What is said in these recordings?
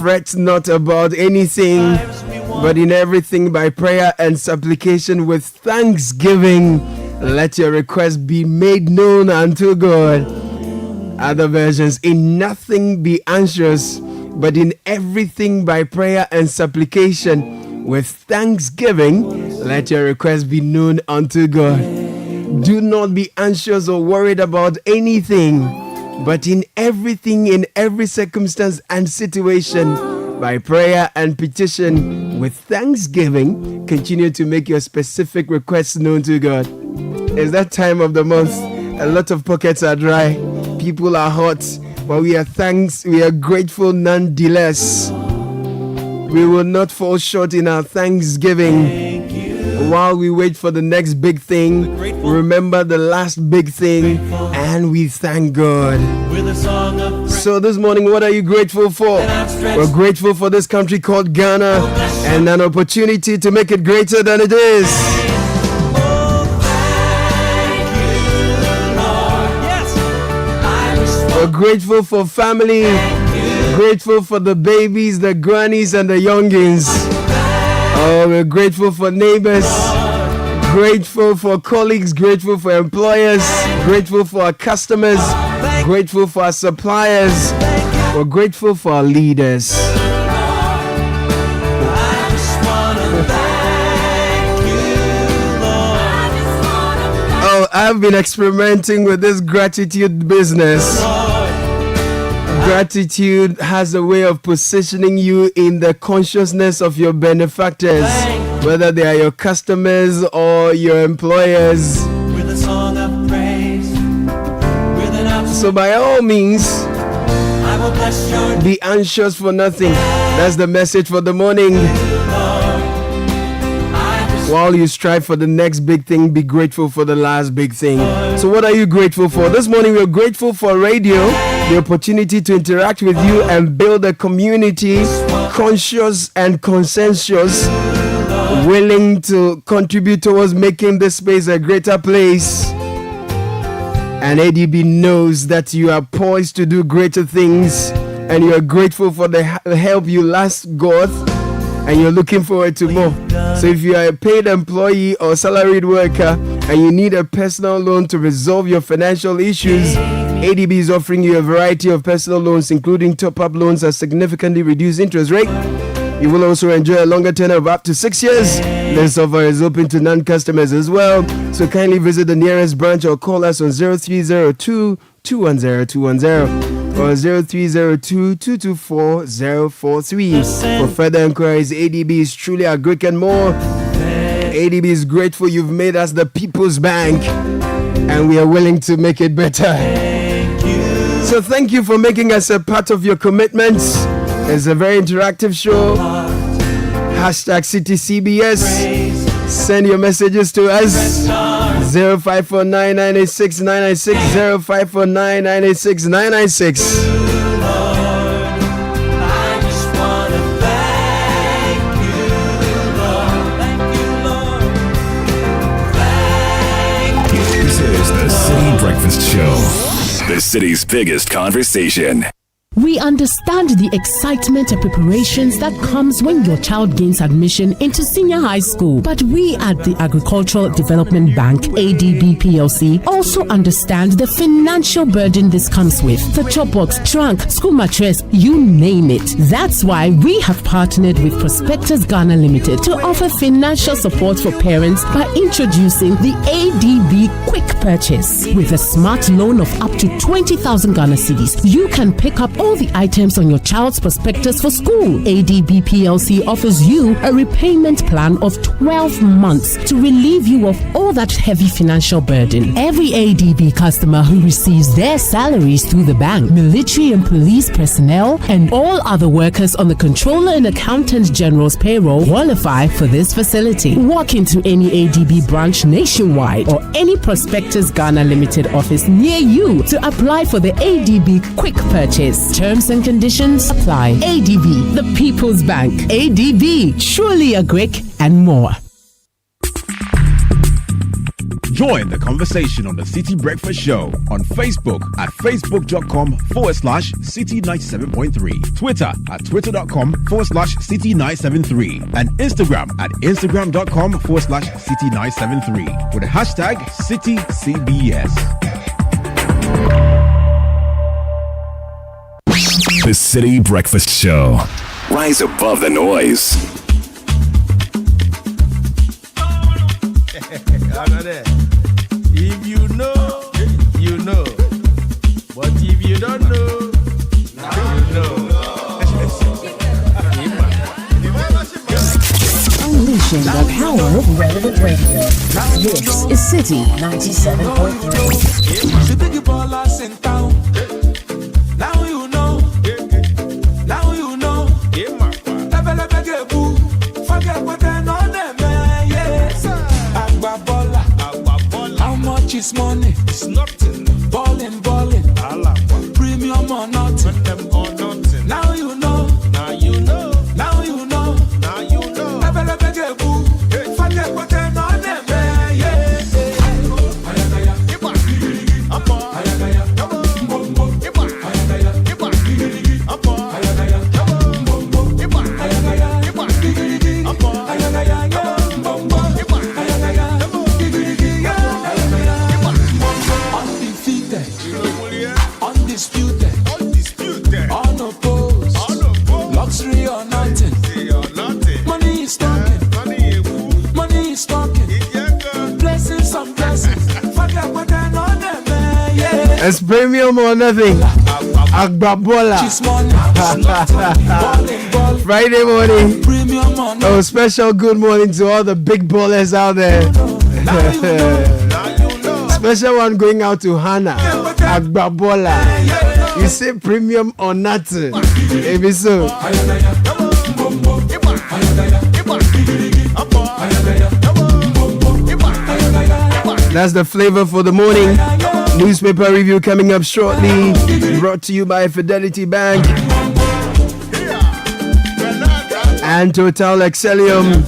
Fret not about anything, but in everything by prayer and supplication with thanksgiving, let your request be made known unto God. Other versions, in nothing be anxious, but in everything by prayer and supplication with thanksgiving, let your request be known unto God. Do not be anxious or worried about anything, but in everything, in every circumstance and situation, by prayer and petition with thanksgiving, continue to make your specific requests known to God. It's that time of the month. A lot of pockets are dry. People are hot. But we are grateful nonetheless. We will not fall short in our thanksgiving. While we wait for the next big thing, remember the last big thing, and we thank God. So this morning, what are you grateful for? We're grateful for this country called Ghana and an opportunity to make it greater than it is. We're grateful for family, grateful for the babies, the grannies, and the youngins. Oh, we're grateful for neighbors, grateful for colleagues, grateful for employers, grateful for our customers, grateful for our suppliers. We're grateful for our leaders. Oh, I've been experimenting with this gratitude business. Gratitude has a way of positioning you in the consciousness of your benefactors, whether they are your customers or your employers. So by all means, be anxious for nothing. That's the message for the morning. While you strive for the next big thing, be grateful for the last big thing. So what are you grateful for? This morning we're grateful for radio, the opportunity to interact with you and build a community conscious and consensus, willing to contribute towards making this space a greater place. And ADB knows that you are poised to do greater things, and you are grateful for the help you last got, and you're looking forward to more. So if you are a paid employee or salaried worker and you need a personal loan to resolve your financial issues, ADB is offering you a variety of personal loans, including top-up loans at significantly reduced interest rate. You will also enjoy a longer tenure of up to 6 years. This offer is open to non-customers as well. So kindly visit the nearest branch or call us on 0302 210 210 or 0302 224 043. For further inquiries, ADB is truly a Greek and more. ADB is grateful you've made us the People's Bank, and we are willing to make it better. So thank you for making us a part of your commitments. It's a very interactive show. Hashtag CityCBS. Send your messages to us. 0549986996 0549986996. This is the Citi Breakfast Show, the city's biggest conversation. We understand the excitement and preparations that comes when your child gains admission into senior high school. But we at the Agricultural Development Bank, ADB PLC, also understand the financial burden this comes with. The chop box, trunk, school mattress, you name it. That's why we have partnered with Prospectus Ghana Limited to offer financial support for parents by introducing the ADB Quick Purchase. With a smart loan of up to 20,000 Ghana cedis, you can pick up all the items on your child's prospectus for school. ADB PLC offers you a repayment plan of 12 months to relieve you of all that heavy financial burden. Every ADB customer who receives their salaries through the bank, military and police personnel, and all other workers on the Controller and Accountant General's payroll qualify for this facility. Walk into any ADB branch nationwide or any Prospectus Ghana Limited office near you to apply for the ADB Quick Purchase. Terms and conditions apply. ADB, the People's Bank. ADB, truly a Greek and more. Join the conversation on the Citi Breakfast Show on Facebook at facebook.com/Citi97.3, Twitter at twitter.com/Citi973, and Instagram at instagram.com/Citi973 with the hashtag CitiCBS. The Citi Breakfast Show. Rise above the noise. If you know, you know. But if you don't know, now you know. Unleashing the power of relevant radio. This is Citi 97.3. The big ballers in town. Now you know. Now you know. Forget what they know them. Yes. Agba baller. How much is money? It's nothing. Ballin'. Premium or nothing. Now you know. Now you know. Now you know. Now you know. Forget what they know them. Yes. Undisputed, unopposed, luxury or nothing. Money is talking, blessings on blessings. Forget what I know them, yeah. It's premium or nothing. Agbabola. Friday morning. Premium or nothing. Oh, special good morning to all the big ballers out there. Special one going out to Hannah Agbabola. You say premium or nothing. Maybe so. That's the flavor for the morning. Newspaper review coming up shortly. Brought to you by Fidelity Bank and Total Excellium.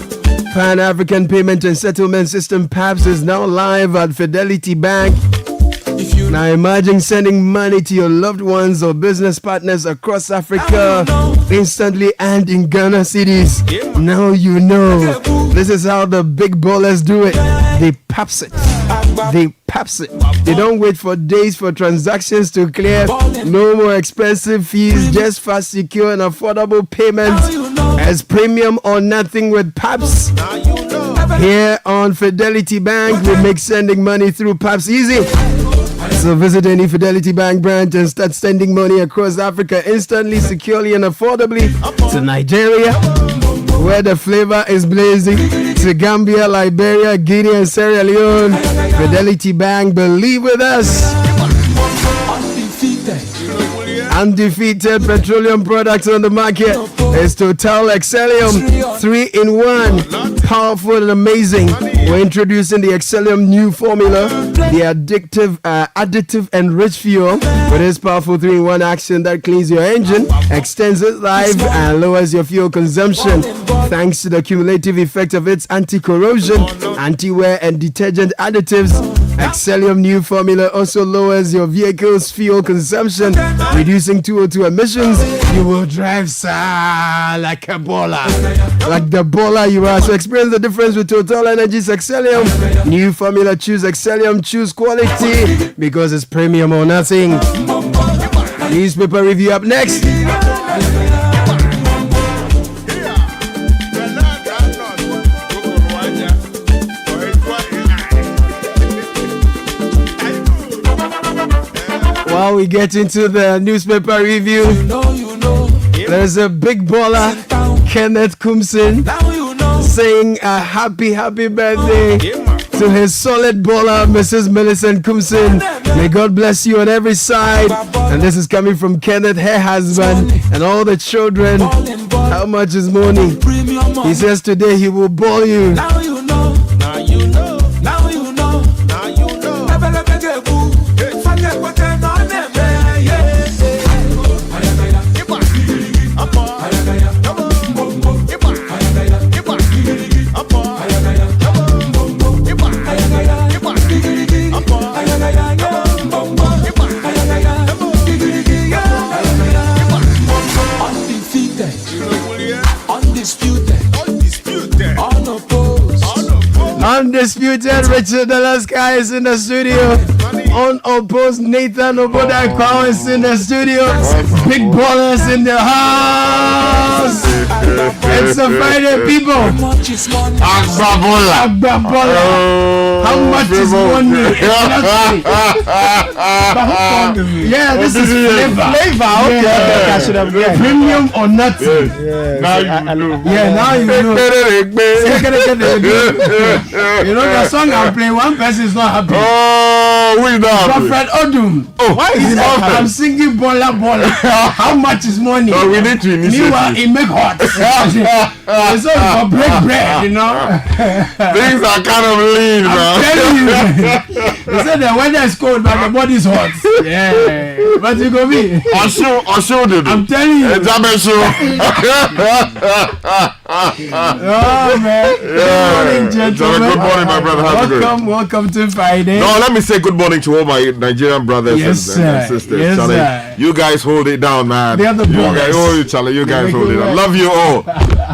Pan-African Payment and Settlement System PAPS is now live at Fidelity Bank. Now imagine sending money to your loved ones or business partners across Africa instantly and in Ghana cities. Now you know. This is how the big ballers do it. They PAPS it. They don't wait for days for transactions to clear. No more expensive fees, just fast, secure and affordable payments. As premium or nothing with PAPS. Here on Fidelity Bank, we make sending money through PAPS easy. So visit any Fidelity Bank branch and start sending money across Africa instantly, securely and affordably to Nigeria, where the flavor is blazing, to Gambia, Liberia, Guinea and Sierra Leone. Fidelity Bank, believe with us. Undefeated petroleum products on the market. It's Total Excellium 3-in-1. Powerful and amazing. We're introducing the Excellium new formula, the additive enriched fuel, with this powerful 3-in-1 action that cleans your engine, extends its life, and lowers your fuel consumption. Thanks to the cumulative effect of its anti-corrosion, anti-wear, and detergent additives, Excellium new formula also lowers your vehicle's fuel consumption, reducing 202 emissions. You will drive like a baller, like the baller you are. So experience the difference with Total Energy's Excellium new formula. Choose Excellium, choose quality, because it's premium or nothing. Newspaper review up next. While we get into the newspaper review, there's a big baller, Kenneth Kumsin, saying a happy birthday to his solid baller, Mrs. Millicent Kumsin. May God bless you on every side. And this is coming from Kenneth, her husband, and all the children. How much is money? He says today he will ball you. Now you know. Now you know. Now you know. Now you know. Forget what I know them. Undisputed Richard Alaska is in the studio. Unopposed Nathan Obodakwa is in the studio. Big ballers in the house. It's a Friday, people. Agbabola. How much is money? Yeah, this is flavor. Okay, I should have guessed. Premium or nothing. Now you know. Yeah, now you know. You know the song I'm playing. One person is not happy. Oh, who is that? Prophet Odum. Oh, why is that? I'm singing Bola. How much is money? Oh, we need to initiate. Meanwhile, it make hot. It's all for bread, you know. Things are kind of lean, man. I'm telling you. They said the weather is cold, but the body is hot. Yeah. But you go me. I'll show them. I'm telling you. Oh, man. Good morning, gentlemen. Good morning, my brother. Welcome to Friday. No, let me say good morning to all my Nigerian brothers and sisters. Yes, Charlie, sir. you guys hold it down, man. They are the boys. Charlie, you guys hold it down. Love you all.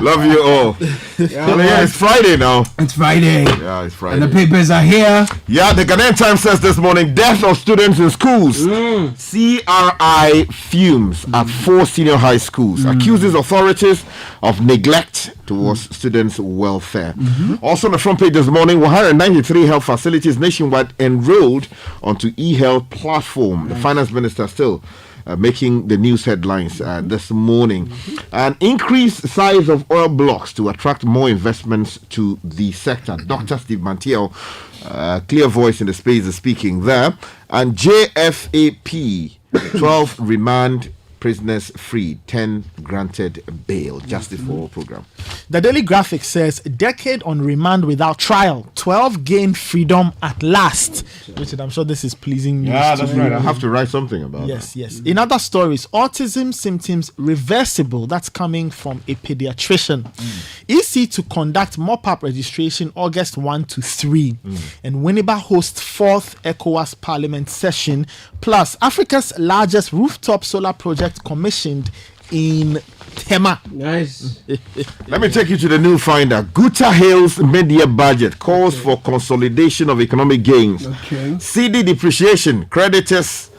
Love you all. Yeah, it's Friday now. It's Friday. Yeah, it's Friday. And the papers are here. Yeah, the Ghanaian Times says this morning, death of students in schools. CRI fumes at 4 senior high schools. Accuses authorities of neglect towards students' welfare. Also on the front page this morning, 193 health facilities nationwide enrolled onto e-health platform. The finance minister still making the news headlines this morning. An increased size of oil blocks to attract more investments to the sector. Dr. Steve Mantiel, clear voice in the space, is speaking there. And JFAP, 12 remand prisoners freed, 10 granted bail. Justice for All program. The Daily Graphic says, decade on remand without trial, 12 gained freedom at last. Richard, I'm sure this is pleasing news. Yeah, that's right. I have to write something about that. Yes. In other stories, autism symptoms reversible. That's coming from a pediatrician. EC to conduct mop-up registration August 1 to 3. And Winneba hosts 4th ECOWAS Parliament session. Plus, Africa's largest rooftop solar project commissioned in Tema. Nice. Let me take you to the new finder. Guta Hale's media budget calls for consolidation of economic gains. CD depreciation, creditors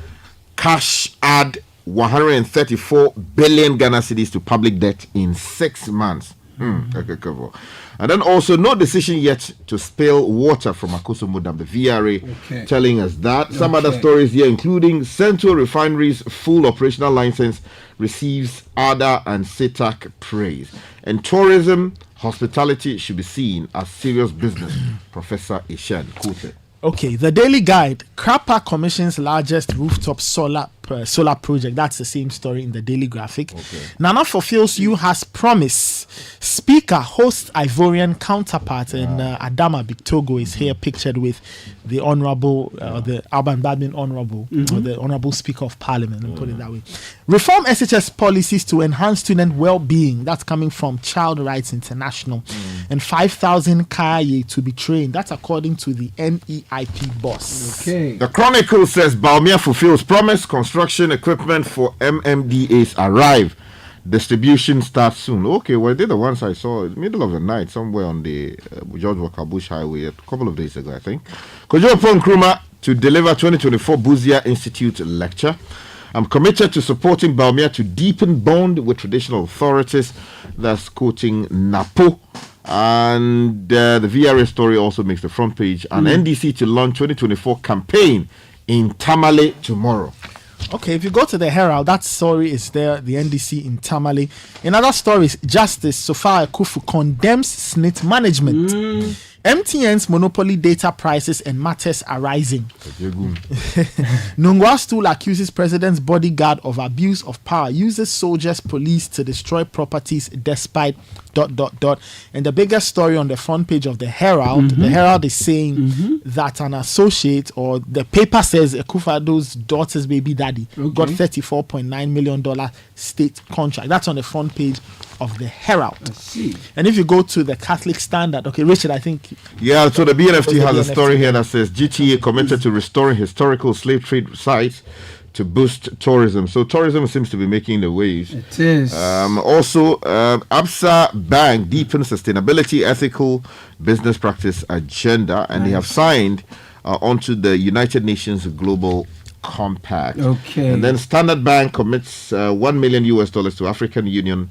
cash add 134 billion Ghana cedis to public debt in 6 months. And then also no decision yet to spill water from Akosombo Dam. The VRA telling us that. Some other stories here, including Central Refinery's full operational license receives ADA and CETAC praise. And tourism, hospitality should be seen as serious business. Professor Ishan quoted. Okay, the Daily Guide, Krapa commissions largest rooftop solar project. That's the same story in the Daily Graphic. Nana fulfills you has promise. Speaker hosts Ivorian counterpart, and Adama Bictogo is here pictured with the Honorable, the Alban Badmin Honorable, or the Honorable Speaker of Parliament, and put it that way. Reform SHS policies to enhance student well-being. That's coming from Child Rights International. And 5,000 Kaye to be trained. That's according to the NEIP boss. The Chronicle says Baumia fulfills promise. Construction equipment for MMDAs arrive. Distribution starts soon. Okay, well, they're the ones I saw in the middle of the night somewhere on the George Walker Bush Highway a couple of days ago, I think. Kojo Nkrumah to deliver 2024 Buzia Institute lecture. I'm committed to supporting Baumia to deepen bond with traditional authorities. That's quoting NAPO. And the VRA story also makes the front page. An NDC to launch 2024 campaign in Tamale tomorrow. Okay, if you go to the Herald, that story is there, the NDC in Tamale. In other stories, Justice Sofa Akufu condemns SNIT management. MTN's monopoly data prices and matters arising. Nungwa Stool accuses president's bodyguard of abuse of power, uses soldiers, police to destroy properties despite ... And the biggest story on the front page of the Herald, the Herald is saying that an associate, or the paper says Akufo-Addo's daughter's baby daddy got $34.9 million state contract. That's on the front page of the Herald. I see. And if you go to the Catholic Standard, okay, Richard, I think. Yeah, so the BNFT has a story here that says GTA committed to restoring historical slave trade sites to boost tourism. So tourism seems to be making the waves. It is. Also, Absa Bank deepens sustainability, ethical business practice agenda, and they have signed onto the United Nations Global Compact. Okay. And then Standard Bank commits $1 million to African Union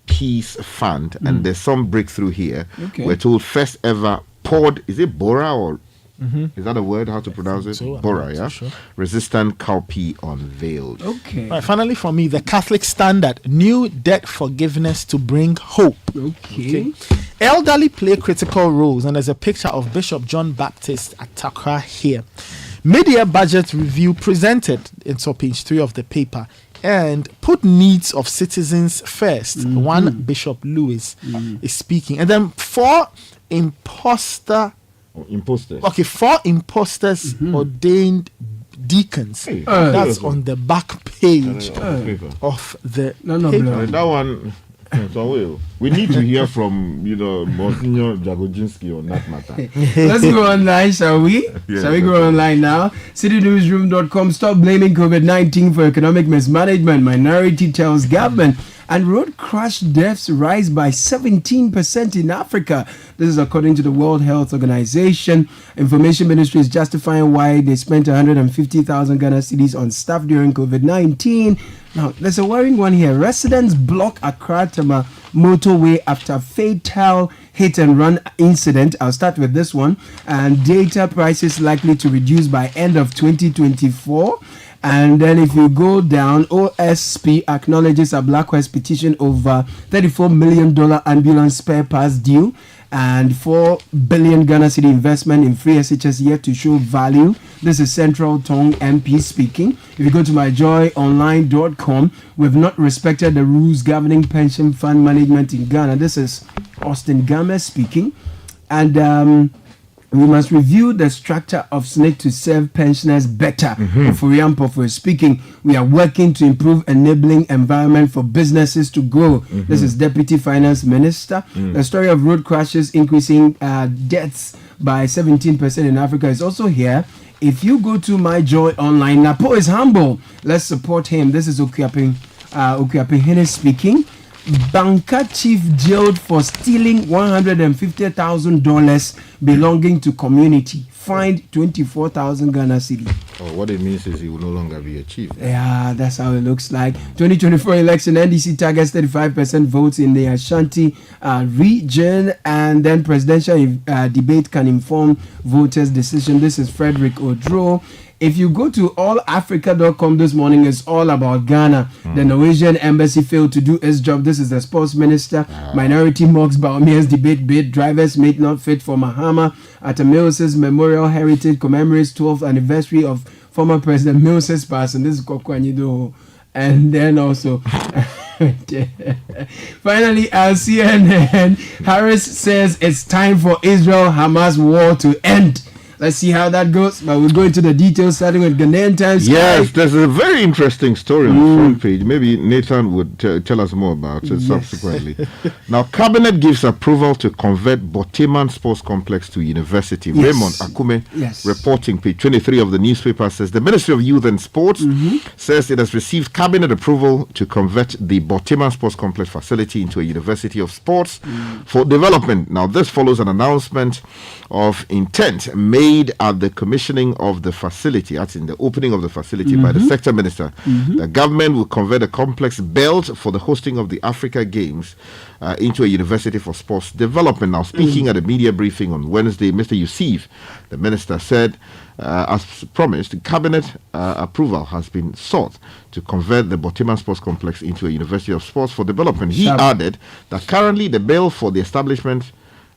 Peace Fund, and there's some breakthrough here. Okay. We're told first ever pod, is it Bora or is that a word? How to pronounce it? so. Bora, yeah. Sure. Resistant cowpea unveiled. Okay. Right, finally, for me, the Catholic Standard, new debt forgiveness to bring hope. Okay. Elderly play critical roles, and there's a picture of Bishop John Baptist Atakra here. Mid-year budget review presented, it's on page 3 of the paper, and put needs of citizens first. One Bishop Lewis is speaking, and then 4 imposters ordained deacons. That's on the back page of the paper. That one. So we need to hear from Monsignor Jagodzinski on that matter. Let's go online, shall we? Yeah, Shall we go online now? CitiNewsroom.com. Stop blaming COVID-19 for economic mismanagement. Minority tells government. And road crash deaths rise by 17% in Africa. This is according to the World Health Organization. Information Ministry is justifying why they spent 150,000 Ghana cedis on staff during COVID-19. Now, there's a worrying one here. Residents block Accra-Tema motorway after fatal hit-and-run incident. I'll start with this one. And data prices likely to reduce by end of 2024. And then if you go down, OSP acknowledges a Blackwest petition over $34 million ambulance spare parts due and 4 billion Ghana cedi investment in free SHS yet to show value. This is Central Tong MP speaking. If you go to myjoyonline.com, we've not respected the rules governing pension fund management in Ghana. This is Austin Gamer speaking. And we must review the structure of SNIC to serve pensioners better. For speaking, we are working to improve enabling environment for businesses to grow. This is Deputy Finance Minister. The story of road crashes increasing deaths by 17% in Africa is also here. If you go to My Joy Online, Napo is humble. Let's support him. This is Okuapin Hene speaking. Banker chief jailed for stealing $150,000 belonging to community. Fined 24,000 Ghana cedi. What it means is he will no longer be a chief. Yeah, that's how it looks like. 2024 election, NDC targets 35% votes in the Ashanti region, and then presidential debate can inform voters' decision. This is Frederick Odro. If you go to allafrica.com this morning, it's all about Ghana. The Norwegian embassy failed to do its job. This is the sports minister. Minority mocks Baumia's debate bid. Drivers made not fit for Mahama. At Mills' Memorial Heritage commemorates 12th anniversary of former President Mills' passing. This is Kokwanyido. And then also, finally, CNN, Harris says it's time for Israel-Hamas war to end. Let's see how that goes, but we'll go into the details, starting with Ghanaian Times. Yes, there's a very interesting story on the front page. Maybe Nathan would tell us more about it subsequently. Now, Cabinet gives approval to convert Boteman Sports Complex to university. Raymond Akume, reporting page 23 of the newspaper, says the Ministry of Youth and Sports says it has received Cabinet approval to convert the Boteman Sports Complex facility into a university of sports for development. Now, this follows an announcement of intent made at the commissioning of the facility, that's in the opening of the facility by the sector minister. The government will convert the complex built for the hosting of the Africa Games into a university for sports development. Now, speaking at a media briefing on Wednesday, Mr. Yusuf, the minister, said, as promised, cabinet approval has been sought to convert the Boteman Sports Complex into a university of sports for development. He added that currently the bill for the establishment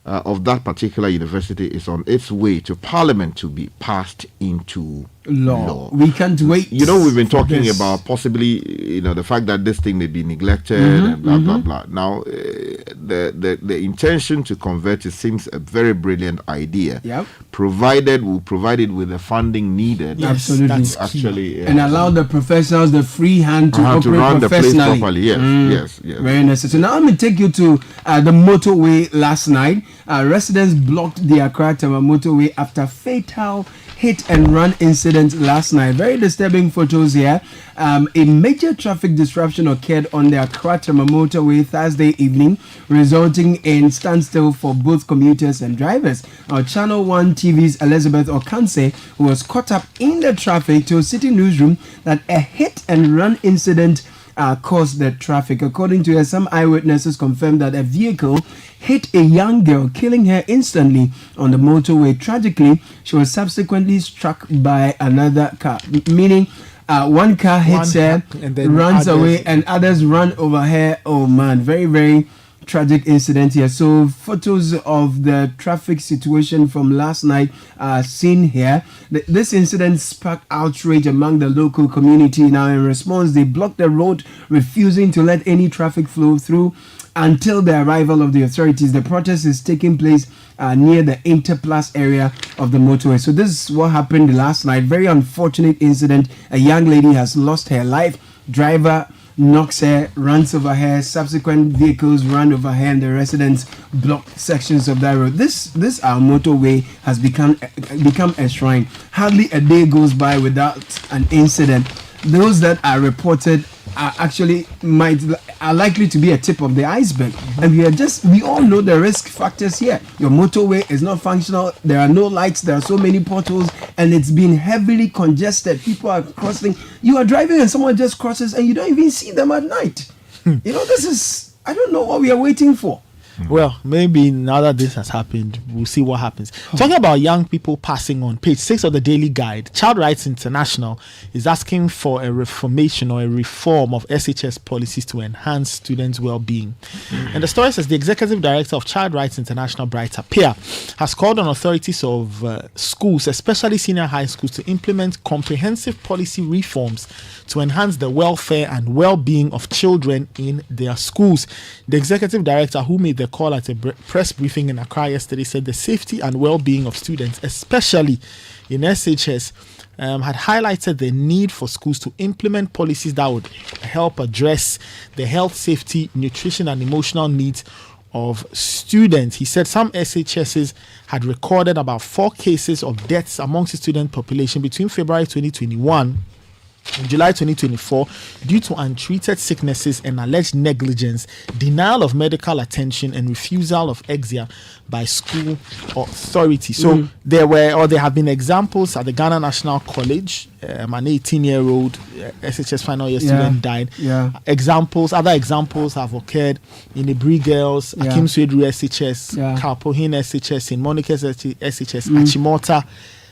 of that particular university is on its way to Parliament to be passed into law. We can't wait. We've been talking about possibly, the fact that this thing may be neglected and blah, blah, blah. Now, the intention to convert it seems a very brilliant idea. Provided we'll provide it with the funding needed. Absolutely. That's actually. And allow the professionals the free hand to operate run the place professionally. properly. Yes. Very necessary. Now, let me take you to the motorway last night. Residents blocked the Accra-Tema motorway after fatal hit and run incident last night. Very disturbing photos here. A major traffic disruption occurred on the Accra-Tema motorway Thursday evening, resulting in standstill for both commuters and drivers. Our Channel 1 TV's Elizabeth Okanse, who was caught up in the traffic, told Citi Newsroom that a hit and run incident caused the traffic. According to her, some eyewitnesses confirmed that a vehicle hit a young girl, killing her instantly on the motorway. Tragically, she was subsequently struck by another car, meaning one car hits her and then runs away and others run over her. Oh man, very, very tragic incident here. So photos of the traffic situation from last night are seen here. This incident sparked outrage among the local community. Now in response, they blocked the road, refusing to let any traffic flow through until the arrival of the authorities. The protest is taking place near the Interplus area of the motorway. So this is what happened last night. Very unfortunate incident. A young lady has lost her life. Driver knocks her, runs over her, subsequent vehicles run over her, and the residents block sections of that road. This our motorway has become a shrine. Hardly a day goes by without an incident. Those that are reported are actually are likely to be a tip of the iceberg, and we all know the risk factors here. Your motorway is not functional, there are no lights, there are so many potholes, and it's been heavily congested. People are crossing, you are driving and someone just crosses and you don't even see them at night. This is, I don't know what we are waiting for. Well, maybe now that this has happened, we'll see what happens. Talking about young people passing on, page 6 of the Daily Guide, Child Rights International is asking for a reformation or a reform of SHS policies to enhance students' well-being. And the story says the Executive Director of Child Rights International, Bright Appear, has called on authorities of schools, especially senior high schools, to implement comprehensive policy reforms to enhance the welfare and well-being of children in their schools. The Executive Director, who made the call at a press briefing in Accra yesterday, said the safety and well-being of students, especially in SHS, had highlighted the need for schools to implement policies that would help address the health, safety, nutrition, and emotional needs of students. He said some SHSs had recorded about 4 cases of deaths amongst the student population between February 2021 in July 2024 due to untreated sicknesses and alleged negligence, denial of medical attention, and refusal of exia by school authorities. So there have been examples at the Ghana National College. An 18-year-old SHS final year student died. Other examples have occurred in the Ibri Girls, Akim Swedru SHS, Kalpohin SHS, in Monica's SHS, Achimota,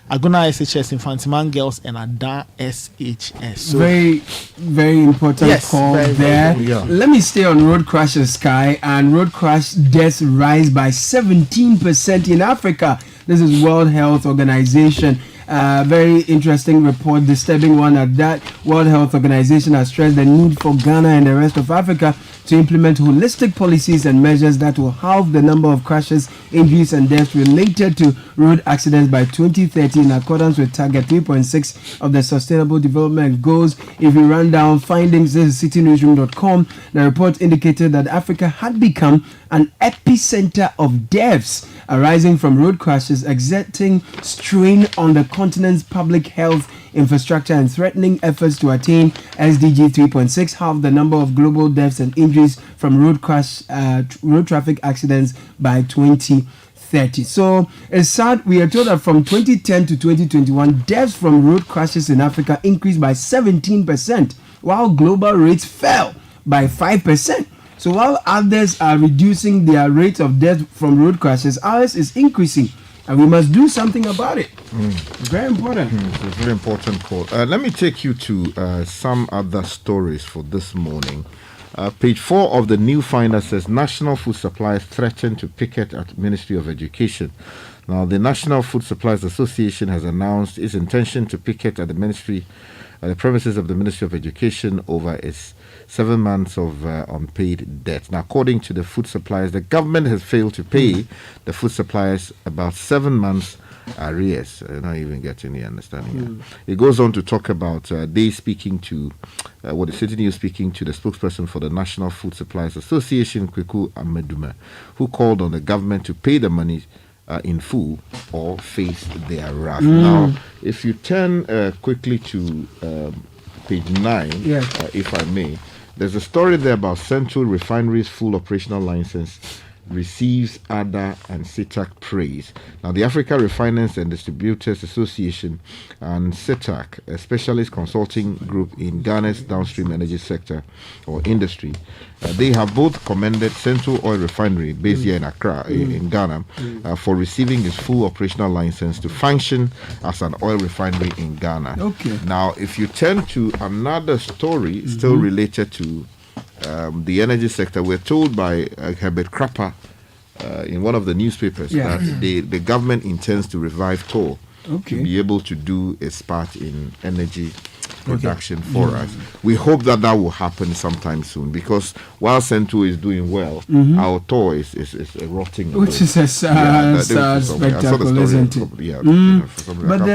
Aguna SHS, Infantiman Girls, and Ada SHS. So very, very important call there. Let me stay on road crashes, Sky. And road crash deaths rise by 17% in Africa. This is World Health Organization. Very interesting report, disturbing one at that. World Health Organization has stressed the need for Ghana and the rest of Africa to implement holistic policies and measures that will halve the number of crashes, injuries, and deaths related to road accidents by 2030 in accordance with Target 3.6 of the Sustainable Development Goals. If we run down findings, this is citinewsroom.com. The report indicated that Africa had become an epicenter of deaths arising from road crashes, exerting strain on the continent's public health infrastructure and threatening efforts to attain SDG 3.6, halve the number of global deaths and injuries from road traffic accidents by 2030. So it's sad. We are told that from 2010 to 2021, deaths from road crashes in Africa increased by 17%, while global rates fell by 5%. So while others are reducing their rate of death from road crashes, ours is increasing, and we must do something about it. Very important. It's a very important call. Let me take you to some other stories for this morning. Page 4 of the New Finder says National Food Suppliers threaten to picket at Ministry of Education. Now, the National Food Suppliers Association has announced its intention to picket at the premises of the Ministry of Education over its 7 months of unpaid debt. Now, according to the food suppliers, the government has failed to pay the food suppliers about 7 months arrears. I'm not even getting the understanding. It goes on to talk about they speaking to the Citi News speaking to the spokesperson for the National Food Suppliers Association, Kweku Amedume, who called on the government to pay the money in full or face their wrath. Now, if you turn quickly to page 9, if I may, there's a story there about Central Refinery's full operational license receives ADA and CITAC praise. Now, the Africa Refiners and Distributors Association and CITAC, a specialist consulting group in Ghana's downstream energy sector or industry, they have both commended Central Oil Refinery, based here in Accra, in Ghana, for receiving its full operational license to function as an oil refinery in Ghana. Okay. Now, if you turn to another story, still related to the energy sector, we're told by Herbert Krapper in one of the newspapers that the government intends to revive coal to be able to do its part in energy production for us. We hope that will happen sometime soon, because while Central is doing well, our tour is rotting. Which is a sad spectacle, isn't it? But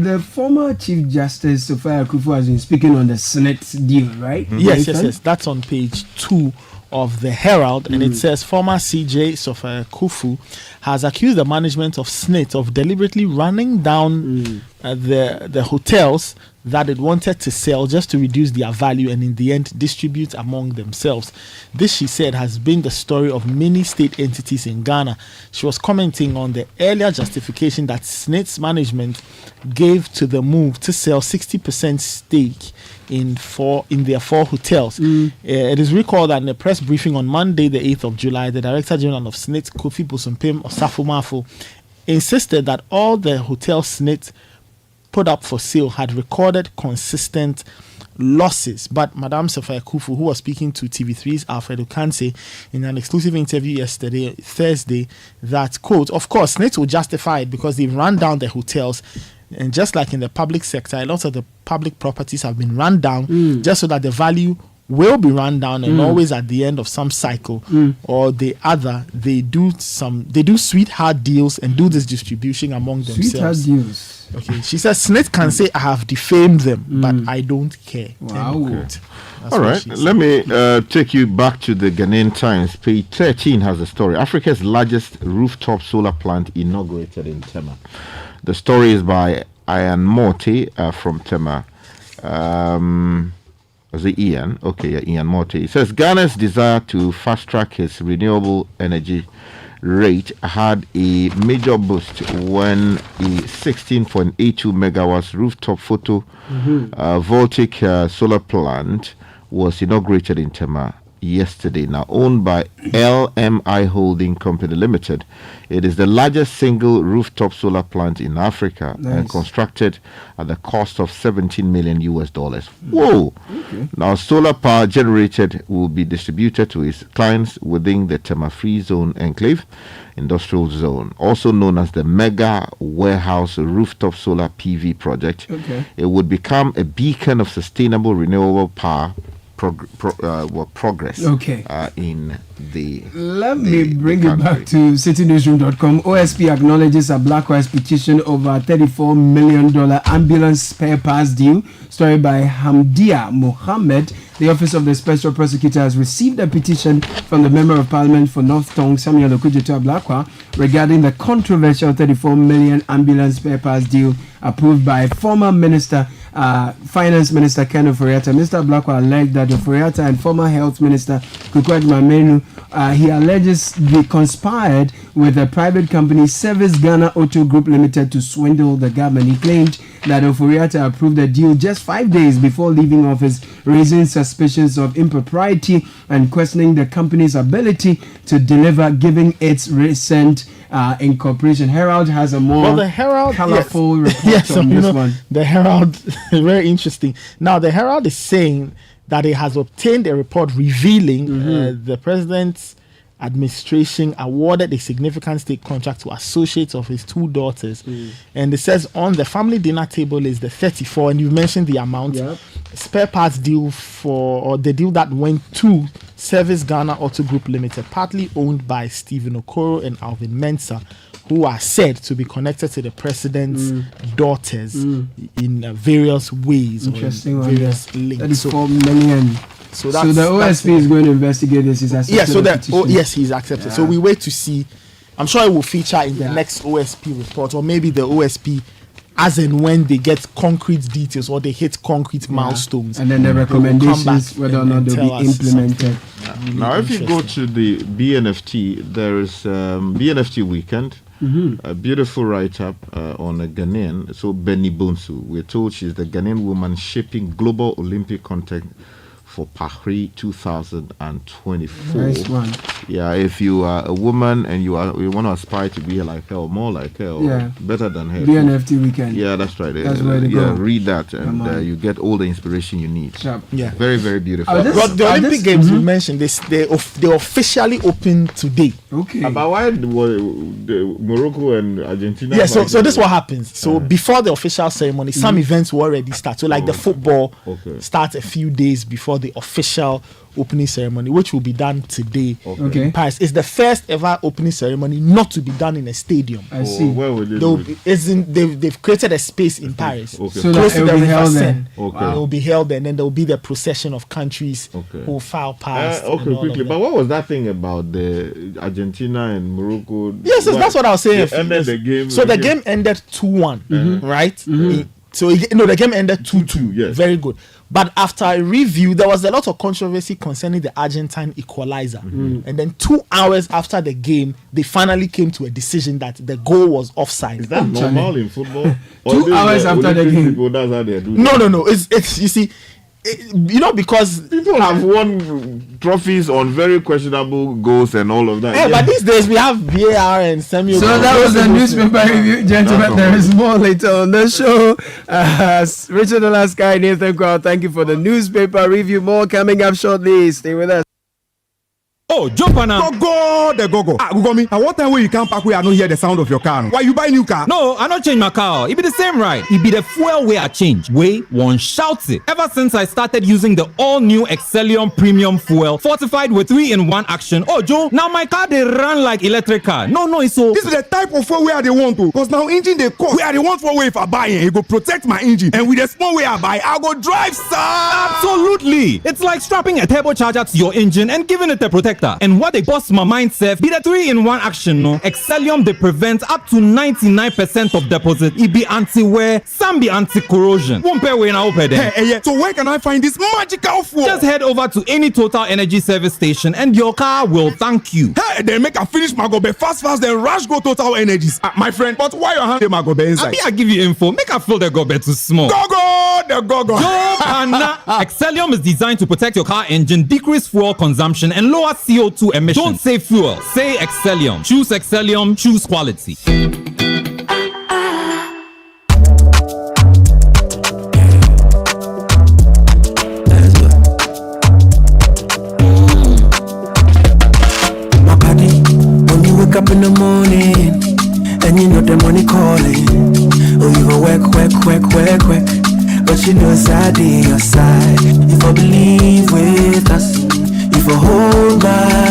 the former Chief Justice Sophia Akufo has been speaking on the SNIT deal, right? Yes. That's on page 2 of the Herald, and it says former CJ Sophia Akufo has accused the management of SNIT of deliberately running down the hotels that it wanted to sell just to reduce their value and in the end distribute among themselves. This, she said, has been the story of many state entities in Ghana. She was commenting on the earlier justification that SNIT's management gave to the move to sell 60% stake in their 4 hotels. It is recalled that in a press briefing on Monday, the 8th of July, the Director General of SNIT, Kofi Bosumpim Osafo-Mafo, insisted that all the hotels SNIT put up for sale had recorded consistent losses. But Madame Sophia Akufo, who was speaking to TV3's Alfredo Kanse in an exclusive interview yesterday, Thursday, that, quote, of course, SNIT will justify it because they've run down the hotels. And just like in the public sector, a lot of the public properties have been run down just so that the value will be run down, and always at the end of some cycle or the other, they do sweetheart deals and do this distribution among themselves. Sweetheart deals. Okay, she says SNIT can say I have defamed them, but I don't care. Wow. All right, let me take you back to the Ghanaian Times. Page 13 has a story. Africa's largest rooftop solar plant inaugurated in Tema. The story is by Ian Morty from Tema. Was it Ian? Okay, yeah, Ian Morty. It says Ghana's desire to fast-track its renewable energy rate had a major boost when a 16.82 megawatts rooftop photovoltaic solar plant was inaugurated in Tema yesterday. Now owned by LMI Holding Company Limited, it is the largest single rooftop solar plant in Africa and constructed at the cost of $17 million. Whoa! Okay. Now solar power generated will be distributed to its clients within the Tema Free Zone Enclave Industrial Zone, also known as the Mega Warehouse Rooftop Solar PV project. It would become a beacon of sustainable renewable power progress in the Let me bring it back to CitiNewsroom.com. OSP acknowledges a Blackwise petition over $34 million ambulance spare parts deal. Story by Hamdia Mohammed. The Office of the Special Prosecutor has received a petition from the Member of Parliament for North Tongue, Samuel Okudzeto Ablakwa, regarding the controversial $34 million ambulance spare parts deal approved by former Finance Minister Ken Ofori-Atta. Mr. Ablakwa alleged that Ofori-Atta and former Health Minister Kukwadu Mamenu, he alleges they conspired with a private company, Service Ghana Auto Group Limited, to swindle the government. He claimed that Ofori-Atta approved the deal just 5 days before leaving office, raising suspicions of impropriety and questioning the company's ability to deliver, given its recent incorporation. Herald has a more colorful report on this one. The Herald, very interesting. Now, the Herald is saying that it has obtained a report revealing the president's administration awarded a significant state contract to associates of his 2 daughters. And it says on the family dinner table is the 34, and you mentioned the amount. Spare parts deal or the deal that went to Service Ghana Auto Group Limited, partly owned by Stephen Okoro and Alvin Mensah, who are said to be connected to the president's daughters in various ways. Interesting. Various links. $34 million. So the OSP is going to investigate this. He's accepted. Yes, he's accepted. So we wait to see I'm sure it will feature in the next OSP report, or maybe the OSP as and when they get concrete details or they hit concrete milestones. And then the recommendations, whether or not they'll be implemented. Now, if you go to the BNFT, there is BNFT weekend. A beautiful write-up on a Ghanaian, so Benny Bonsu. We're told she's the Ghanaian woman shaping global Olympic content for Paris 2024. Nice one. Yeah, if you are a woman and you want to aspire to be like her, or more like her, or better than her. BNFT weekend. Yeah, that's right. That's where they go. Yeah, read that and you get all the inspiration you need. Sharp. Yeah, very, very beautiful. But the Olympic Games you mentioned, they officially open today. Okay. But why the Morocco and Argentina? Yeah, so this is what happens. So before the official ceremony, some events will already start. So like the football starts a few days before the official opening ceremony, which will be done today in Paris. It's the first ever opening ceremony not to be done in a stadium. I see. Where will they do it? They've created a space in Paris. So Close to the River Seine. It will be held there, and then there will be the procession of countries who will file past. Quickly. But what was that thing about the Argentina and Morocco? Yes, that's what I was saying. Ended the game. So the game ended 2-1, right? The game ended 2-2. Yes. Very good. But after a review, there was a lot of controversy concerning the Argentine equalizer. And then 2 hours after the game, they finally came to a decision that the goal was offside. Is that normal in football? 2 hours after the game. People, that's how they do No. It's you see, because people have won trophies on very questionable goals and all of that. Yeah, but these days we have VAR and semi. So that was the newspaper review, gentlemen. There is more later on the show. Richard Alaska, Nathan Crowd, thank you for the newspaper review. More coming up shortly. Stay with us. Oh, jump on now. Go. Google me. At what time when you come back, we are not hear the sound of your car. Why you buy new car? No, I not change my car. It be the same, right? It be the fuel way I change. Way one shouts it. Ever since I started using the all-new Excellium Premium Fuel, fortified with 3-in-1 action. Oh, Joe, now my car they run like electric car. No, it's so. This is the type of fuel where they want to. Because now engine they cost. Where they want for way if I buy it, it go protect my engine. And with the small way I buy, I go drive, sir. Absolutely. It's like strapping a turbocharger to your engine and giving it a protector. And what they bust my mind, Seth, be the 3-in-1 action, no? Excellium, they prevent up to 99% of deposit. It be anti-wear, some be anti-corrosion. Won't pay when I open them. Hey, so where can I find this magical fuel? Just head over to any Total Energy service station and your car will thank you. Hey, then make a finish my gobe fast, then rush go Total Energies. My friend, but why your hand my gobe inside? I give you info. Make a fill the gobe too small. Go. Excellium is designed to protect your car engine, decrease fuel consumption, and lower CO2 emissions. Don't say fuel, say Excellium. Choose Excellium, choose quality. My body, when you wake up in the morning, and you know the money calling. Oh, you go work. But you know I be your side. If I believe with us, if I hold my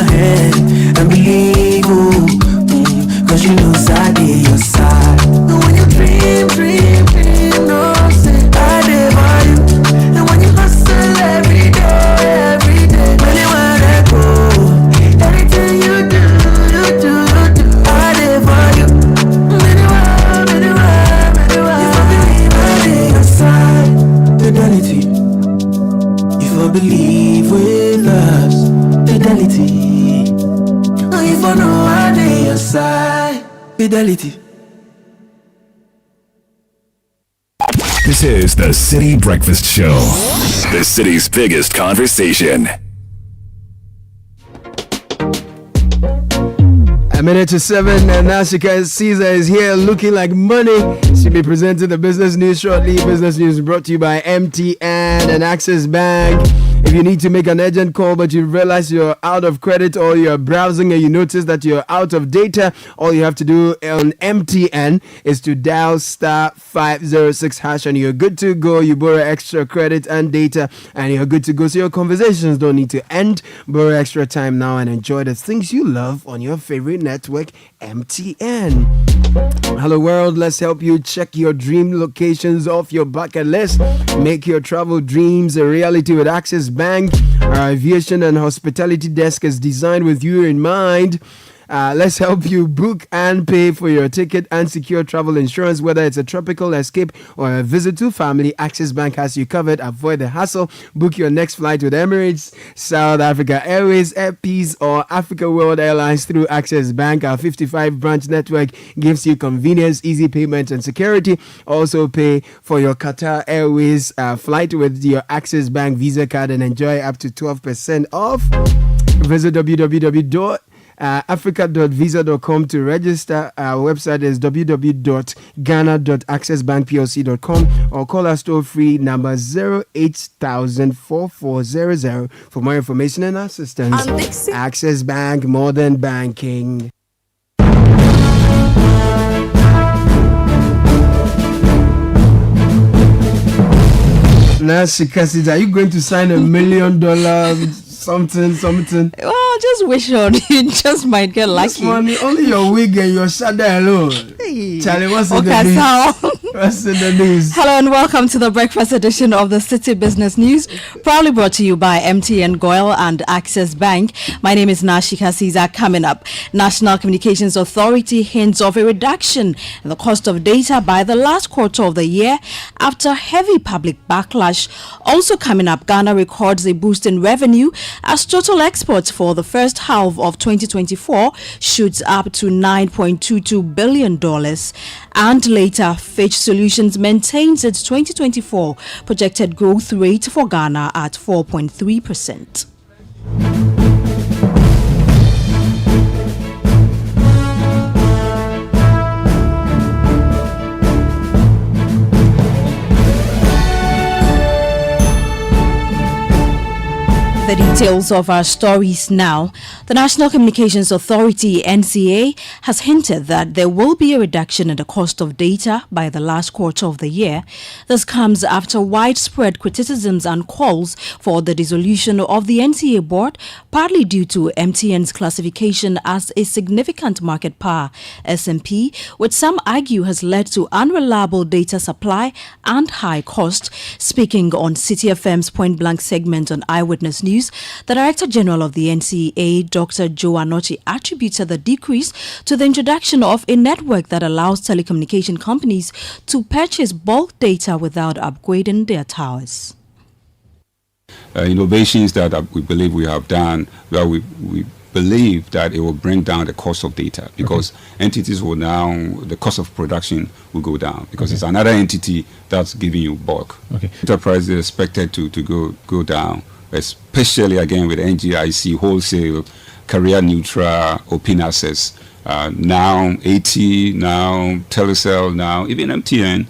hand and believe, cause you know I be your side. And when you dream, no say I live by you. And when you hustle every day, anywhere I go, everything you do, I live by you. Anywhere, if I believe I be your side. Fidelity, if I believe with us, fidelity. If I know I be your side, fidelity. This is the Citi Breakfast Show, the city's biggest conversation. A minute to 7, and Nashika Caesar is here looking like money. She'll be presenting the business news shortly. Business news brought to you by MTN and Access Bank. If you need to make an urgent call but you realize you're out of credit, or you're browsing and you notice that you're out of data, all you have to do on MTN is to dial *506# and you're good to go. You borrow extra credit and data and you're good to go. So your conversations don't need to end. Borrow extra time now and enjoy the things you love on your favorite network, MTN. Hello world, let's help you check your dream locations off your bucket list. Make your travel dreams a reality with Access Bank. Our aviation and hospitality desk is designed with you in mind. Let's help you book and pay for your ticket and secure travel insurance, whether it's a tropical escape or a visit to family. Access Bank has you covered. Avoid the hassle. Book your next flight with Emirates, South Africa Airways, Air Peace, or Africa World Airlines through Access Bank. Our 55 branch network gives you convenience, easy payment, and security. Also pay for your Qatar Airways flight with your Access Bank Visa card and enjoy up to 12% off. Visit www.africa.visa.com to register. Our website is www.ghana.accessbankplc.com or call our toll free number 080004400 for more information and assistance. Access Bank, more than banking. Now, Shikasid, are you going to sign $1 million something? Well, just wish on you just might get lucky. This money, only your wig and your shadow alone. Hey. Charlie, what's in the news? Hello and welcome to the breakfast edition of the City Business News, proudly brought to you by MTN Goil and Access Bank. My name is Nashika Caesar. Coming up, National Communications Authority hints of a reduction in the cost of data by the last quarter of the year after heavy public backlash. Also coming up, Ghana records a boost in revenue as total exports for the first half of 2024 shoots up to $9.22 billion. And later, Fitch Solutions maintains its 2024 projected growth rate for Ghana at 4.3%. The details of our stories now. The National Communications Authority, NCA, has hinted that there will be a reduction in the cost of data by the last quarter of the year. This comes after widespread criticisms and calls for the dissolution of the NCA board, partly due to MTN's classification as a significant market power, SMP, which some argue has led to unreliable data supply and high cost. Speaking on Citi FM's Point Blank segment on Eyewitness News, the Director General of the NCA, Dr. Joe Anochi, attributed the decrease to the introduction of a network that allows telecommunication companies to purchase bulk data without upgrading their towers. Innovations that we believe we have done, well, we believe that it will bring down the cost of data because entities will now, the cost of production will go down because it's another entity that's giving you bulk. Enterprise is expected to go down, especially again with NGIC, wholesale, career neutral, open access. Now AT, now Telecel, now even MTN,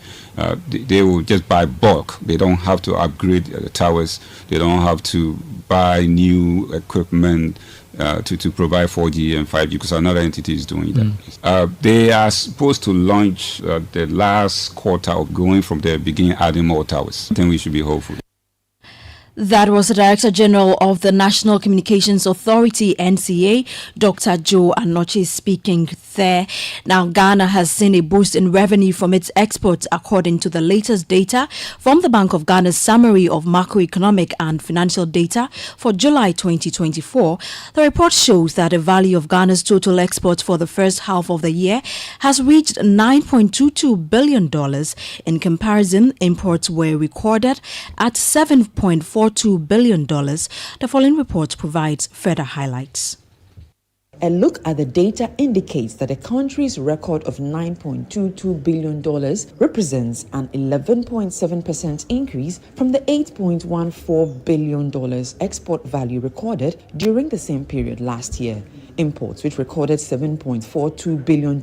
they will just buy bulk. They don't have to upgrade the towers. They don't have to buy new equipment to provide 4G and 5G because another entity is doing that. They are supposed to launch the last quarter of going from the beginning, adding more towers. I think we should be hopeful. That was the Director General of the National Communications Authority, NCA, Dr. Joe Anochi, speaking there. Now, Ghana has seen a boost in revenue from its exports, according to the latest data from the Bank of Ghana's summary of macroeconomic and financial data for July 2024. The report shows that the value of Ghana's total exports for the first half of the year has reached $9.22 billion. In comparison, imports were recorded at $7.42 billion. The following report provides further highlights. A look at the data indicates that the country's record of $9.22 billion represents an 11.7% increase from the $8.14 billion export value recorded during the same period last year. Imports, which recorded $7.42 billion,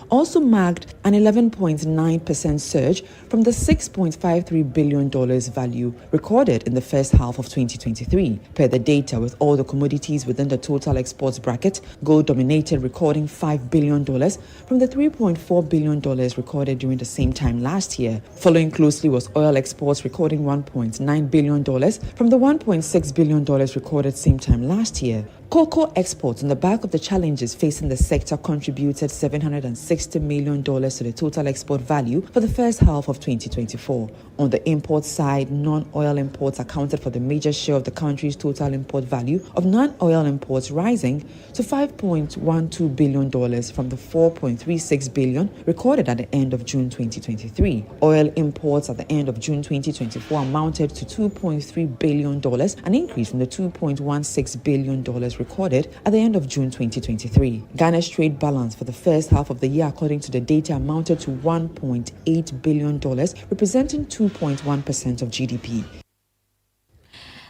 also marked an 11.9% surge from the $6.53 billion value recorded in the first half of 2023. Per the data, with all the commodities within the total exports bracket, gold dominated, recording $5 billion from the $3.4 billion recorded during the same time last year. Following closely was oil exports, recording $1.9 billion from the $1.6 billion recorded same time last year. Cocoa exports, on the back of the challenges facing the sector, contributed $706 $60 million to the total export value for the first half of 2024. On the import side, non-oil imports accounted for the major share of the country's total import value, of non-oil imports rising to $5.12 billion from the $4.36 billion recorded at the end of June 2023. Oil imports at the end of June 2024 amounted to $2.3 billion, an increase from the $2.16 billion recorded at the end of June 2023. Ghana's trade balance for the first half of the year, according to the data, amounted to $1.8 billion, representing 2.1% of GDP.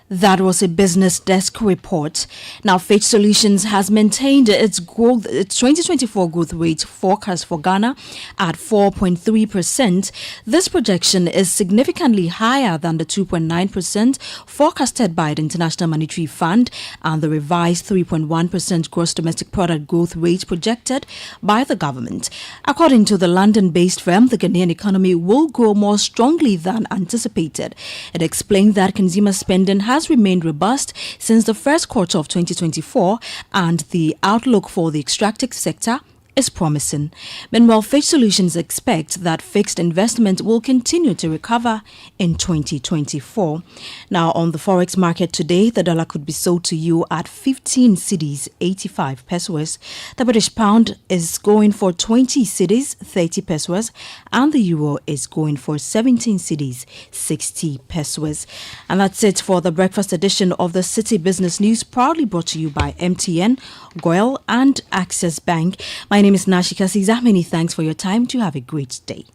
That was a Business Desk report. Now, Fitch Solutions has maintained its 2024 growth rate forecast for Ghana at 4.3%. This projection is significantly higher than the 2.9% forecasted by the International Monetary Fund and the revised 3.1% gross domestic product growth rate projected by the government. According to the London-based firm, the Ghanaian economy will grow more strongly than anticipated. It explained that consumer spending has remained robust since the first quarter of 2024, and the outlook for the extractive sector is promising. Meanwhile, Fitch Solutions expect that fixed investment will continue to recover in 2024. Now, on the forex market today, the dollar could be sold to you at 15 cedis, 85 pesos. The British pound is going for 20 cedis, 30 pesos, and the euro is going for 17 cedis, 60 pesos. And that's it for the breakfast edition of the City Business News, proudly brought to you by MTN, Goyle, and Access Bank. My name is Nashika Caesar. Many thanks for your time. Do have a great day.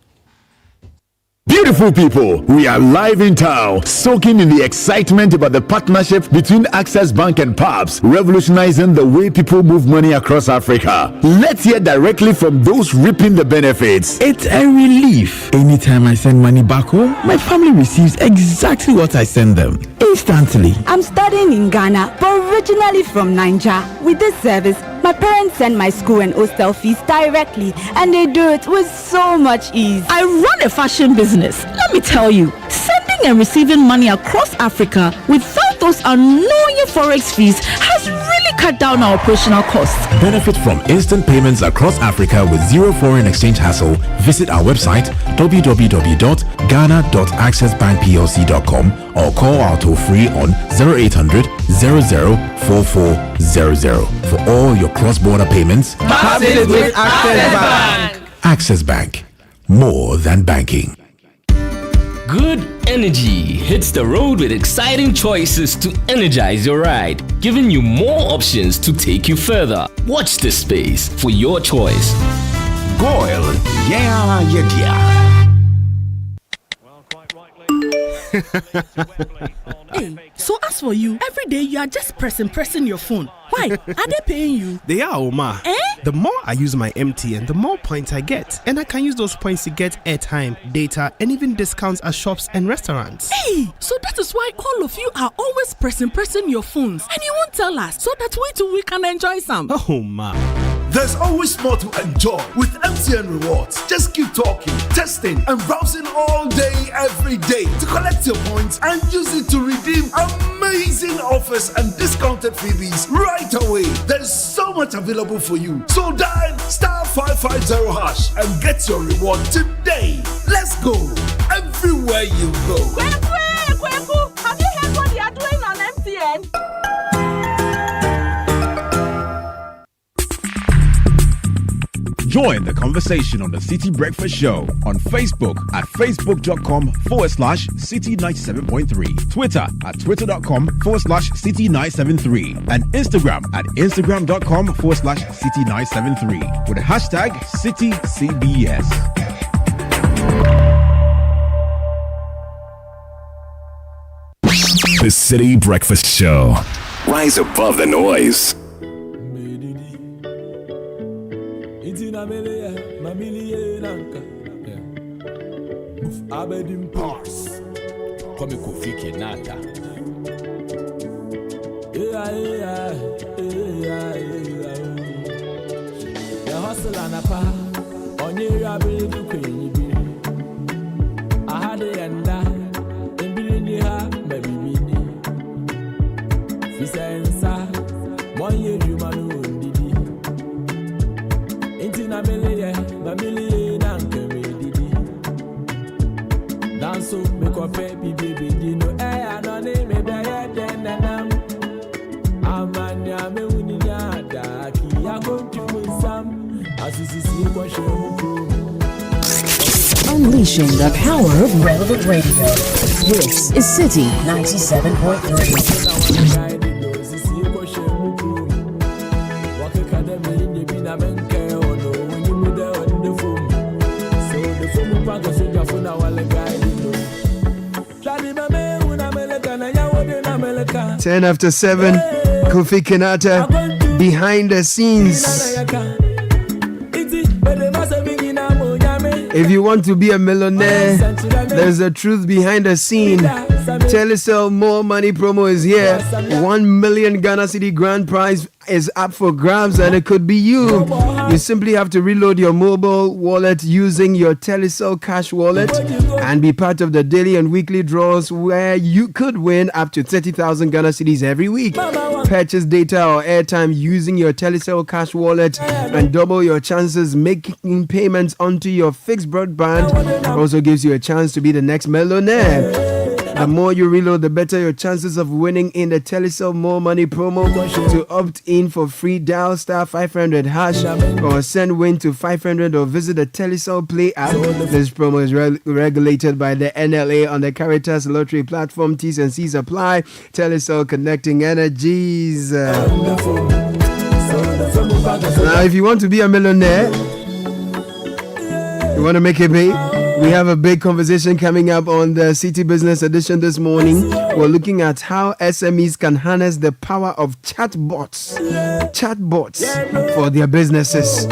Beautiful people, we are live in town, soaking in the excitement about the partnership between Access Bank and PABS, revolutionizing the way people move money across Africa. Let's hear directly from those reaping the benefits. It's a relief. Anytime I send money back home, my family receives exactly what I send them, instantly. I'm studying in Ghana, but originally from Nigeria. With this service, my parents send my school and hostel fees directly, and they do it with so much ease. I run a fashion business. Let me tell you, sending and receiving money across Africa without those annoying forex fees has really cut down our operational costs. Benefit from instant payments across Africa with zero foreign exchange hassle. Visit our website www.ghana.accessbankplc.com or call our toll free on 0800 00 4400 for all your cross-border payments. Pass it with Access Bank. Access Bank, more than banking. Good energy hits the road with exciting choices to energize your ride, giving you more options to take you further. Watch this space for your choice. Goyle, yeah. Hey, so as for you, every day you are just pressing your phone. Why? Are they paying you? They are, Oma. The more I use my MTN, the more points I get. And I can use those points to get airtime, data, and even discounts at shops and restaurants. Hey, so that is why all of you are always pressing your phones. And you won't tell us, so that we can enjoy some. Oh, ma. There's always more to enjoy with MTN Rewards. Just keep talking, testing, and browsing all day, every day to collect your points and use it to redeem amazing offers and discounted freebies right away. There's so much available for you. So dial *550# and get your reward today. Let's go everywhere you go. Kweku, have you heard what they are doing on MTN? Join the conversation on the Citi Breakfast Show on Facebook at facebook.com/Citi97.3, Twitter at twitter.com/Citi973, and Instagram at instagram.com/Citi973 with the hashtag CitiCBS. The Citi Breakfast Show. Rise above the noise. Abedim Pars Come Kofi Kenata The hustle and a pa on your ability queen. I had a enda and be in your baby mini. Fisensa 1 year you man did. Intina Melia, unleashing the power of relevant radio. This is City 97.3. Ten after 7, Kofi Kenata, behind the scenes. If you want to be a millionaire, there's a truth behind the scene. Telecel More Money promo is here. 1 million Ghana City grand prize is up for grabs, and it could be you. You simply have to reload your mobile wallet using your Telecel cash wallet and be part of the daily and weekly draws where you could win up to 30,000 Ghana Cedis every week. Purchase data or airtime using your Telecel cash wallet and double your chances making payments onto your fixed broadband. Also gives you a chance to be the next millionaire. The more you reload, the better your chances of winning in the Telecel More Money promo. To opt in for free, dial star 500 hash or send win to 500 or visit the Telecel Play app. This promo is regulated by the NLA on the Caritas Lottery platform. T's and C's apply. Telecel, connecting energies. Now, if you want to be a millionaire, you want to make it big, we have a big conversation coming up on the City Business Edition this morning. We're looking at how SMEs can harness the power of chatbots for their businesses.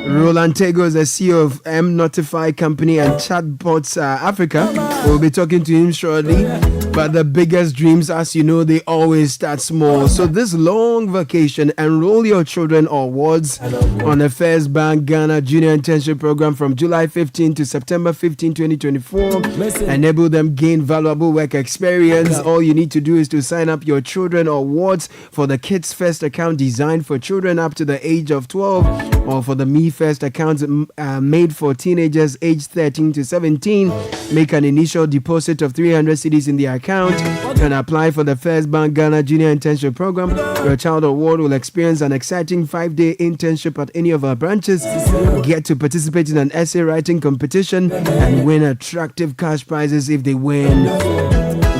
Roland Tego is the CEO of M Notify Company and Chatbots Africa. We'll be talking to him shortly. But the biggest dreams, as you know, they always start small. So this long vacation, enroll your children or wards on the First Bank Ghana Junior Internship Program from July 15 to September 15, 2024. Enable them gain valuable work experience. All you need to do is to sign up your children or wards for the Kids First account designed for children up to the age of 12, or for the Me First accounts made for teenagers aged 13 to 17. Make an initial deposit of 300 cedis in the account and apply for the First Bank Ghana Junior Internship Program. Your child or ward will experience an exciting 5-day internship at any of our branches. Get to participate in an essay writing competition and win attractive cash prizes if they win.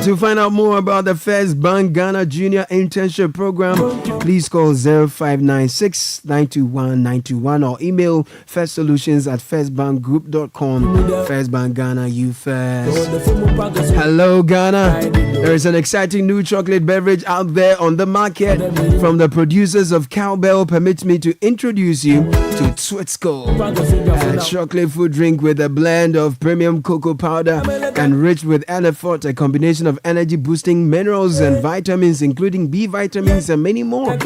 To find out more about the First Bank Ghana Junior Internship Program, please call 0596 921 921 or email firstsolutions@firstbankgroup.com. First Bank Ghana, you first. Hello, Ghana. There is an exciting new chocolate beverage out there on the market from the producers of Cowbell. Permit me to introduce you to Twitsco, a chocolate food drink with a blend of premium cocoa powder enriched with Anafort, a combination of energy boosting minerals and vitamins including B vitamins and many more.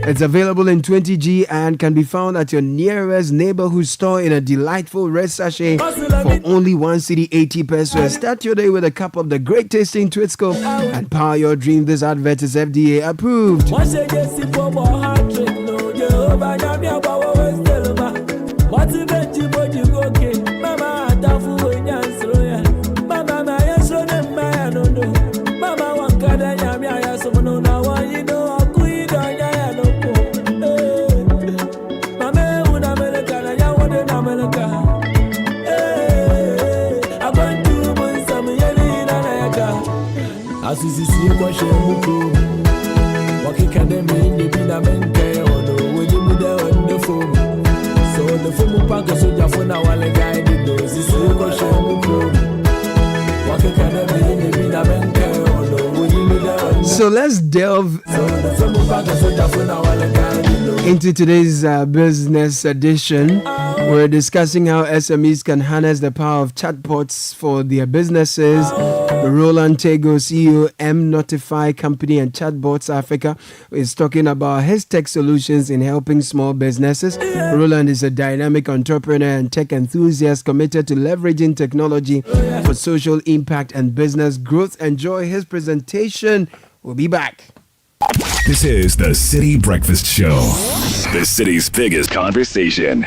It's available in 20g and can be found at your nearest neighborhood store in a delightful red sachet for only 1 cedi 80 pesos. Start your day with a cup of the great tasting Twitsco and power your dream. This advert is FDA approved. So let's delve into today's business edition. We're discussing how SMEs can harness the power of chatbots for their businesses. Roland Tego, CEO, M Notify Company and Chatbots Africa, is talking about his tech solutions in helping small businesses. Roland is a dynamic entrepreneur and tech enthusiast committed to leveraging technology for social impact and business growth. Enjoy his presentation. We'll be back. This is the Citi Breakfast Show, the city's biggest conversation.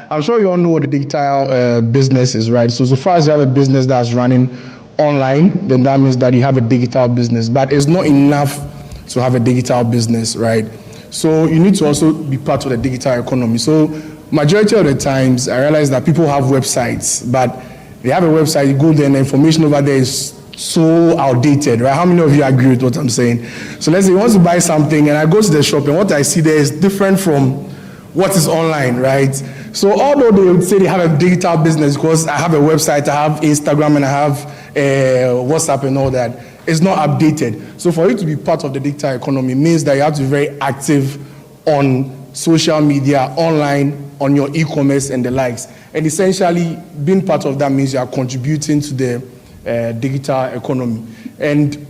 I'm sure you all know what the digital business is, right? So far as you have a business that's running online, then that means that you have a digital business. But it's not enough to have a digital business, right? So you need to also be part of the digital economy. So majority of the times, I realize that people have websites, but they have a website, you go there and the information over there is so outdated, right? How many of you agree with what I'm saying? So let's say you want to buy something and I go to the shop and what I see there is different from what is online, right? So although they would say they have a digital business because I have a website, I have Instagram and I have WhatsApp and all that, it's not updated. So for you to be part of the digital economy means that you have to be very active on social media, online, on your e-commerce and the likes. And essentially, being part of that means you are contributing to the digital economy. And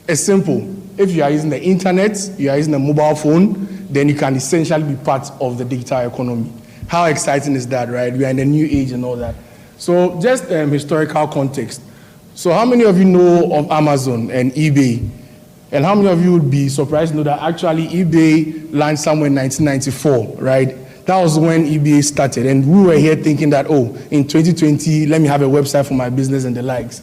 it's simple. If you are using the internet, you are using a mobile phone, then you can essentially be part of the digital economy. How exciting is that, right? We are in a new age and all that. So just historical context. So how many of you know of Amazon and eBay? And how many of you would be surprised to know that actually eBay launched somewhere in 1994, right? That was when eBay started. And we were here thinking that, oh, in 2020, let me have a website for my business and the likes.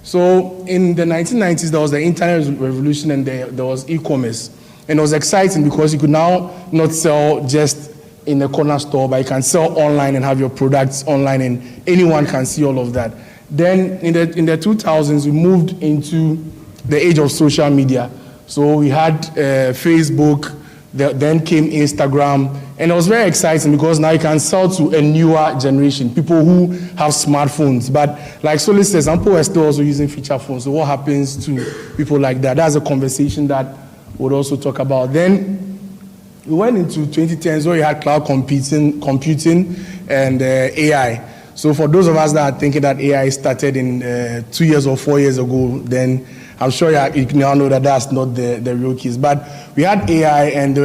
So in the 1990s, there was the internet revolution and there was e-commerce. And it was exciting because you could now not sell just in a corner store, but you can sell online and have your products online and anyone can see all of that. Then in the 2000s, we moved into the age of social media. So we had Facebook, then came Instagram, and it was very exciting because now you can sell to a newer generation, people who have smartphones. But like Soli says, some people are still also using feature phones. So what happens to people like that? That's a conversation that we'll also talk about. Then we went into 2010s where you had cloud computing and AI. So for those of us that are thinking that AI started in 2 years or 4 years ago, then I'm sure you now know that that's not the real case. But we had AI and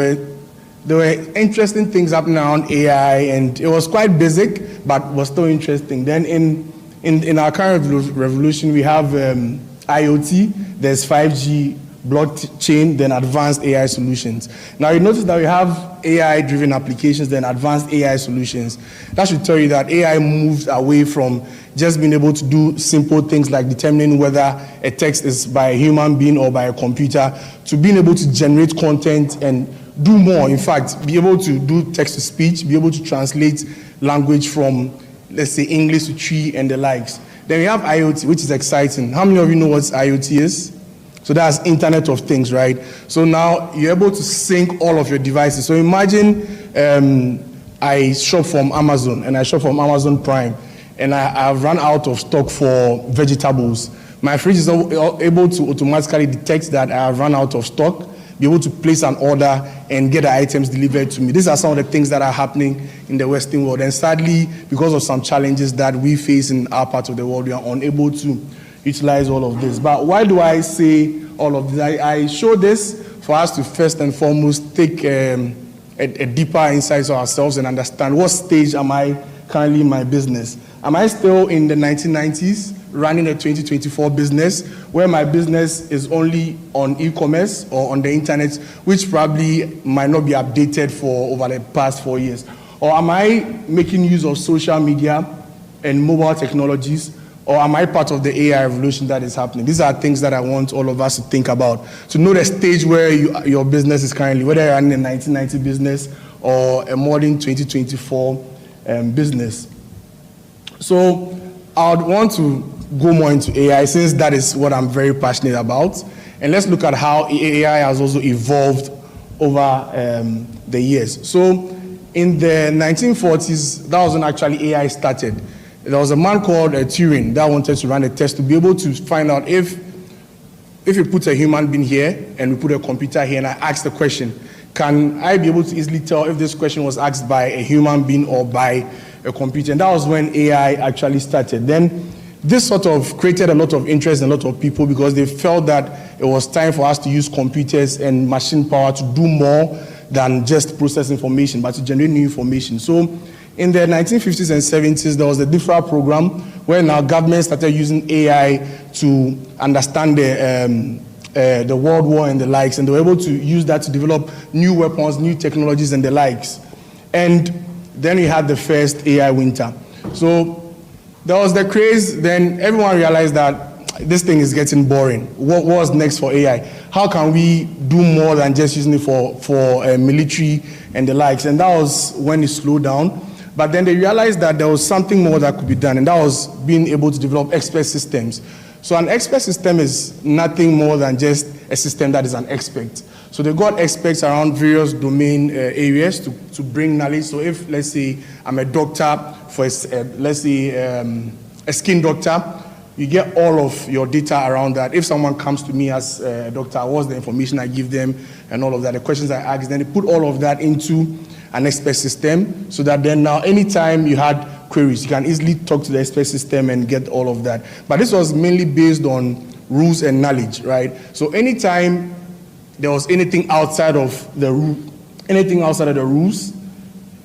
there were interesting things happening around AI and it was quite basic, but was still interesting. Then in our current revolution, we have IoT, there's 5G, blockchain, then advanced AI solutions. Now you notice that we have AI-driven applications, then advanced AI solutions. That should tell you that AI moves away from just being able to do simple things like determining whether a text is by a human being or by a computer to being able to generate content and do more. In fact, be able to do text-to-speech, be able to translate language from, let's say, English to Tree and the likes. Then we have IoT, which is exciting. How many of you know what IoT is? So that's Internet of Things, right? So now you're able to sync all of your devices. So imagine I shop from Amazon and I shop from Amazon Prime and I've run out of stock for vegetables. My fridge is able to automatically detect that I have run out of stock, be able to place an order and get the items delivered to me. These are some of the things that are happening in the Western world. And sadly, because of some challenges that we face in our part of the world, we are unable to utilize all of this. But why do I say all of this? I show this for us to first and foremost take a deeper insight to ourselves and understand what stage am I currently in my business. Am I still in the 1990s running a 2024 business where my business is only on e-commerce or on the internet, which probably might not be updated for over the past 4 years? Or am I making use of social media and mobile technologies? Or am I part of the AI revolution that is happening? These are things that I want all of us to think about, to know the stage where your business is currently, whether you're running a 1990 business or a modern 2024 business. So I would want to go more into AI since that is what I'm very passionate about. And let's look at how AI has also evolved over the years. So in the 1940s, that was when actually AI started. There was a man called Turing that wanted to run a test to be able to find out if you put a human being here and we put a computer here and I ask the question, can I be able to easily tell if this question was asked by a human being or by a computer? And that was when AI actually started. Then this sort of created a lot of interest in a lot of people because they felt that it was time for us to use computers and machine power to do more than just process information, but to generate new information. So in the 1950s and 70s, there was a DIFRA program where now government started using AI to understand the World War and the likes, and they were able to use that to develop new weapons, new technologies, and the likes. And Then we had the first AI winter. So there was the craze. Then everyone realized that this thing is getting boring. What was next for AI? How can we do more than just using it for military and the likes? And that was when it slowed down. But then they realized that there was something more that could be done, and that was being able to develop expert systems. So an expert system is nothing more than just a system that is an expert. So they got experts around various domain areas to bring knowledge. So if, let's say, I'm a doctor for, let's say, a skin doctor, you get all of your data around that. If someone comes to me as a doctor, what's the information I give them and all of that, the questions I ask, then they put all of that into an expert system so that then now anytime you had queries, you can easily talk to the expert system and get all of that. But this was mainly based on rules and knowledge, right? So anytime there was anything outside of the rules,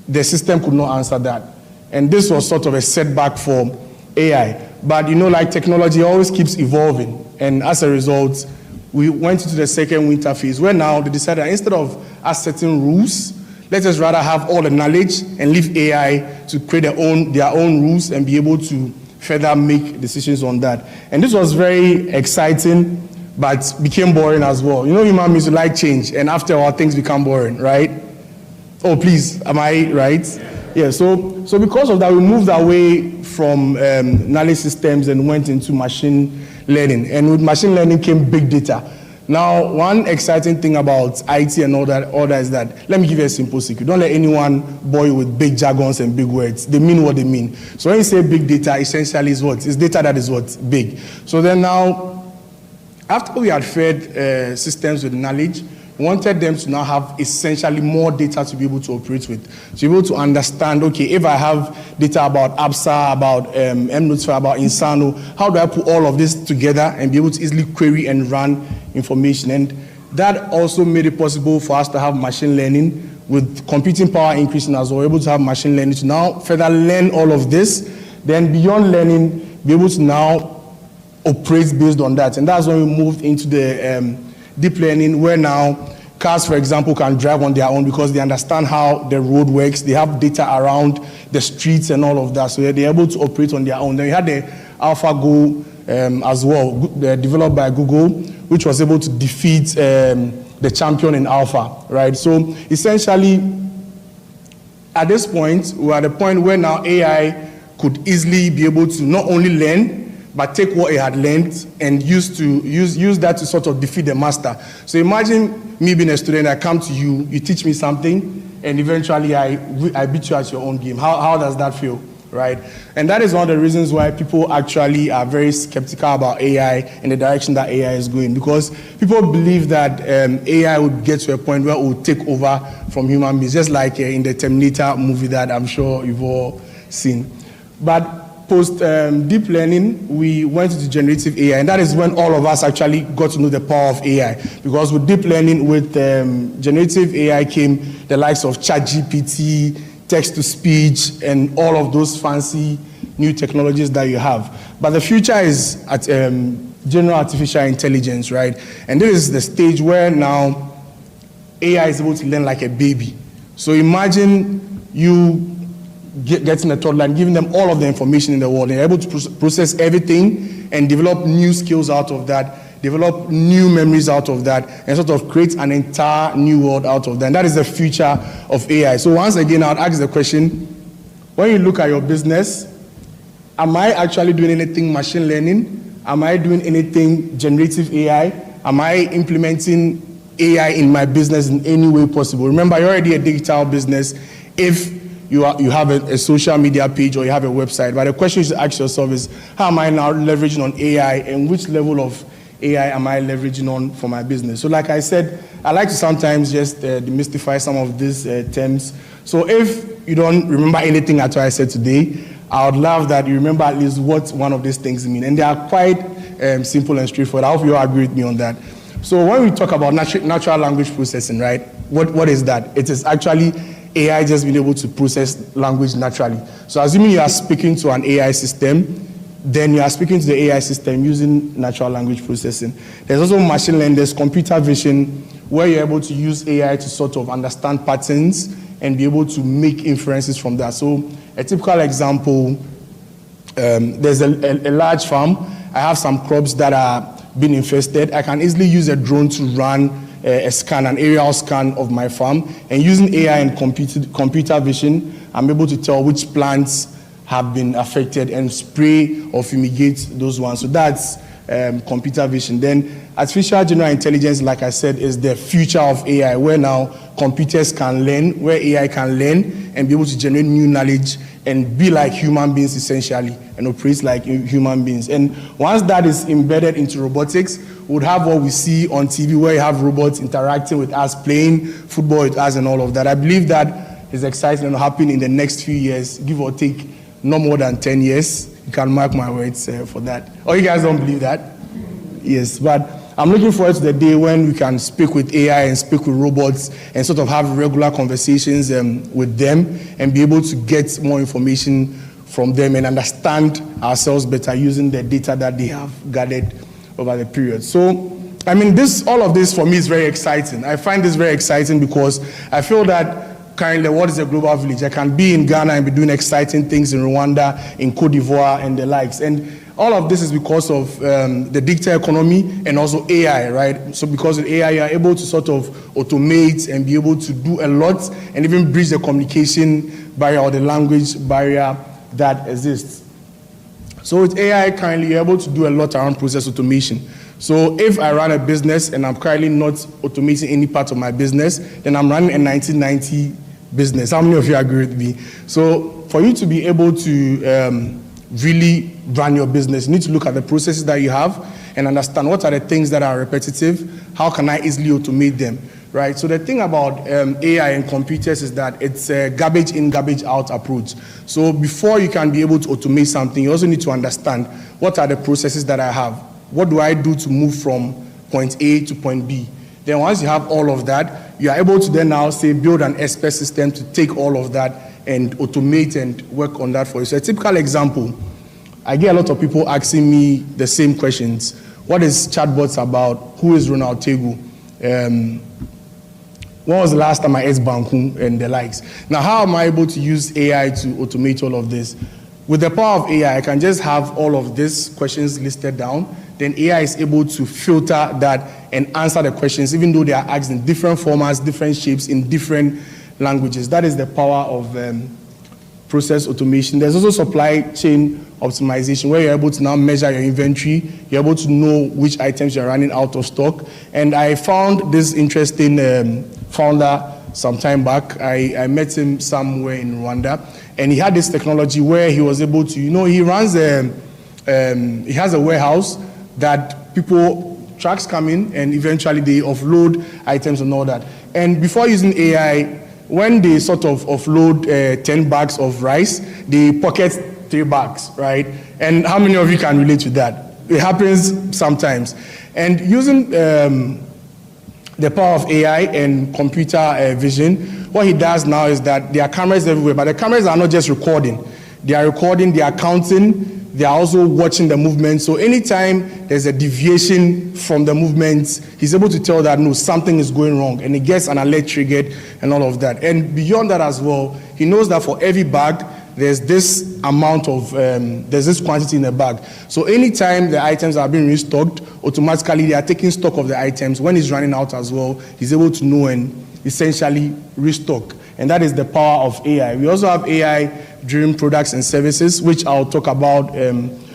the system could not answer that. And this was sort of a setback for AI. But like technology always keeps evolving. And as a result, we went into the second winter phase where now they decided that instead of us setting rules, let us rather have all the knowledge and leave AI to create their own rules and be able to further make decisions on that. And this was very exciting, but became boring as well. Human beings like change, and after a while, things become boring, right? Oh, please, am I right? Yeah, so because of that, we moved away from knowledge systems and went into machine learning. And with machine learning came big data. Now, one exciting thing about IT and all that is that, let me give you a simple secret. Don't let anyone bore you with big jargons and big words. They mean what they mean. So when you say big data, essentially is what? It's data that is what? Big. So then now, after we had fed systems with knowledge, we wanted them to now have essentially more data to be able to operate with. To be able to understand, okay, if I have data about ABSA, about MNotify, about Insano, how do I put all of this together and be able to easily query and run information? And that also made it possible for us to have machine learning with computing power increasing as well. We're able to have machine learning to now further learn all of this. Then beyond learning, be able to now operate based on that. And that's when we moved into the deep learning, where now cars, for example, can drive on their own because they understand how the road works. They have data around the streets and all of that, so they're able to operate on their own. Then we had the AlphaGo as well, developed by Google, which was able to defeat the champion in Alpha, right? So essentially, at this point, we're at a point where now AI could easily be able to not only learn, but take what it had learned and use that to sort of defeat the master. So imagine me being a student, I come to you, you teach me something, and eventually I beat you at your own game. How does that feel, right? And that is one of the reasons why people actually are very skeptical about AI and the direction that AI is going, because people believe that AI would get to a point where it would take over from human beings, just like in the Terminator movie that I'm sure you've all seen. But post deep learning, we went into generative AI, and that is when all of us actually got to know the power of AI. Because with deep learning, with generative AI came the likes of ChatGPT, text-to-speech, and all of those fancy new technologies that you have. But the future is at general artificial intelligence, right? And this is the stage where now AI is able to learn like a baby. So imagine you getting a toddler and giving them all of the information in the world, and they're able to process everything and develop new skills out of that, develop new memories out of that, and sort of create an entire new world out of that. And that is the future of AI. So once again, I would ask the question, when you look at your business, am I actually doing anything machine learning? Am I doing anything generative AI? Am I implementing AI in my business in any way possible? Remember, you're already a digital business if you have a social media page or you have a website. But the question you should ask yourself is, how am I now leveraging on AI, and which level of AI am I leveraging on for my business? So like I said, I like to sometimes just demystify some of these terms. So if you don't remember anything at all I said today, I would love that you remember at least what one of these things mean. And they are quite simple and straightforward. I hope you all agree with me on that. So when we talk about natural language processing, right, what is that? It is actually AI just being able to process language naturally. So assuming you are speaking to an AI system, then you are speaking to the AI system using natural language processing. There's also machine learning, there's computer vision, where you're able to use AI to sort of understand patterns and be able to make inferences from that. So a typical example, there's a large farm. I have some crops that are being infested. I can easily use a drone to run a scan, an aerial scan of my farm, and using AI and computer vision, I'm able to tell which plants have been affected and spray or fumigate those ones. So that's computer vision. Then artificial general intelligence, like I said, is the future of AI, where now computers can learn, where AI can learn and be able to generate new knowledge and be like human beings essentially and operate like human beings. And once that is embedded into robotics, we would have what we see on TV, where you have robots interacting with us, playing football with us and all of that. I believe that is exciting and will happen in the next few years, give or take no more than 10 years. You can mark my words for that. Or you guys don't believe that? Yes, but I'm looking forward to the day when we can speak with AI and speak with robots and sort of have regular conversations with them and be able to get more information from them and understand ourselves better using the data that they have gathered over the period. So, I mean, all of this for me is very exciting. I find this very exciting because I feel that currently, what is a global village? I can be in Ghana and be doing exciting things in Rwanda, in Cote d'Ivoire, and the likes. And all of this is because of the digital economy and also AI, right? So because of AI, you are able to sort of automate and be able to do a lot and even bridge the communication barrier or the language barrier that exists. So with AI, currently, you're able to do a lot around process automation. So if I run a business and I'm currently not automating any part of my business, then I'm running a 1990 business. How many of you agree with me? So for you to be able to really run your business, you need to look at the processes that you have and understand what are the things that are repetitive, how can I easily automate them, right? So the thing about AI and computers is that it's a garbage in, garbage out approach. So before you can be able to automate something, you also need to understand what are the processes that I have. What do I do to move from point A to point B? Then once you have all of that, you are able to then now say build an expert system to take all of that and automate and work on that for you. So a typical example, I get a lot of people asking me the same questions. What is chatbots about? Who is Ronald Tegu? When was the last time I ate Banku and the likes? Now, how am I able to use AI to automate all of this? With the power of AI, I can just have all of these questions listed down. Then AI is able to filter that and answer the questions, even though they are asked in different formats, different shapes, in different languages. That is the power of process automation. There's also supply chain optimization, where you're able to now measure your inventory. You're able to know which items you're running out of stock. And I found this interesting founder some time back. I met him somewhere in Rwanda, and he had this technology where he was able to, he runs he has a warehouse that trucks come in and eventually they offload items and all that. And before using AI, when they sort of offload 10 bags of rice, they pocket 3 bags, right? And how many of you can relate to that? It happens sometimes. And using the power of AI and computer vision, what he does now is that there are cameras everywhere, but the cameras are not just recording. They are recording, they are counting, they are also watching the movement. So anytime there's a deviation from the movements, he's able to tell that, no, something is going wrong. And he gets an alert triggered and all of that. And beyond that as well, he knows that for every bag, there's this amount of, there's this quantity in the bag. So anytime the items are being restocked, automatically they are taking stock of the items. When he's running out as well, he's able to know and essentially restock. And that is the power of AI. We also have AI-driven products and services, which I'll talk about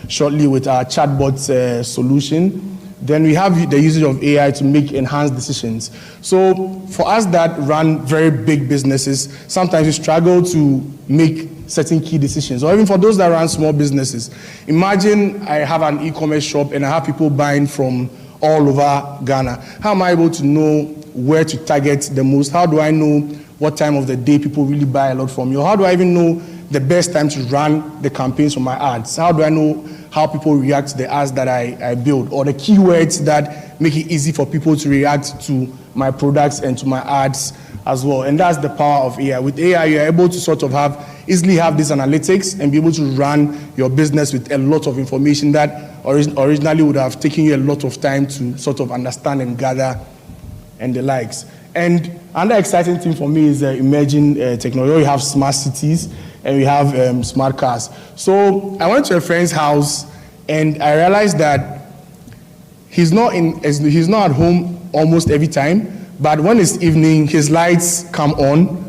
shortly with our chatbot solution. Then we have the usage of AI to make enhanced decisions. So for us that run very big businesses, sometimes we struggle to make certain key decisions, or even for those that run small businesses. Imagine I have an e-commerce shop and I have people buying from all over Ghana. How am I able to know where to target the most? How do I know what time of the day people really buy a lot from me? Or how do I even know the best time to run the campaigns for my ads? How do I know how people react to the ads that I build, or the keywords that make it easy for people to react to my products and to my ads as well? And that's the power of AI. With AI, you're able to sort of easily have these analytics and be able to run your business with a lot of information that originally would have taken you a lot of time to sort of understand and gather and the likes. And Another exciting thing for me is emerging technology. We have smart cities and we have smart cars. So I went to a friend's house and I realized that he's not at home almost every time, but when it's evening, his lights come on.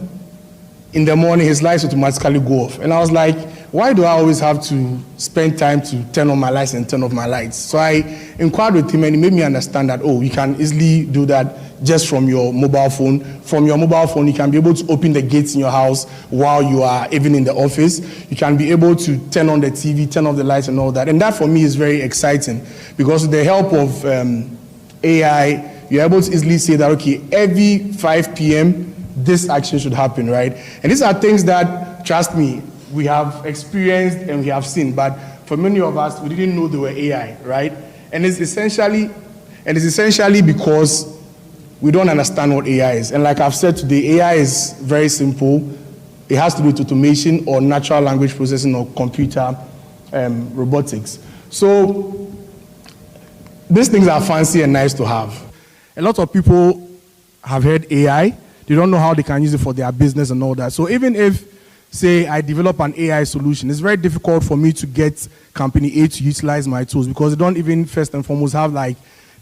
In the morning, his lights automatically go off. And I was like, why do I always have to spend time to turn on my lights and turn off my lights? So I inquired with him and he made me understand that, you can easily do that just from your mobile phone. From your mobile phone, you can be able to open the gates in your house while you are even in the office. You can be able to turn on the TV, turn off the lights and all that. And that for me is very exciting because with the help of AI, you're able to easily say that, okay, every 5 p.m., this action should happen, right? And these are things that, trust me, we have experienced and we have seen, but for many of us, we didn't know they were AI, right? And it's essentially because we don't understand what AI is. And like I've said today, AI is very simple. It has to do with automation or natural language processing or computer robotics. So these things are fancy and nice to have. A lot of people have heard AI. They don't know how they can use it for their business and all that. So even if, say, I develop an AI solution, it's very difficult for me to get company A to utilize my tools because they don't even first and foremost have like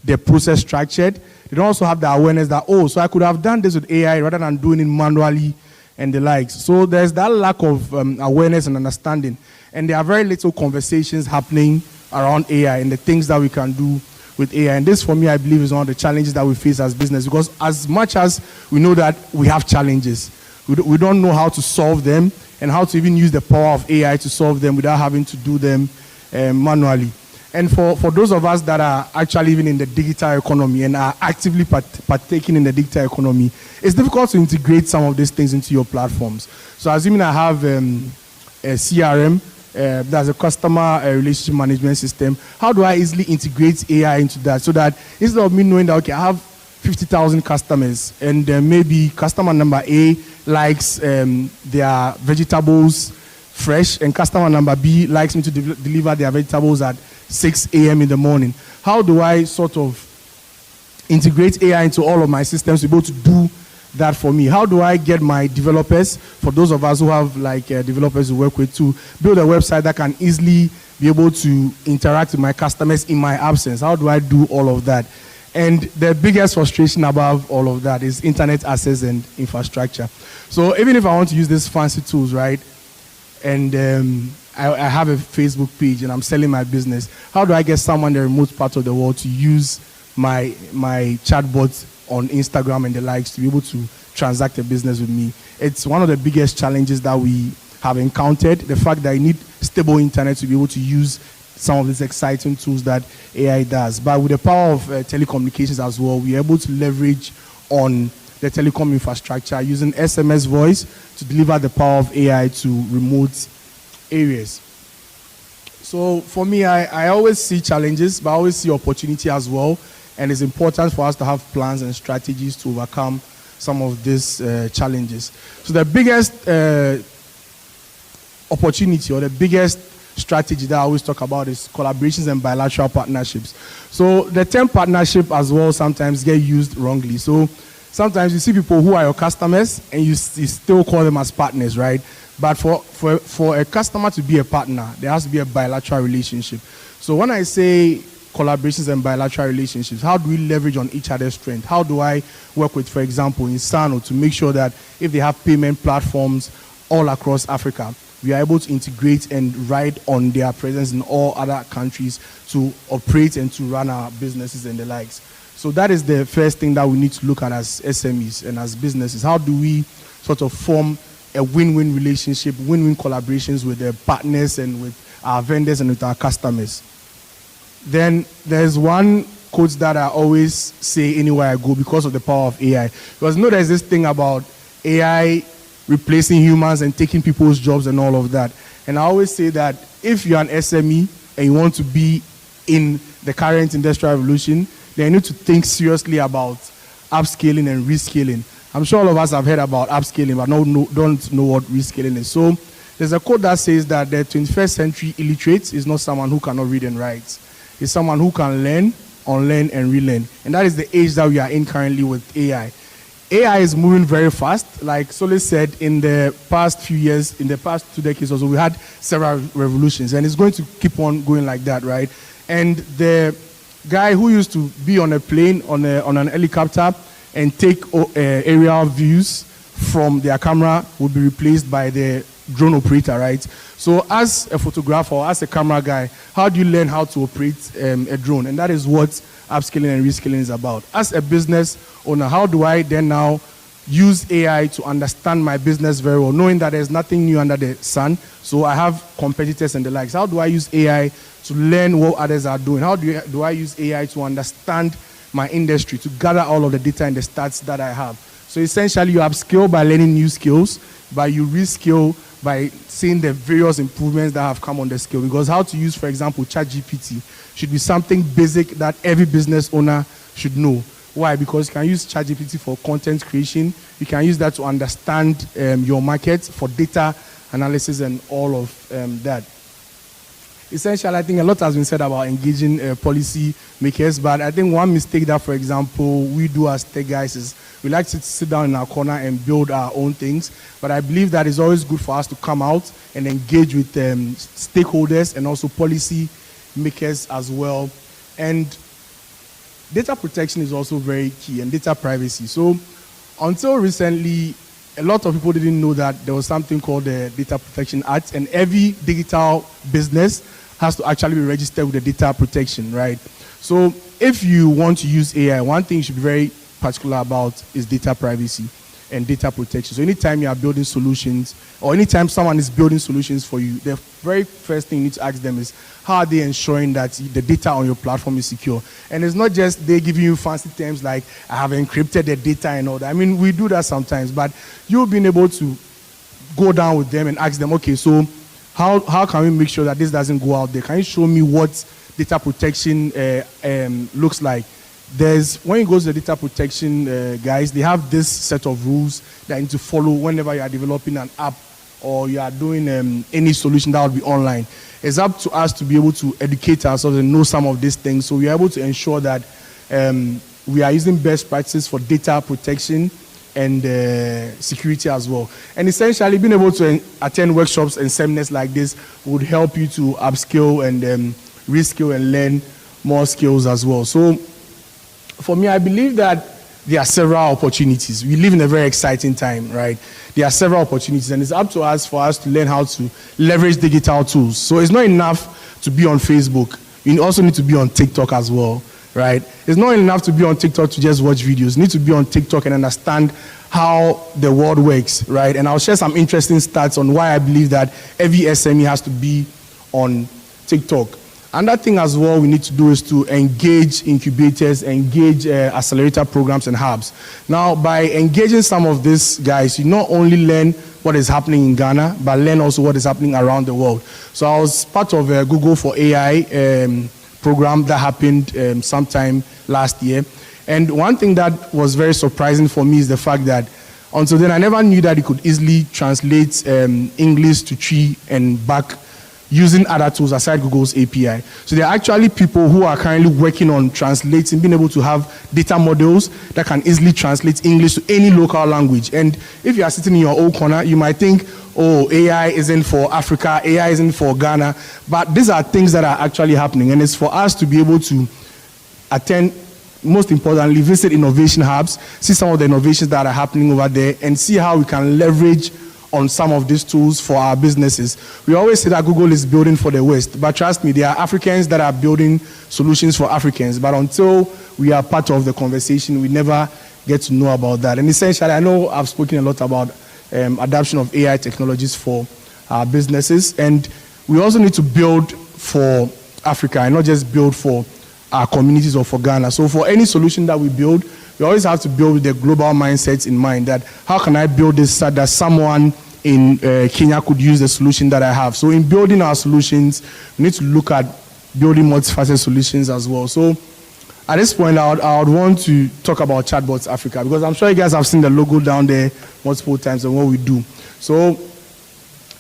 the process structured. They don't also have the awareness that, so I could have done this with AI rather than doing it manually and the likes. So there's that lack of awareness and understanding. And there are very little conversations happening around AI and the things that we can do with AI. And this, for me, I believe is one of the challenges that we face as business because as much as we know that we have challenges, we don't know how to solve them and how to even use the power of AI to solve them without having to do them manually. And for those of us that are actually even in the digital economy and are actively partaking in the digital economy, it's difficult to integrate some of these things into your platforms. So assuming I have a CRM, there's a customer relationship management system, how do I easily integrate AI into that so that instead of me knowing that, okay, I have 50,000 customers and maybe customer number A likes their vegetables fresh and customer number B likes me to deliver their vegetables at 6 a.m. in the morning. How do I sort of integrate AI into all of my systems to be able to do that for me? How do I get my developers, for those of us who have like developers to work with, to build a website that can easily be able to interact with my customers in my absence? How do I do all of that? And the biggest frustration above all of that is internet access and infrastructure. So even if I want to use these fancy tools, right, and I have a Facebook page and I'm selling my business, how do I get someone in the remote part of the world to use my chatbot on Instagram and the likes to be able to transact a business with me? It's one of the biggest challenges that we have encountered, the fact that you need stable internet to be able to use some of these exciting tools that AI does. But with the power of telecommunications as well, we're able to leverage on the telecom infrastructure using SMS voice to deliver the power of AI to remote areas. So for me, I always see challenges, but I always see opportunity as well. And it's important for us to have plans and strategies to overcome some of these challenges. So the biggest opportunity or the biggest strategy that I always talk about is collaborations and bilateral partnerships. So the term partnership as well sometimes get used wrongly. So sometimes you see people who are your customers and you still call them as partners, right? But for a customer to be a partner, there has to be a bilateral relationship. So when I say collaborations and bilateral relationships, how do we leverage on each other's strength? How do I work with, for example, Insano to make sure that if they have payment platforms all across Africa, we are able to integrate and ride on their presence in all other countries to operate and to run our businesses and the likes. So that is the first thing that we need to look at as SMEs and as businesses. How do we sort of form a win-win relationship, win-win collaborations with the partners and with our vendors and with our customers? Then there's one quote that I always say anywhere I go because of the power of AI. Because there's this thing about AI replacing humans and taking people's jobs and all of that. And I always say that if you're an SME and you want to be in the current industrial revolution, then you need to think seriously about upscaling and rescaling. I'm sure all of us have heard about upscaling, but don't know what rescaling is. So there's a quote that says that the 21st century illiterate is not someone who cannot read and write. It's someone who can learn, unlearn, and relearn. And that is the age that we are in currently with AI. AI is moving very fast. Like Sole said, in the past few years, in the past 2 decades or so, we had several revolutions, and it's going to keep on going like that, right? And the guy who used to be on a plane, on an helicopter, and take aerial views from their camera would be replaced by the drone operator, right? So as a photographer or as a camera guy, how do you learn how to operate a drone? And that is what upskilling and reskilling is about. As a business owner, how do I then now use AI to understand my business very well, knowing that there's nothing new under the sun? So I have competitors and the likes. How do I use AI to learn what others are doing? How do I use AI to understand my industry, to gather all of the data and the stats that I have? So essentially, you upskill by learning new skills, but you reskill by seeing the various improvements that have come on the skill. Because how to use, for example, ChatGPT should be something basic that every business owner should know. Why? Because you can use ChatGPT for content creation. You can use that to understand your market, for data analysis and all of that. Essentially, I think a lot has been said about engaging policy makers, but I think one mistake that, for example, we do as tech guys is we like to sit down in our corner and build our own things. But I believe that it's always good for us to come out and engage with stakeholders and also policy makers as well. And data protection is also very key, and data privacy. So until recently, a lot of people didn't know that there was something called the Data Protection Act, and every digital business has to actually be registered with the data protection, right? So if you want to use AI, one thing you should be very particular about is data privacy and data protection. So anytime you are building solutions, or anytime someone is building solutions for you, the very first thing you need to ask them is, how are they ensuring that the data on your platform is secure? And it's not just they giving you fancy terms like, I have encrypted the data and all that. I mean, we do that sometimes, but you've been able to go down with them and ask them, okay, so how can we make sure that this doesn't go out there? Can you show me what data protection looks like? When you go to the data protection guys, they have this set of rules that you need to follow whenever you are developing an app or you are doing any solution that will be online. It's up to us to be able to educate ourselves and know some of these things, so we are able to ensure that we are using best practices for data protection and security as well. And essentially, being able to attend workshops and seminars like this would help you to upskill and reskill and learn more skills as well. So for me, I believe that there are several opportunities. We live in a very exciting time, right? There are several opportunities, and it's up to us for us to learn how to leverage digital tools. So it's not enough to be on Facebook. You also need to be on TikTok as well, right? It's not enough to be on TikTok to just watch videos. You need to be on TikTok and understand how the world works, right? And I'll share some interesting stats on why I believe that every SME has to be on TikTok. Another thing as well we need to do is to engage incubators, engage accelerator programs and hubs. Now, by engaging some of these guys, you not only learn what is happening in Ghana, but learn also what is happening around the world. So I was part of a Google for AI program that happened sometime last year. And one thing that was very surprising for me is the fact that until then, I never knew that you could easily translate English to Twi and back using other tools aside Google's API. So there are actually people who are currently working on translating, being able to have data models that can easily translate English to any local language. And if you are sitting in your own corner, you might think, oh, AI isn't for Africa, AI isn't for Ghana. But these are things that are actually happening. And it's for us to be able to attend, most importantly, visit innovation hubs, see some of the innovations that are happening over there, and see how we can leverage on some of these tools for our businesses. We always say that Google is building for the West, but trust me, there are Africans that are building solutions for Africans. But until we are part of the conversation, we never get to know about that. And essentially, I know I've spoken a lot about adoption of AI technologies for our businesses, and we also need to build for Africa and not just build for our communities or for Ghana. So for any solution that we build, we always have to build with the global mindsets in mind, that how can I build this so that someone in Kenya could use the solution that I have. So in building our solutions, we need to look at building multifaceted solutions as well. So at this point, I would want to talk about Chatbots Africa, because I'm sure you guys have seen the logo down there multiple times and what we do. So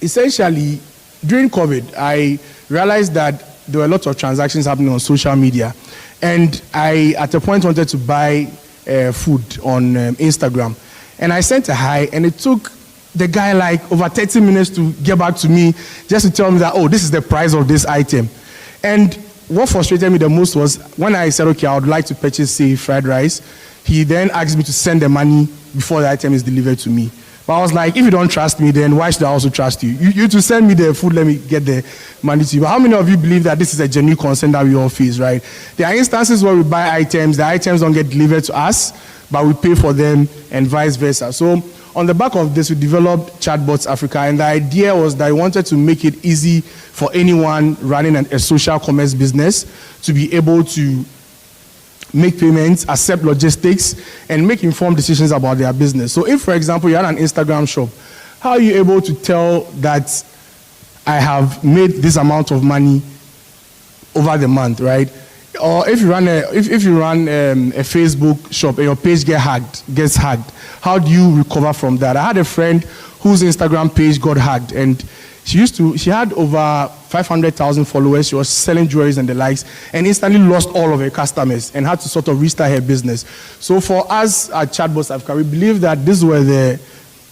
essentially, during COVID, I realized that there were a lot of transactions happening on social media. And I, at a point, wanted to buy food on Instagram. And I sent a hi, and it took the guy like over 30 minutes to get back to me just to tell me that, oh, this is the price of this item. And what frustrated me the most was when I said, okay, I would like to purchase, say, fried rice, he then asked me to send the money before the item is delivered to me. But I was like, if you don't trust me, then why should I also trust you? You to send me the food, let me get the money to you. But how many of you believe that this is a genuine concern that we all face, right? There are instances where we buy items, the items don't get delivered to us, but we pay for them and vice versa. So on the back of this, we developed Chatbots Africa, and the idea was that I wanted to make it easy for anyone running a social commerce business to be able to make payments, accept logistics, and make informed decisions about their business. So if, for example, you had an Instagram shop, how are you able to tell that I have made this amount of money over the month, right? Or if you run a Facebook shop and your page gets hacked, how do you recover from that? I had a friend whose Instagram page got hacked, and she had over 500,000 followers. She was selling jewelries and the likes, and instantly lost all of her customers and had to sort of restart her business. So for us at Chatbots Africa, we believe that these were the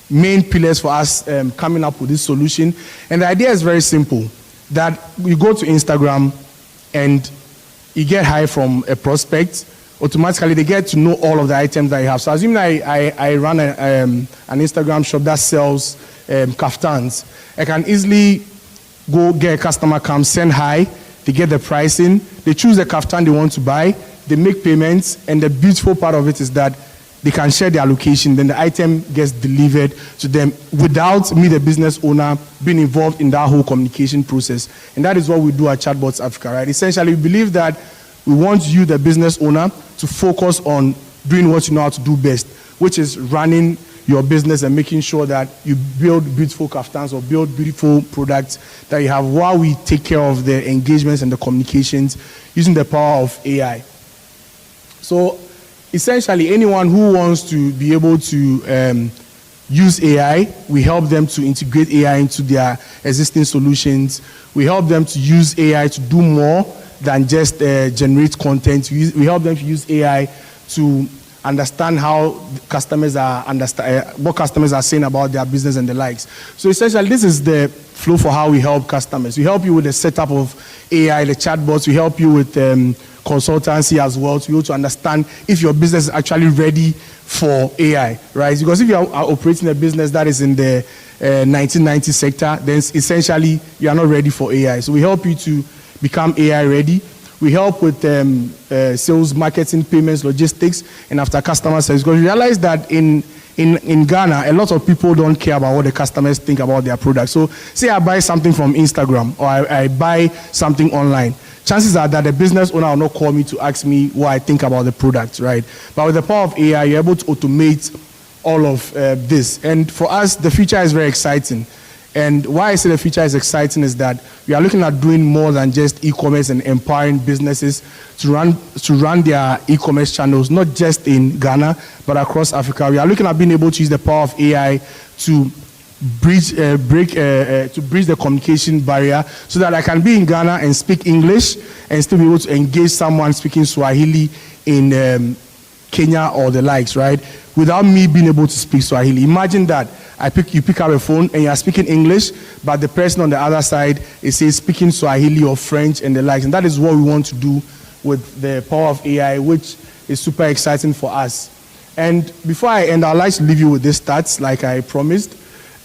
main pillars for us coming up with this solution. And the idea is very simple, that you go to Instagram and you get high from a prospect, automatically they get to know all of the items that you have. So assuming I run an Instagram shop that sells kaftans, I can easily go get a customer, come send hi, they get the pricing, they choose the kaftan they want to buy, they make payments, and the beautiful part of it is that they can share their location, then the item gets delivered to them without me, the business owner, being involved in that whole communication process. And that is what we do at Chatbots Africa, right? Essentially, we believe that we want you, the business owner, to focus on doing what you know how to do best, which is running your business and making sure that you build beautiful kaftans or build beautiful products that you have while we take care of the engagements and the communications using the power of AI. So essentially, anyone who wants to be able to use AI, we help them to integrate AI into their existing solutions. We help them to use AI to do more than just generate content. We help them to use AI to understand how customers are what customers are saying about their business and the likes. So essentially, this is the flow for how we help customers. We help you with the setup of AI, the chatbots. We help you with consultancy as well to be able to understand if your business is actually ready for AI, right? Because if you are operating a business that is in the 1990 sector, then essentially you are not ready for AI. So we help you to become AI ready. We help with sales, marketing, payments, logistics, and after customer service. Because we realize that in Ghana, a lot of people don't care about what the customers think about their product. So say I buy something from Instagram or I buy something online. Chances are that the business owner will not call me to ask me what I think about the product, right? But with the power of AI, you're able to automate all of this. And for us, the future is very exciting. And why I say the future is exciting is that we are looking at doing more than just e-commerce and empowering businesses to run their e-commerce channels, not just in Ghana, but across Africa. We are looking at being able to use the power of AI to bridge the communication barrier so that I can be in Ghana and speak English and still be able to engage someone speaking Swahili in Kenya or the likes, right? Without me being able to speak Swahili. Imagine that. You pick up a phone and you are speaking English, but the person on the other side is speaking Swahili or French and the likes. And that is what we want to do with the power of AI, which is super exciting for us. And before I end, I'd like to leave you with these stats, like I promised.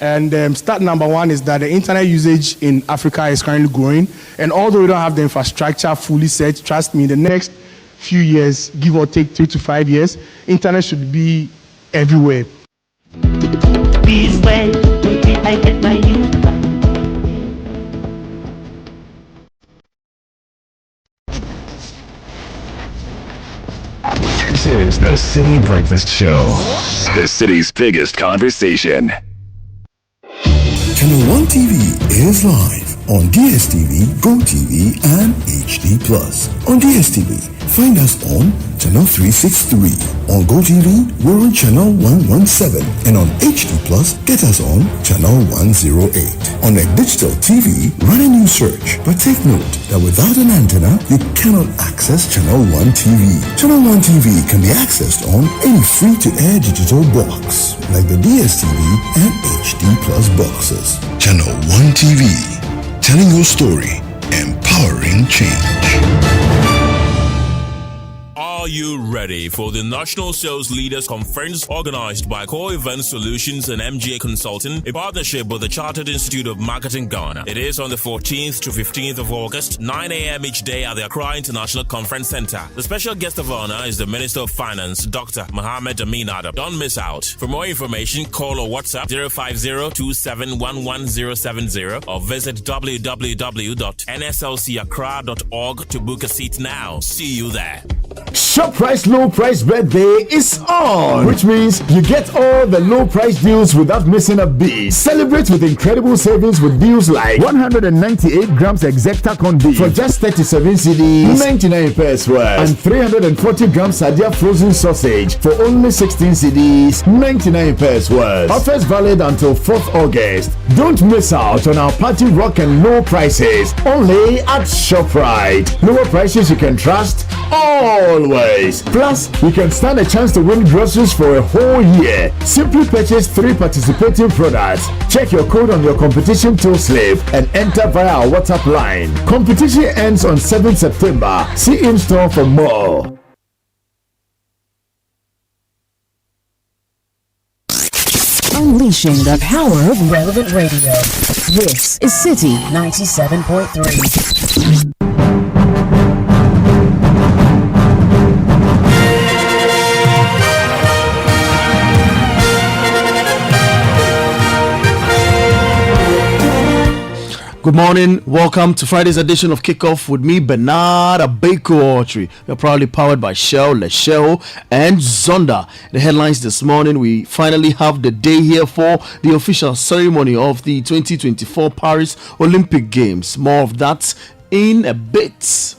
And stat number one is that the internet usage in Africa is currently growing. And although we don't have the infrastructure fully set, trust me, in the next few years, give or take 3 to 5 years, internet should be everywhere. I get my youth back. This is the Citi Breakfast Show, the city's biggest conversation. Channel 1 TV is live. on DSTV, GoTV, and HD+. On DSTV, find us on channel 363. On GoTV, we're on channel 117. And on HD+, get us on channel 108. On a digital TV, run a new search. But take note that without an antenna, you cannot access channel 1 TV. Channel 1 TV can be accessed on any free-to-air digital box, like the DSTV and HD+ boxes. Channel 1 TV, telling your story, empowering change. Are you ready for the National Sales Leaders Conference organized by Core Event Solutions and MGA Consulting in partnership with the Chartered Institute of Marketing Ghana? It is on the 14th to 15th of August, 9 a.m. each day at the Accra International Conference Center. The special guest of honor is the Minister of Finance, Dr. Mohammed Amin Adam. Don't miss out. For more information, call or WhatsApp 050-2711-070 or visit www.nslcaccra.org to book a seat now. See you there. Shop Price Low Price Birthday is on, which means you get all the low price deals without missing a beat. Celebrate with incredible savings with deals like 198 grams Exacta corned beef for just 37 cedis, 99 pence worth, and 340 grams Sadia frozen sausage for only 16 cedis, 99 pence worth. Offers valid until 4th August. Don't miss out on our party rock and low prices only at ShopRite. Lower prices you can trust always. Plus, you can stand a chance to win groceries for a whole year. Simply purchase 3 participating products. Check your code on your competition tool slip and enter via our WhatsApp line. Competition ends on 7th September. See in store for more. Unleashing the power of relevant radio. This is Citi 97.3. Good morning. Welcome to Friday's edition of Kickoff with me, Bernard Abeku. We're proudly powered by Shell, Leshell, and Zonda. The headlines this morning, we finally have the day here for the official ceremony of the 2024 Paris Olympic Games. More of that in a bit.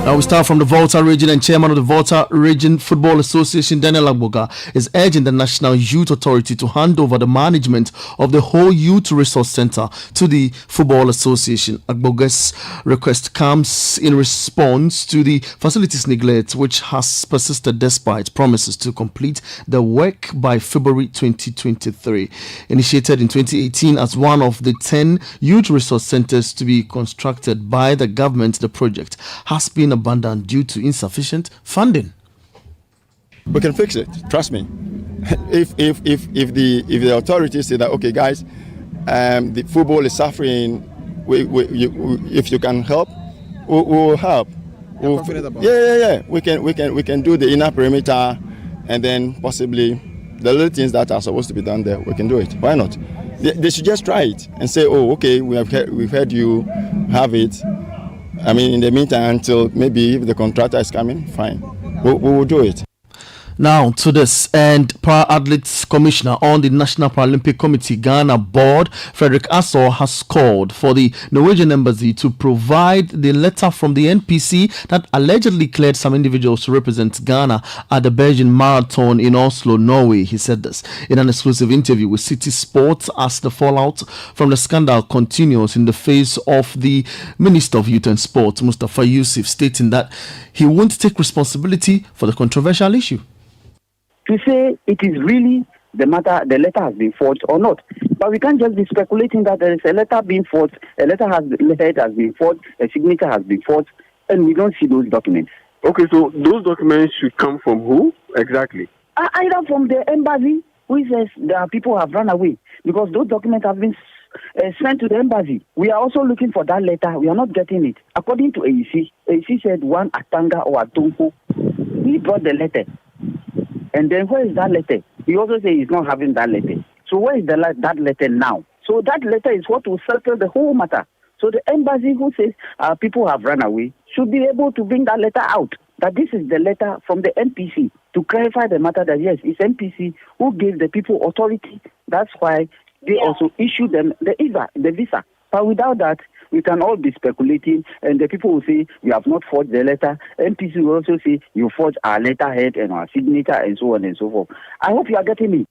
Now we start from the Volta region, and chairman of the Volta Region Football Association, Daniel Agboga, is urging the National Youth Authority to hand over the management of the whole Youth Resource Center to the Football Association. Agboga's request comes in response to the facilities neglect, which has persisted despite promises to complete the work by February 2023. Initiated in 2018 as one of the 10 youth resource centers to be constructed by the government, the project has been abandoned due to insufficient funding. We can fix it. Trust me. If the authorities say that, okay, guys, the football is suffering, if you can help, we will help. Yeah. We can do the inner perimeter, and then possibly the little things that are supposed to be done there, we can do it. Why not? They should just try it and say, oh, okay, we've heard you have it. I mean, in the meantime, until maybe if the contractor is coming, fine. We will do it. Now to this, and Para-Athletes Commissioner on the National Paralympic Committee Ghana Board, Frederick Assor, has called for the Norwegian Embassy to provide the letter from the NPC that allegedly cleared some individuals to represent Ghana at the Belgian Marathon in Oslo, Norway. He said this in an exclusive interview with City Sports as the fallout from the scandal continues in the face of the Minister of Youth and Sport, Mustafa Yusuf, stating that he won't take responsibility for the controversial issue. To say it is really the letter has been forged or not. But we can't just be speculating that there is a letter being forged, a letter has been forged, a signature has been forged, and we don't see those documents. Okay, so those documents should come from who exactly? Either from the embassy, who says the people have run away, because those documents have been sent to the embassy. We are also looking for that letter. We are not getting it. According to AEC said one Atanga or Atunku, he brought the letter. And then where is that letter? He also says he's not having that letter. So where is that letter now? So that letter is what will settle the whole matter. So the embassy who says people have run away should be able to bring that letter out. that this is the letter from the NPC to clarify the matter that yes, it's NPC who gave the people authority. That's why they also issued them the visa. But without that, we can all be speculating, and the people will say, you have not forged the letter. NPC will also say, you forged our letterhead and our signature and so on and so forth. I hope you are getting me.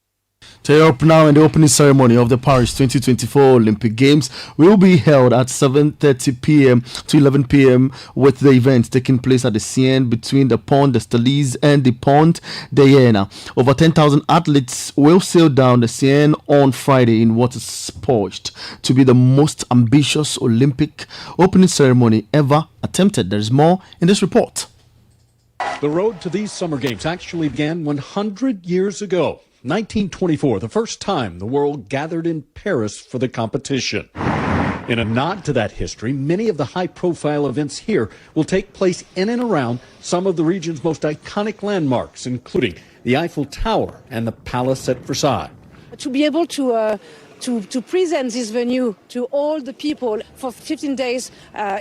Tear up now, and the opening ceremony of the Paris 2024 Olympic Games will be held at 7:30 p.m. to 11 p.m. with the event taking place at the Seine between the Pont des Styles and the Pont de Iéna. Over 10,000 athletes will sail down the Seine on Friday in what is poised to be the most ambitious Olympic opening ceremony ever attempted. There's more in this report. The road to these Summer Games actually began 100 years ago. 1924, the first time the world gathered in Paris for the competition. In a nod to that history, many of the high-profile events here will take place in and around some of the region's most iconic landmarks, including the Eiffel Tower and the Palace at Versailles. To be able to present this venue to all the people for 15 days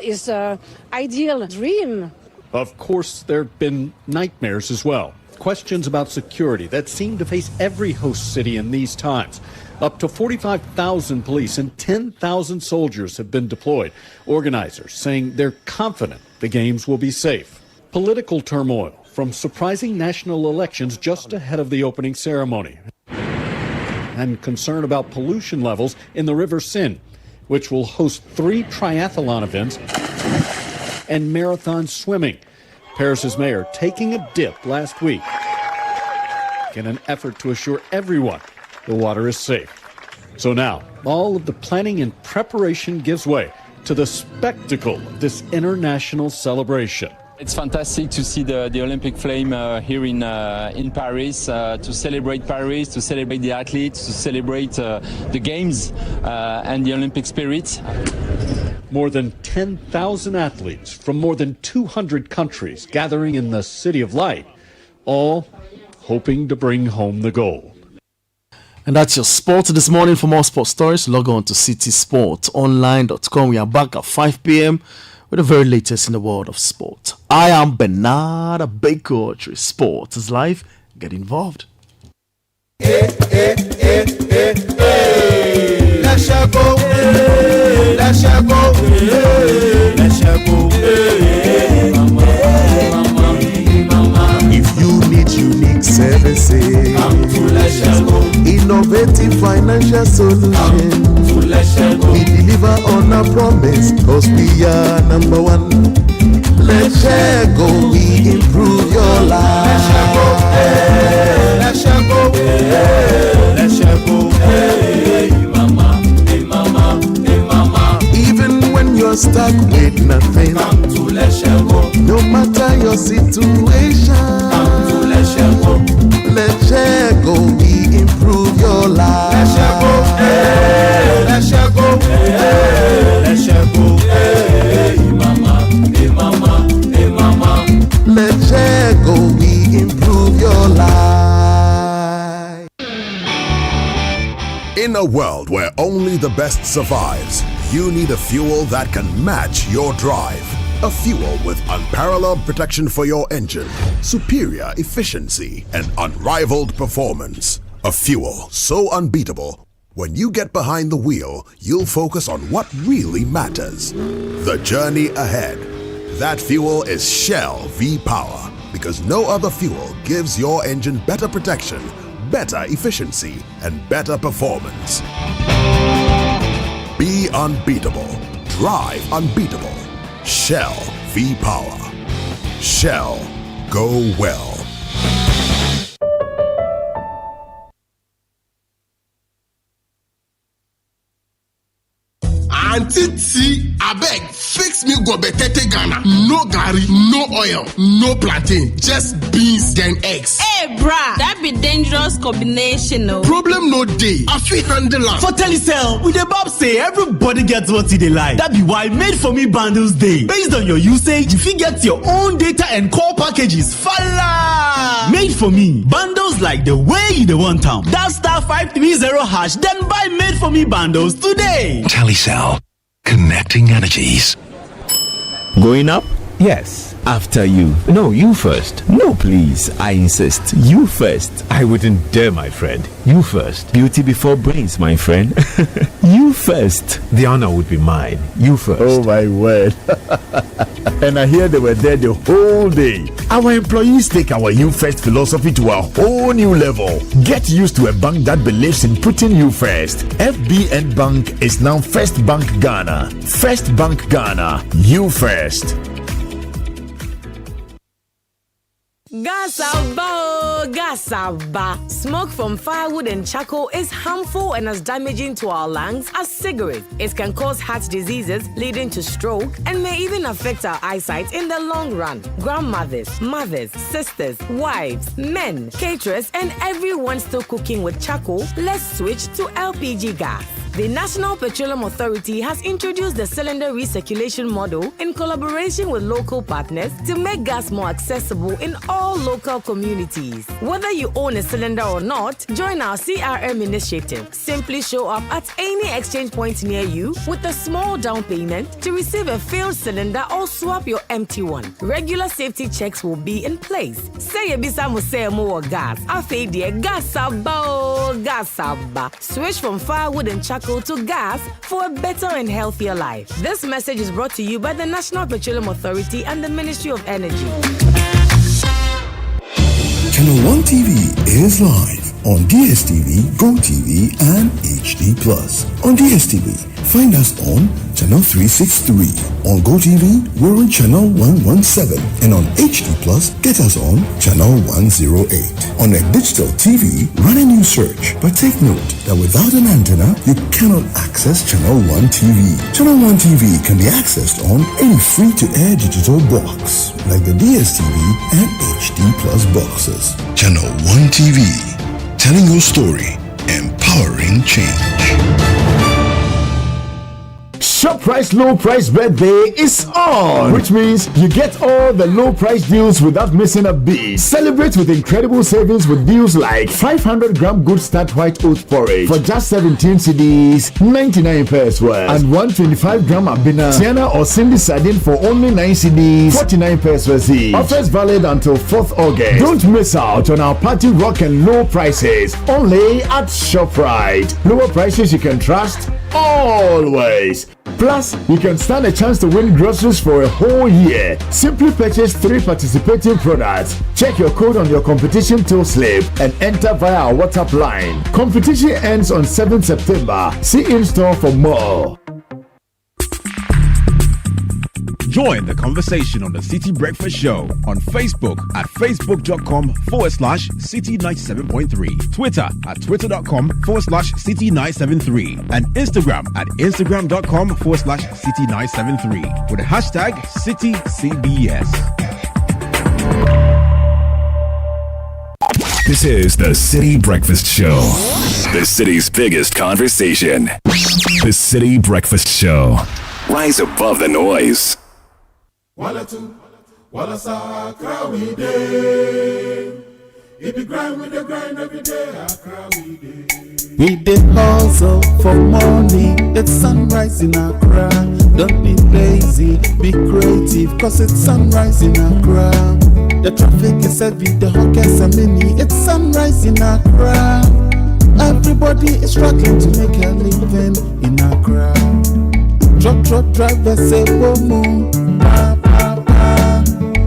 is an ideal dream. Of course, there have been nightmares as well. Questions about security that seem to face every host city in these times. Up to 45,000 police and 10,000 soldiers have been deployed. Organizers saying they're confident the games will be safe. Political turmoil from surprising national elections just ahead of the opening ceremony. And concern about pollution levels in the River Seine, which will host 3 triathlon events and marathon swimming. Paris's mayor taking a dip last week in an effort to assure everyone the water is safe. So now, all of the planning and preparation gives way to the spectacle of this international celebration. It's fantastic to see the Olympic flame here in Paris, to celebrate Paris, to celebrate the athletes, to celebrate the games and the Olympic spirit. More than 10,000 athletes from more than 200 countries gathering in the City of Light, all hoping to bring home the gold. And that's your sport this morning. For more sports stories, log on to citisportonline.com. We are back at 5 p.m. with the very latest in the world of sport. I am Bernard Baker. Sport is live. Get involved. Let's go. Let's go. Let's go. If you need unique services, innovative financial solutions, we deliver on our promise, cause we are number one. Let's go, we improve your life. Let's go. Let's go. Hey, mama. Hey, mama. Hey, mama. Even when you're stuck with nothing, come to Let's go. No matter your situation, come to Let's go. Let's go, we improve your life. Let's go. Hey, let's go. Hey, let's go. Hey, mama. Hey, mama. Hey, mama. Let's go, we improve your life. In a world where only the best survives, you need a fuel that can match your drive. A fuel with unparalleled protection for your engine, superior efficiency, and unrivaled performance. A fuel so unbeatable, when you get behind the wheel, you'll focus on what really matters. The journey ahead. That fuel is Shell V-Power, because no other fuel gives your engine better protection, better efficiency, and better performance. Be unbeatable. Drive unbeatable. Shell V-Power. Shell, go well. Auntie T, abeg, fix me gobetete Ghana. No garri, no oil, no plantain, just beans then eggs. Hey, brah, that be dangerous combination, no? Problem no day. I fit handle am. For Telecel, we the Bob say everybody gets what they like. That be why Made For Me bundles day. Based on your usage, you fit get your own data and call packages. Fala! Made For Me bundles like the way you the want them. Dial *530#, then buy Made For Me bundles today. Telecel, connecting energies. Going up? Yes, after you. No, you first. No, please, I insist. You first. I wouldn't dare, my friend. You first. Beauty before brains, my friend. You first. The honor would be mine. You first. Oh, my word. And I hear they were there the whole day. Our employees take our You First philosophy to a whole new level. Get used to a bank that believes in putting you first. FBN Bank is now First Bank Ghana. First Bank Ghana. You first. Gasaba. Smoke from firewood and charcoal is harmful and as damaging to our lungs as cigarettes. It can cause heart diseases leading to stroke and may even affect our eyesight in the long run. Grandmothers, mothers, sisters, wives, men, caterers, and everyone still cooking with charcoal, let's switch to LPG gas. The National Petroleum Authority has introduced the cylinder recirculation model in collaboration with local partners to make gas more accessible in all local communities. Whether you own a cylinder or not, join our CRM initiative. Simply show up at any exchange point near you with a small down payment to receive a filled cylinder or swap your empty one. Regular safety checks will be in place. Say ebisa mo gas. Afeidie gasaba. Switch from firewood and charcoal to gas for a better and healthier life. This message is brought to you by the National Petroleum Authority and the Ministry of Energy. Channel 1 TV is live on DSTV, GoTV, and HD+. On DSTV, find us on Channel 363. On GoTV, we're on Channel 117. And on HD+, get us on Channel 108. On a digital TV, run a new search. But take note that without an antenna, you cannot access Channel 1 TV. Channel 1 TV can be accessed on any free-to-air digital box, like the DSTV and HD+ boxes. Channel 1 TV, telling your story, empowering change. ShopRite's low price birthday is on, which means you get all the low price deals without missing a beat. Celebrate with incredible savings with deals like 500 gram good start white oat porridge for just 17 cedis, 99 pence worth, and 125 gram abina, Sienna or Cindy sardine for only 9 cedis, 49 pence worth each. Offers valid until 4th August. Don't miss out on our party rock and low prices only at ShopRite. Lower prices you can trust always. Plus, you can stand a chance to win groceries for a whole year. Simply purchase 3 participating products. Check your code on your competition till slip and enter via our WhatsApp line. Competition ends on 7th September. See in-store for more. Join the conversation on the Citi Breakfast Show on Facebook at facebook.com/Citi97.3, Twitter at twitter.com/Citi973, and Instagram at instagram.com/Citi973 with the hashtag CitiCBS. This is the Citi Breakfast Show, the city's biggest conversation. The Citi Breakfast Show. Rise above the noise. Walla two, walla sa, cry we day. If you grind with the grind every day, I cry we day. We did hustle for money, it's sunrise in Accra. Don't be lazy, be creative, cause it's sunrise in Accra. The traffic is heavy, the hawkers are many, it's sunrise in Accra. Everybody is struggling to make a living in Accra. Truck drivers say, boom,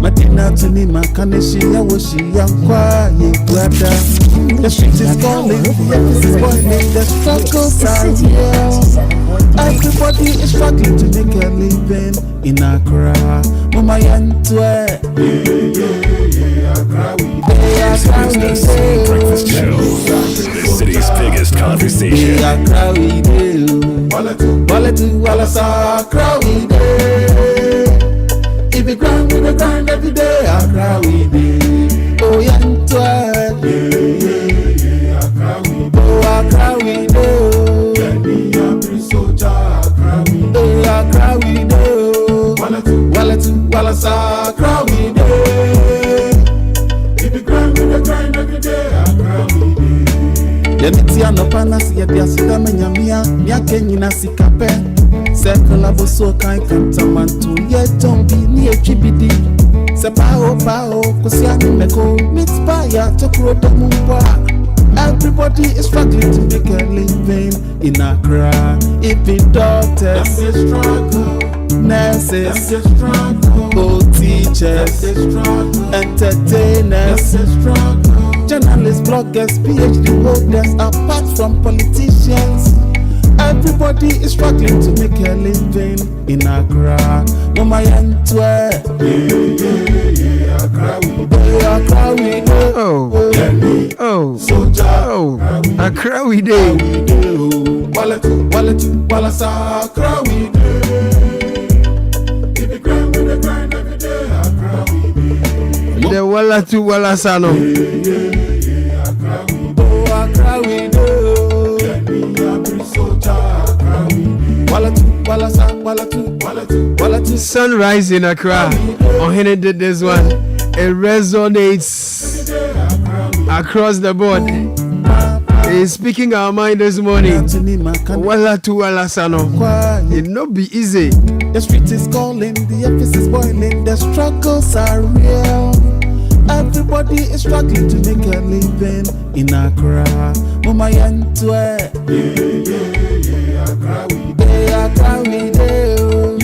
Madina to me, Makanishi, Yawashi, Yankwa, Yegrada. The street is calling, the office is boiling, the struggles are real. Everybody is struggling to make a living in Accra. Mama Yantwe, Accra, we This is the Citi Breakfast Show, the city's biggest conversation. Accra, we do. Walla sa, Accra, we do. If you grind with the grind every day, I cry with it. Oh, yeah, I cry with it. Oh, I cry with it. Let me up in soldier, I cry with it. Oh, I cry with it. Walla sa, I cry with it. If you grind with the grind every day, I cry with it. Let me see no panas, yet the Sudamania, Yakin in a sikape. Circle of so kind cantaman to yet don't be near GBD. Sepao pao, Kusiani Meko, Mitspire to Krodomumwa. Everybody is struggling to make a living in Accra. Even doctors, nurses, teachers, entertainers, journalists, bloggers, PhD holders, apart from politicians. Everybody is struggling to make a living in Accra. No my Accra we Accra we day. Walla Accra we The Walla to Walla Sano. Accra we do. Sunrise in Accra. Ohene did this one. It resonates across the board. He's speaking our mind this morning. Walla to Walla Sano. It not be easy. The street is calling, the office is boiling, the struggles are real. Everybody is struggling to make a living in Accra. Mama Yantwe. Accra we do.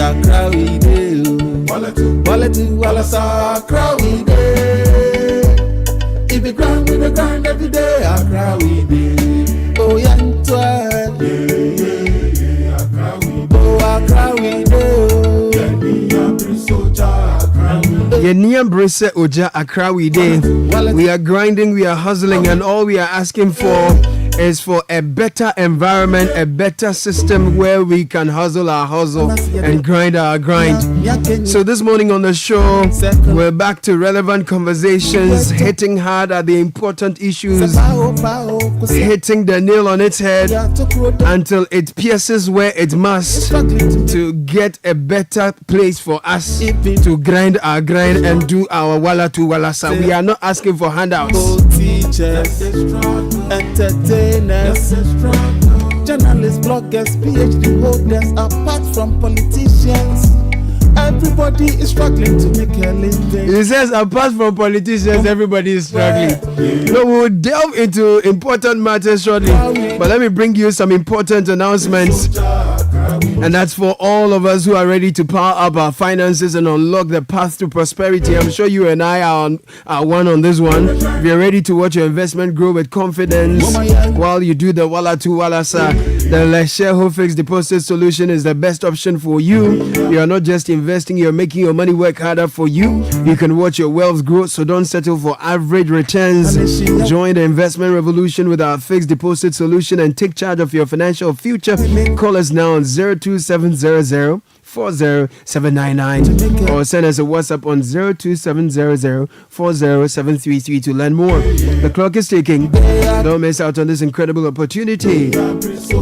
Accra we do. Walla Accra we do. If we grind, we grind every day. Accra we do. Oh Yantwe. Accra we do. Yeniam Brese Oja Accra we day. We are grinding, we are hustling, and all we are asking for is for a better environment, a better system where we can hustle our hustle and grind our grind. So this morning on the show, we're back to relevant conversations, hitting hard at the important issues, hitting the nail on its head until it pierces where it must to get a better place for us to grind our grind and do our Walla to Walla Sa. We are not asking for handouts. Teachers, entertainers, journalists, bloggers, PhD holders, apart from politicians. Everybody is struggling to make a living. He says, apart from politicians, everybody is struggling. No, we will delve into important matters shortly. But let me bring you some important announcements. And that's for all of us who are ready to power up our finances and unlock the path to prosperity. I'm sure you and I are one on this one. If you're ready to watch your investment grow with confidence while you do the Walla to Walla Sa, the Lesheho fixed deposit solution is the best option for you. You are not just investing, you're making your money work harder for you. You can watch your wealth grow, so don't settle for average returns. Join the investment revolution with our fixed deposit solution and take charge of your financial future. Call us now on 02700 40799 or send us a WhatsApp on 02700 40733 to learn more. The clock is ticking. Don't miss out on this incredible opportunity.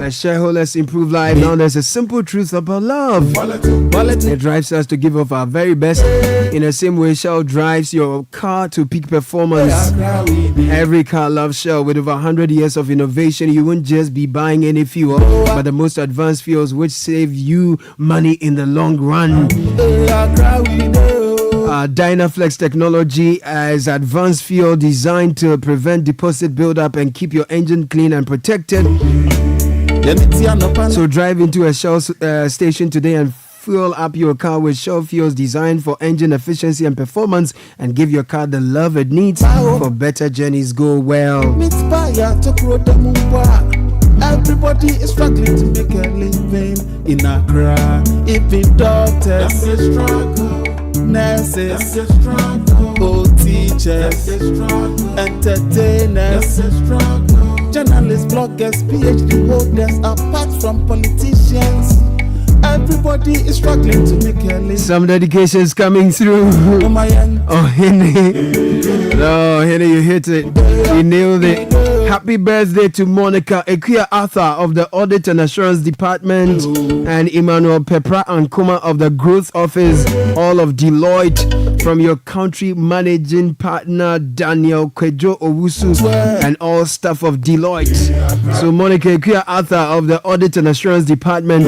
As shareholders improve life, now there's a simple truth about love. It drives us to give off our very best. In the same way Shell drives your car to peak performance. Every car loves Shell. With over 100 years of innovation, you won't just be buying any fuel, but the most advanced fuels which save you money in the long run. Dynaflex technology is advanced fuel designed to prevent deposit buildup and keep your engine clean and protected. So drive into a Shell station today and fuel up your car with Shell fuels designed for engine efficiency and performance, and give your car the love it needs for better journeys go well. Everybody is struggling to make a living in Accra. Even doctors, nurses, teachers, entertainers, journalists, bloggers, PhD holders, apart from politicians. Everybody is struggling to make a living. Some dedications coming through. Oh, Henny, you hit it. You nailed it. Happy birthday to Monica Ekia Arthur of the Audit and Assurance Department and Emmanuel Pepra and Kuma of the Growth Office, all of Deloitte. from your country managing partner Daniel Kwejo Owusu and all staff of Deloitte. So Monica Ikuya, author of the Audit and Assurance Department,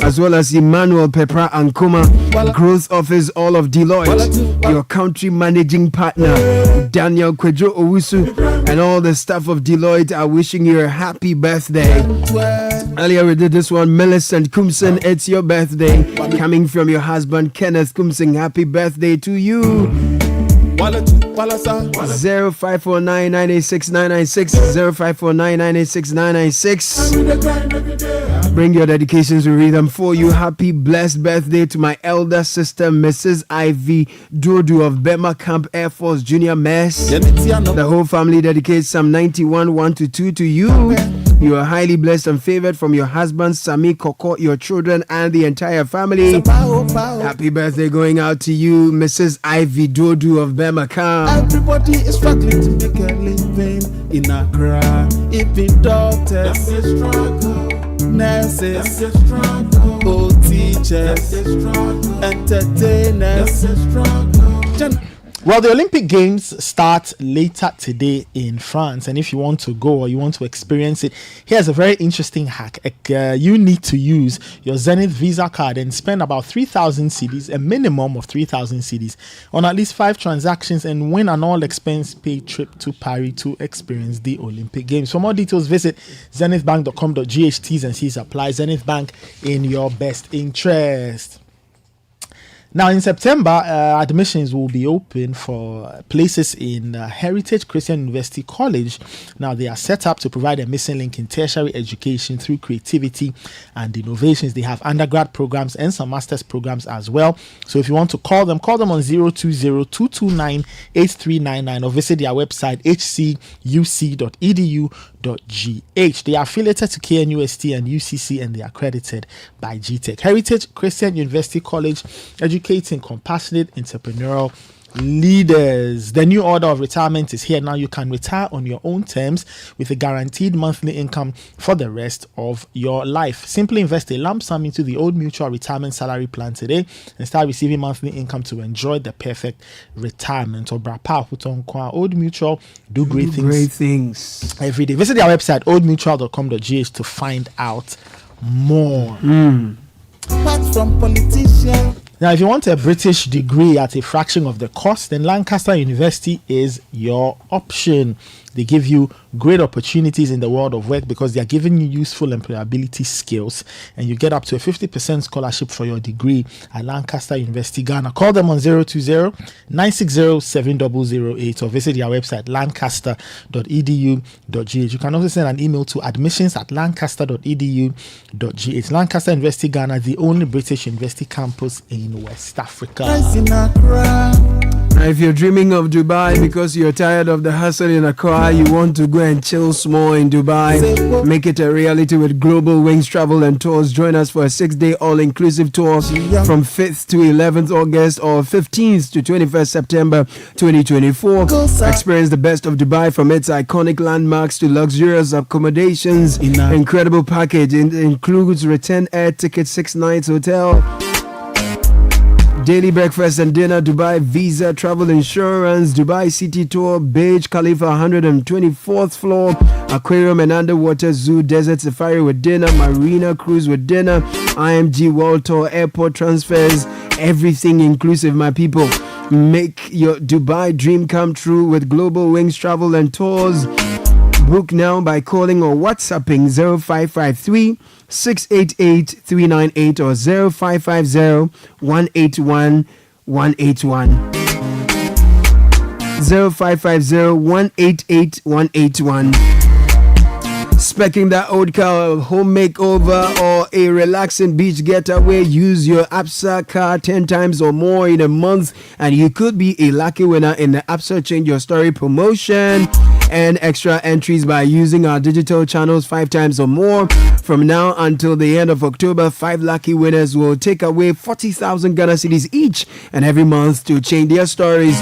as well as Emmanuel Pepra Ankoma, Growth Office, all of Deloitte, your country managing partner Daniel Kwejo Owusu and all the staff of Deloitte are wishing you a happy birthday. Earlier we did this one, Millicent Kumsen, it's your birthday. Coming from your husband Kenneth Kumsen, happy birthday to you. 0549 986 996 0549 986 996. Bring your dedications, we read them for you. Happy blessed birthday to my elder sister Mrs. Ivy Dodu of Bema Camp Air Force Junior Mess. The whole family dedicates Psalm 91 1-2 to you. You are highly blessed and favored from your husband Sami Koko, your children and the entire family. Happy birthday going out to you, Mrs. Ivy Dodu of Bema Camp. Everybody is struggling to make a living in Accra. Even doctors, nurses, old teachers, entertainers. Well, the Olympic Games start later today in France, and if you want to go or you want to experience it, here's a very interesting hack. You need to use your Zenith Visa card and spend about 3,000 cedis, a minimum of 3,000 cedis, on at least 5 transactions and win an all-expense-paid trip to Paris to experience the Olympic Games. For more details, visit zenithbank.com.gh. T's and C's apply. Zenith Bank, in your best interest. Now, in September, admissions will be open for places in Heritage Christian University College. Now, they are set up to provide a missing link in tertiary education through creativity and innovations. They have undergrad programs and some master's programs as well. So if you want to call them on 020-229-8399 or visit their website, hcuc.edu.gh. They are affiliated to KNUST and UCC, and they are accredited by GTech. Heritage Christian University College, educating compassionate entrepreneurial leaders. The new order of retirement is here now. You can retire on your own terms with a guaranteed monthly income for the rest of your life. Simply invest a lump sum into the Old Mutual retirement salary plan today and start receiving monthly income to enjoy the perfect retirement. Old Mutual, do great things every day. Visit their website oldmutual.com.gh to find out more. Apart from politicians. Now, if you want a British degree at a fraction of the cost, then Lancaster University is your option. They give you great opportunities in the world of work because they are giving you useful employability skills, and you get up to a 50% scholarship for your degree at Lancaster University, Ghana. Call them on 020-960-7008 or visit their website lancaster.edu.gh. You can also send an email to admissions@lancaster.edu.gh. Lancaster University, Ghana, the only British university campus in West Africa. Now, if you're dreaming of Dubai because you're tired of the hustle in Accra, you want to go and chill small in Dubai, make it a reality with Global Wings Travel and Tours. Join us for a 6-day all-inclusive tour from 5th to 11th August or 15th to 21st September 2024. Experience the best of Dubai, from its iconic landmarks to luxurious accommodations. Incredible package. It includes return air ticket, 6 nights hotel, daily breakfast and dinner, Dubai visa, travel insurance, Dubai city tour, Burj Khalifa 124th floor, aquarium and underwater zoo, desert safari with dinner, marina cruise with dinner, IMG world tour, airport transfers, everything inclusive, my people. Make your Dubai dream come true with Global Wings Travel and Tours. Book now by calling or WhatsApping 0553-688-398 or 0550-181-181. 0550-188-181. Specking that old car, home makeover, or a relaxing beach getaway, use your Absa card 10 times or more in a month, and you could be a lucky winner in the Absa Change Your Story promotion. And extra entries by using our digital channels 5 times or more. From now until the end of October, 5 lucky winners will take away 40,000 Ghana cedis each and every month to change their stories.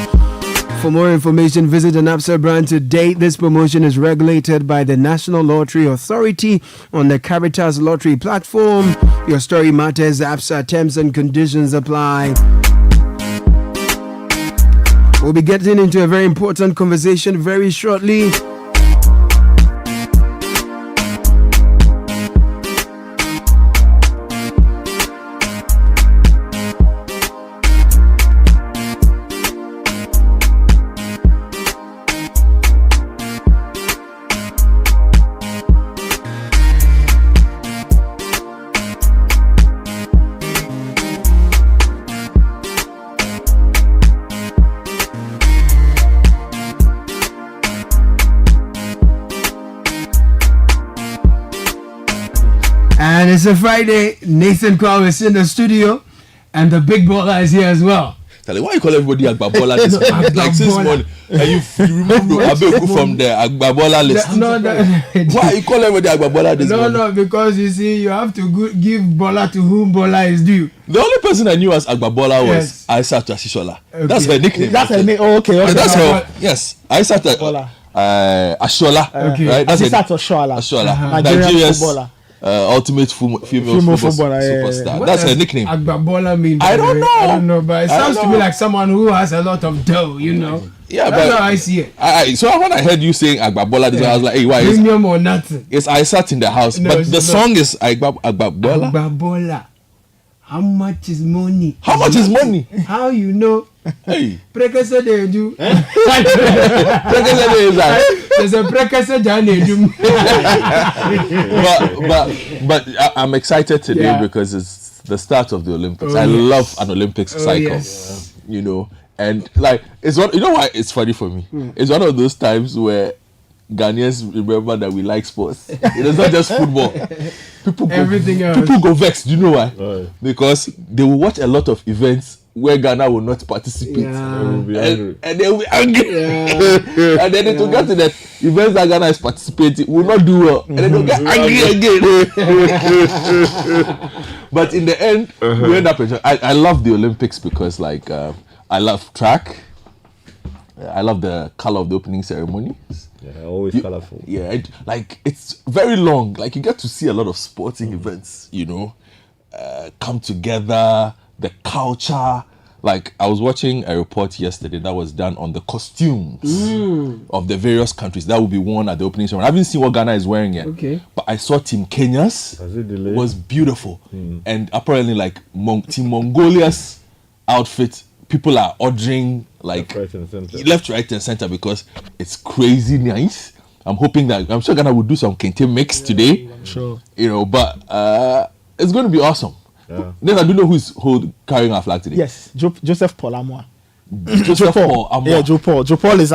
For more information, visit an Absa brand today. This promotion is regulated by the National Lottery Authority on the Caritas Lottery platform. Your story matters. Absa terms and conditions apply. We'll be getting into a very important conversation very shortly. And it's a Friday. Nathan Kwame is in the studio, and the big baller is here as well. Tell why you call everybody Agbabola this morning? Like since morning, and you remove Abeku from the Agbabola list. Why you call everybody Agbabola this morning? No, because you see, you have to give bola to whom bola is due. The only person I knew as Agbabola was Aisha Ashishola. Okay. That's her nickname. That's her name. Oh, okay. That's her. Yes, Aisha Ashola. Okay. Right? That's Aisha Ashola. Nigeria's footballer. Ultimate female footballer superstar. That's her nickname. Agbabola means I don't know, but it sounds to me like someone who has a lot of dough, you know. Yeah, that's how I see it. So when I heard you saying Agbabola, I was like, hey, why? Premium or nothing. Yes, I sat in the house, but the song is Agbabola. Agbabola. How much is money? How much is money? How you know? Hey. Prekese de do. Prekese de is that? There's a prekese jane do. But I'm excited today because it's the start of the Olympics. I love an Olympics cycle. Yes. You know, and like it's one. You know why it's funny for me? It's one of those times where Ghanaians remember that we like sports. It's not just football. Everything else. People go vexed. Do you know why? Because they will watch a lot of events where Ghana will not participate. And they will be angry. And then it will get to the events that Ghana is participating will not do well. And then they'll get angry again. But in the end, we end up enjoying. I love the Olympics because like I love track. I love the color of the opening ceremonies. Yeah, always colorful. Yeah, like it's very long. Like you get to see a lot of sporting events, you know, come together, the culture. Like I was watching a report yesterday that was done on the costumes of the various countries that will be worn at the opening ceremony. I haven't seen what Ghana is wearing yet. Okay. But I saw Team Kenya's was beautiful. And apparently like Team Mongolia's outfit, people are ordering like left, right, and center because it's crazy nice. I'm hoping that I'm sure Ghana will do some kente mix today. Sure. You know, but it's going to be awesome. Yeah. Then I don't know who's carrying our flag today. Yes, Joseph Paul Amwa. Joseph Paul Amwa. Yeah, Joe Paul. Joe Paul is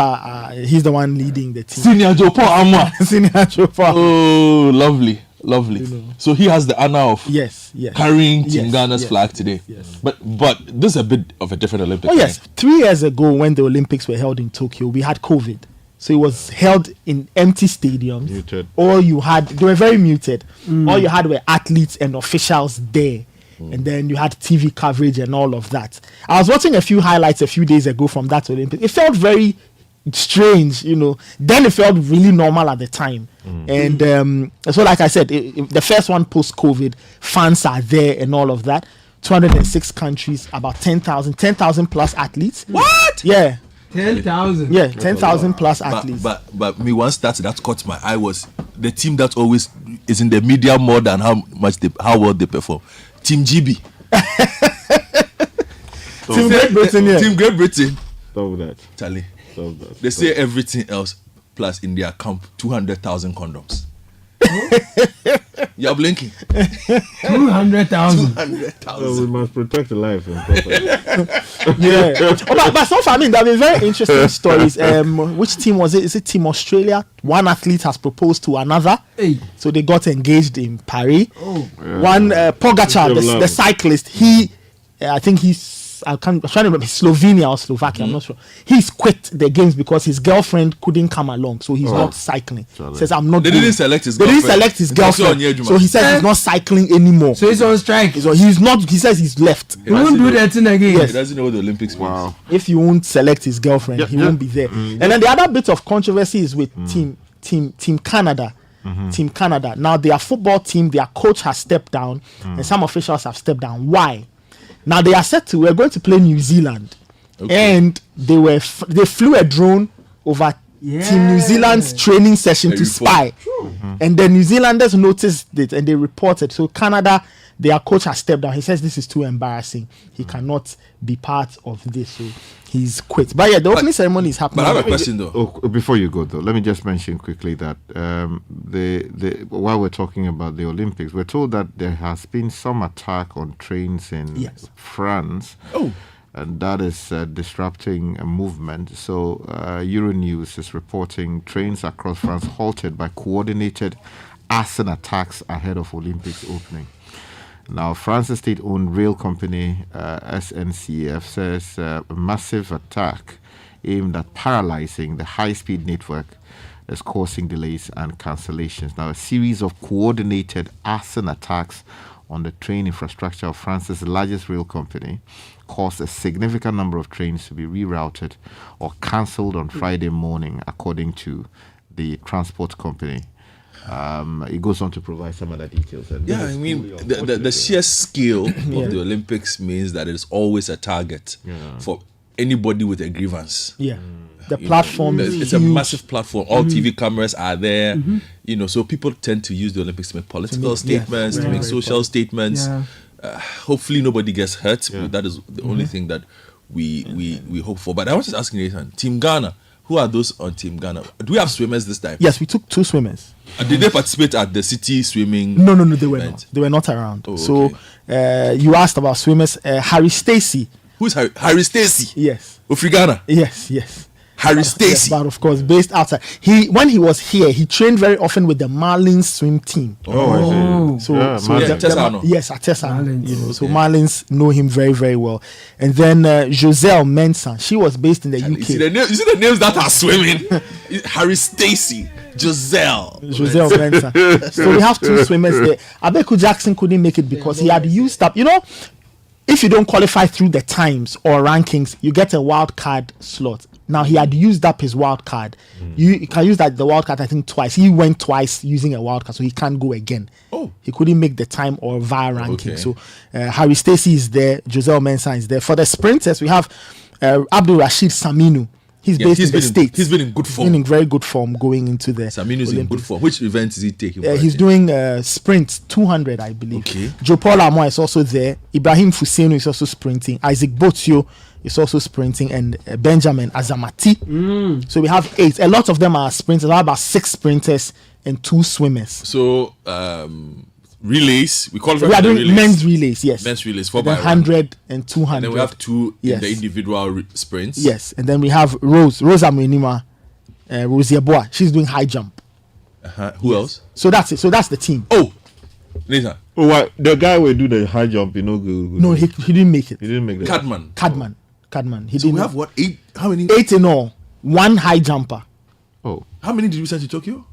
he's the one leading the team. Senior Joe Paul Amwa. Senior Joe Paul. Oh, lovely. You know. So he has the honor of carrying Team Ghana's flag today. Yes. But this is a bit of a different Olympics. Oh yes, 3 years ago when the Olympics were held in Tokyo, we had COVID. So it was held in empty stadiums. Muted. They were very muted. All you had were athletes and officials there. And then you had TV coverage and all of that. I was watching a few highlights a few days ago from that Olympics. It felt very strange, you know. Then it felt really normal at the time. And so like I said, the first one post-COVID, fans are there and all of that. 206 countries, about 10,000 plus athletes. What? Yeah. 10,000. Yeah, 10,000 plus athletes. But me one stat that caught my eye was the team that always is in the media more than how well they perform. Team GB. Team Great Britain, yeah. Team Great Britain. Stop that. Charlie. Stop that. They say everything else plus in their camp 200,000 condoms. You're blinking. 200,000. 200,000. We must protect the life and property. But so far, I mean, there have been very interesting stories. Which team was it? Is it Team Australia? One athlete has proposed to another. Hey. So they got engaged in Paris. Oh. One Pogacar, the cyclist, I think I'm trying to remember, Slovenia or Slovakia, I'm not sure. He's quit the games because his girlfriend couldn't come along, so he's not cycling. Says I'm not. They didn't select his girlfriend. So he says he's not cycling anymore. So he's on strike. So he's not. He says he's left. He won't do that thing again. He doesn't know what the Olympics means. If you won't select his girlfriend, he won't be there. And then the other bit of controversy is with Team Canada. Team Canada. Now their football team, their coach has stepped down, and some officials have stepped down. Why? Now they are we're going to play New Zealand and they flew a drone over Team New Zealand's training session to spy, and the New Zealanders noticed it and they reported. So Canada, their coach has stepped down. He says this is too embarrassing. He cannot be part of this, so he's quit. But yeah, the opening ceremony is happening. But I have a question though. Before you go though, let me just mention quickly that while we're talking about the Olympics, we're told that there has been some attack on trains in France. And that is disrupting a movement. So Euronews is reporting trains across France halted by coordinated arson attacks ahead of Olympics opening. Now, France's state-owned rail company, SNCF, says a massive attack aimed at paralyzing the high-speed network is causing delays and cancellations. Now, a series of coordinated arson attacks on the train infrastructure of France's largest rail company caused a significant number of trains to be rerouted or cancelled on Friday morning, according to the transport company. It goes on to provide some other details. I mean, the sheer scale of the Olympics means that it's always a target for anybody with a grievance. The platform is it's huge. A massive platform. All TV cameras are there. So people tend to use the Olympics to make political statements, to make social statements. Hopefully nobody gets hurt. That is the only thing that we hope for. But I was just asking Nathan, Team Ghana, who are those on Team Ghana? Do we have swimmers this time? Yes, we took 2 swimmers. Did they participate at the Citi swimming? No, they were not. They were not around. So you asked about swimmers. Harry Stacey. Who's Harry Stacey? Yes. Of Ghana? Yes. Harry Stacey. But of course, based outside. When he was here, he trained very often with the Marlins swim team. Tesano. Yes, at Tesano. So Marlins know him very, very well. And then Joselle Mensah, she was based in the UK. You see the names that are swimming? Harry Stacey, Joselle Mensah. So we have 2 swimmers there. Abeku Jackson couldn't make it because he had used up. If you don't qualify through the times or rankings, you get a wild card slot. Now he had used up his wild card. You can use the wild card, I think, twice. He went twice using a wild card, so he can't go again. He couldn't make the time or via ranking. So Harry Stacey is there, Joselle Mensah is there. For the sprinters, we have Abdul Rashid Saminu. He's based in the States. He's been in good form. Been in very good form going into the Saminu's in good form. Which event is he taking? He's doing sprint 200, I believe. Joe Paul Amoy is also there. Ibrahim Fuseno is also sprinting. Isaac Botio is also sprinting, and Benjamin Azamati. So we have 8. A lot of them are sprinters. We have about 6 sprinters and 2 swimmers. So relays, we are doing relays. Men's relays, yes. Men's relays, 4x100 and 200. And then we have 2 in the individual sprints. Yes, and then we have Rosa Muinima, Rosie Boa. She's doing high jump. Who else? So that's it. So that's the team. Nathan. The guy will do the high jump, No, he didn't make it. He didn't make that. Cadman. He so didn't. We have what? 8? How many? 8 in all. 1 high jumper. How many did we send to Tokyo?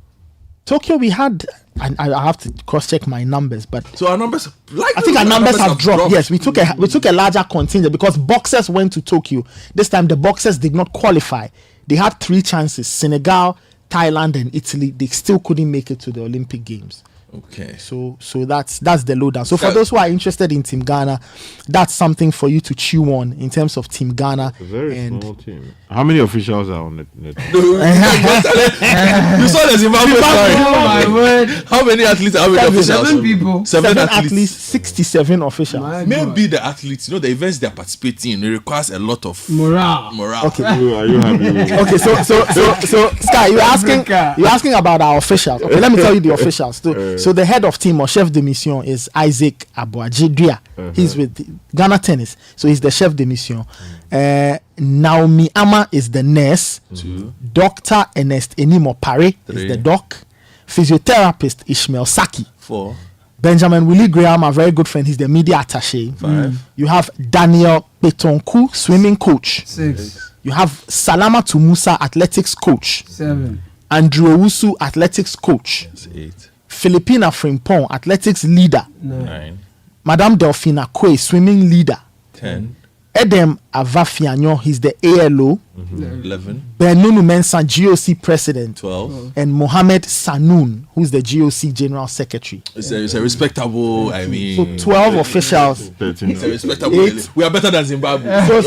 Tokyo, we had, and I have to cross-check my numbers, but so our numbers, I think our numbers have dropped. Yes, we took a larger contingent because boxers went to Tokyo. This time the boxers did not qualify. They had 3 chances: Senegal, Thailand, and Italy. They still couldn't make it to the Olympic Games. Okay. So that's the lowdown. So for those who are interested in Team Ghana, that's something for you to chew on in terms of Team Ghana. It's a very small team. How many officials are on it? You saw the Zimbabwe story. Oh my word. How many athletes? How many officials? 7 people. 7 athletes, 67 officials. Maybe the athletes, the events they are participating in, it requires a lot of morale. Okay. Are you happy? Okay, so Sky, you're asking about our officials. Okay, let me tell you the officials. So the head of team or chef de mission is Isaac Aboajidria. He's with Ghana Tennis, so he's the chef de mission. Naomi Ama is the nurse. 2. Dr. Ernest Enimo Pare is the doc. Physiotherapist Ishmael Saki. 4. Benjamin Willie Graham, a very good friend, he's the media attaché. 5. You have Daniel Petonku, swimming coach. 6. You have Salama Tumusa, athletics coach. 7. Andrew Owusu, athletics coach. That's 8. Philippina Frimpong, athletics leader. 9. Madame Delphina Kwe, swimming leader. 10. Edem Avafianyo, he's the ALO. 11. Benunu Mensah, GOC president. 12. And Mohammed Sanoun, who's the GOC general secretary. It's a respectable, I mean. So 12 officials. 13. It's a respectable. We are better than Zimbabwe. In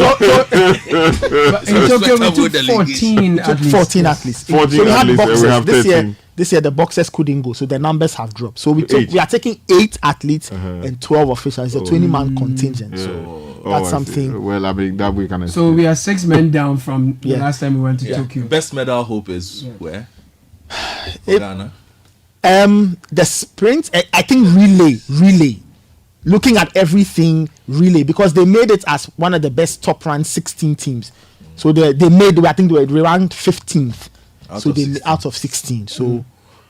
Tokyo, we took 14 athletes. 14 athletes. 14 so we had athletes, boxers. we have 13. This year the boxers couldn't go, so the numbers have dropped. So we are taking 8 athletes and 12 officials. It's a 20-man contingent. So that's something. Well, I mean that we can. So we are 6 men down from the last time we went to Tokyo. Best medal hope is where? Ghana. The sprint. I think relay. Looking at everything, relay, because they made it as one of the best top-ranked 16 teams. So they I think they were ranked 15th. Out of 16. So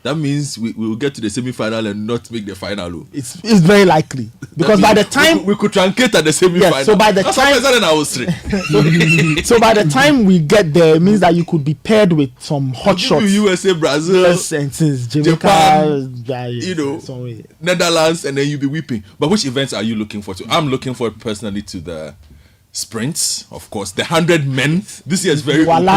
that means we will get to the semi-final and not make the final. It's very likely because by the time we could truncate at the semi-final. Yeah, so by the time so by the time we get there, it means that you could be paired with some hot shots. USA, Brazil, and since Jamaica, Japan, Netherlands, and then you'll be weeping. But which events are you looking forward to? I'm looking forward personally to the sprints, of course. The 100 men. This year is very open.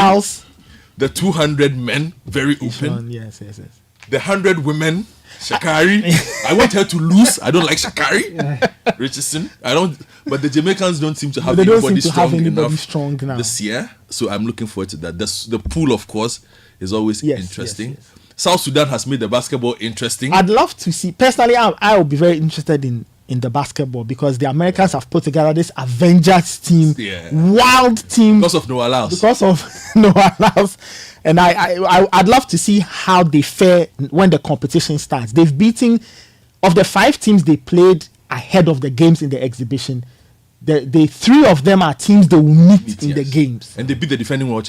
The 200 men, very open. Yes. The 100 women, Shakari. I want her to lose. I don't like Shakari. Richardson. But the Jamaicans don't seem to have anybody strong enough this year. So I'm looking forward to that. The pool, of course, is always interesting. Yes. South Sudan has made the basketball interesting. I'd love to see. Personally, I would be very interested in the basketball because the Americans have put together this Avengers team, wild team because of Noah Lyles. And I'd love to see how they fare when the competition starts. They've beaten, of the 5 teams they played ahead of the games in the exhibition, the 3 of them are teams they will meet in the games. And they beat the defending world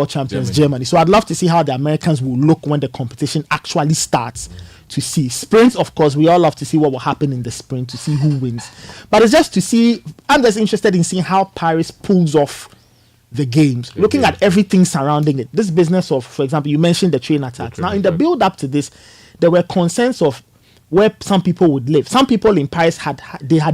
champions. Germany. So I'd love to see how the Americans will look when the competition actually starts. To see sprints, of course, we all love to see what will happen in the sprint, to see who wins. But it's just to see, I'm just interested in seeing how Paris pulls off the games, looking at everything surrounding it. This business of, for example, you mentioned the train attacks. Now, in the build up to this, there were concerns of where some people would live. Some people in Paris had